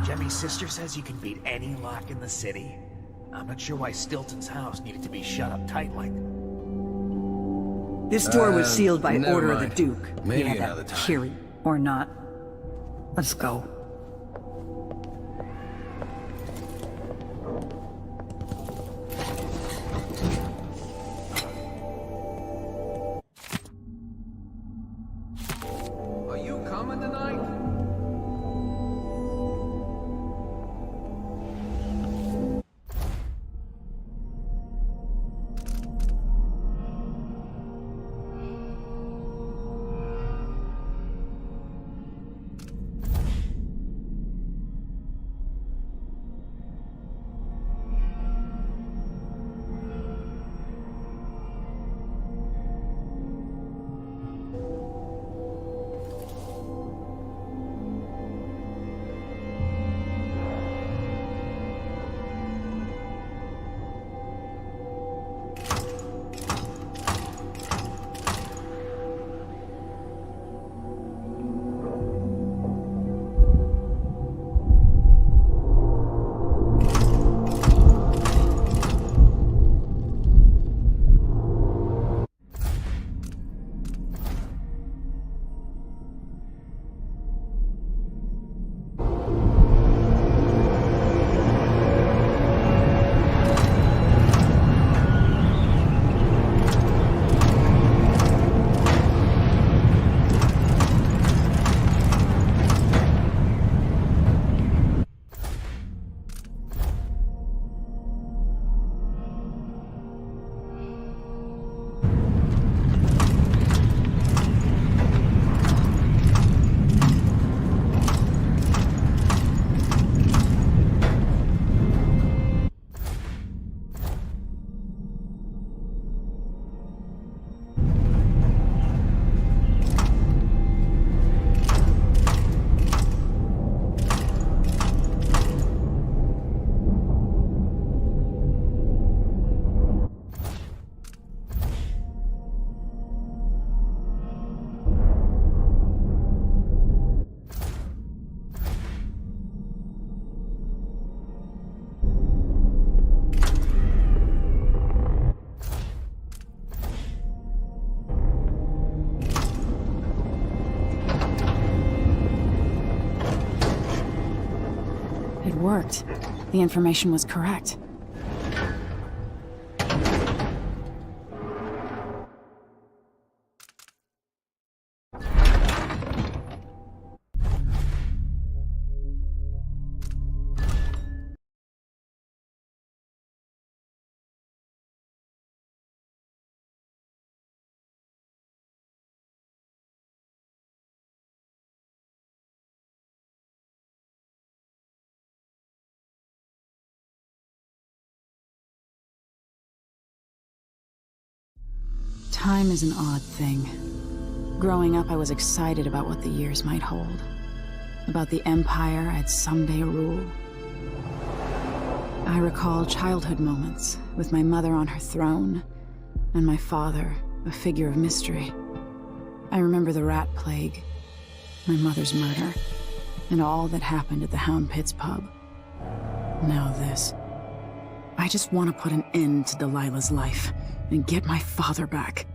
Jemmy's sister says you can beat any lock in the city. I'm not sure why Stilton's house needed to be shut up tight like... This door was sealed by never order of mind. the Duke. Maybe He had another a time. hearing, or not. Let's go. Are you coming tonight? It worked. The information was correct. Time is an odd thing. Growing up, I was excited about what the years might hold. About the empire I'd someday rule. I recall childhood moments, with my mother on her throne, and my father, a figure of mystery. I remember the rat plague, my mother's murder, and all that happened at the Hound Pits pub. Now this. I just want to put an end to Delilah's life, and get my father back.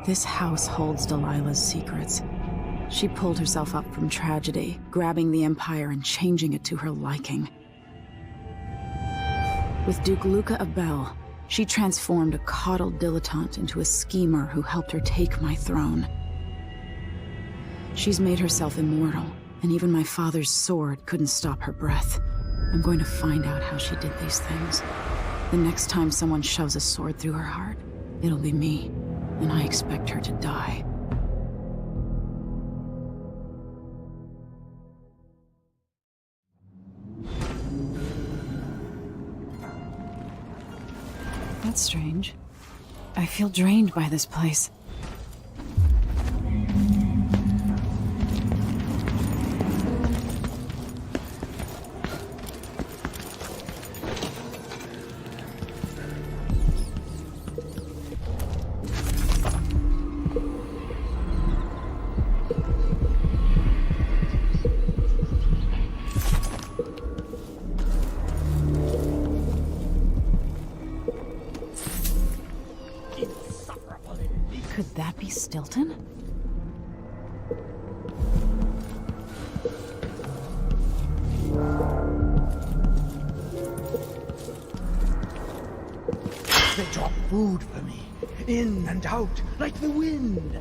This house holds Delilah's secrets. She pulled herself up from tragedy, grabbing the Empire and changing it to her liking. With Duke Luca Abel, she transformed a coddled dilettante into a schemer who helped her take my throne. She's made herself immortal, and even my father's sword couldn't stop her breath. I'm going to find out how she did these things. The next time someone shoves a sword through her heart, it'll be me, and I expect her to die. That's strange. I feel drained by this place. Could that be Stilton? They drop food for me, in and out, like the wind.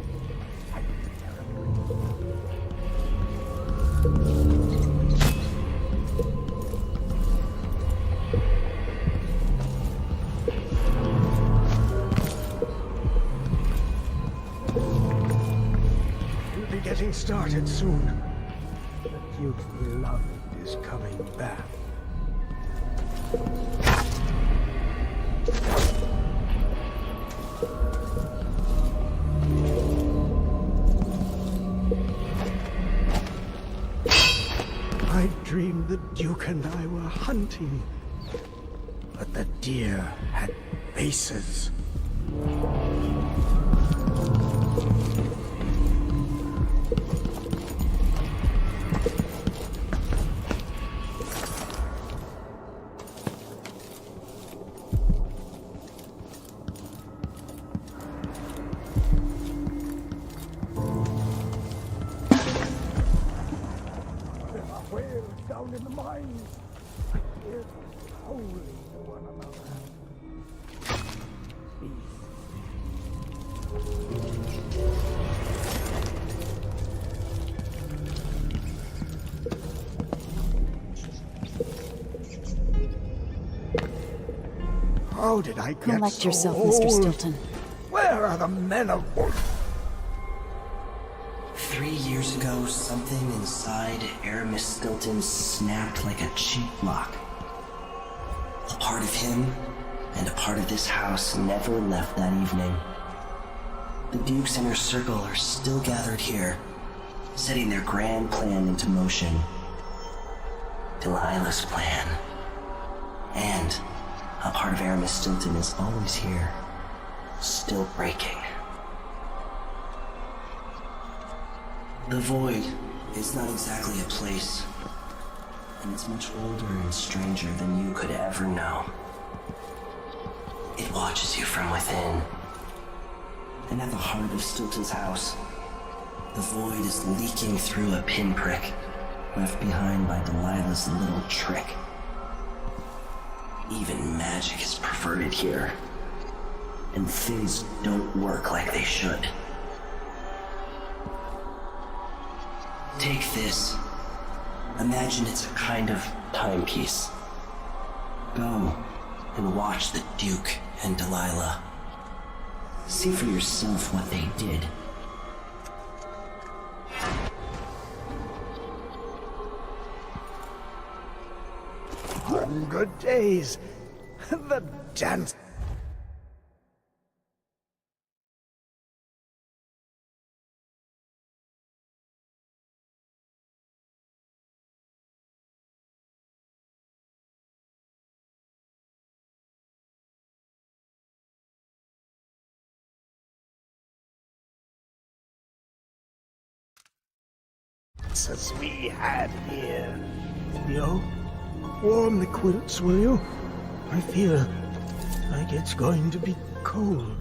We'll be getting started soon. The Duke's beloved is coming back. I dreamed the Duke and I were hunting, but the deer had faces. Down in the mines, I hear them howling to one another. How did I get Collect so yourself, old? Mr. Stilton. Where are the men of war? 3 years ago, something inside Aramis Stilton snapped like a cheap lock. A part of him and a part of this house never left that evening. The Duke's inner circle are still gathered here, setting their grand plan into motion. Delilah's plan. And a part of Aramis Stilton is always here, still breaking. The Void is not exactly a place, and it's much older and stranger than you could ever know. It watches you from within. And at the heart of Stilton's house, the Void is leaking through a pinprick, left behind by Delilah's little trick. Even magic is perverted here, and things don't work like they should. Take this. Imagine it's a kind of timepiece. Go and watch the Duke and Delilah. See for yourself what they did. On good days, the dance. As we had here. Theo, warm the quilts, will you? I feel like it's going to be cold.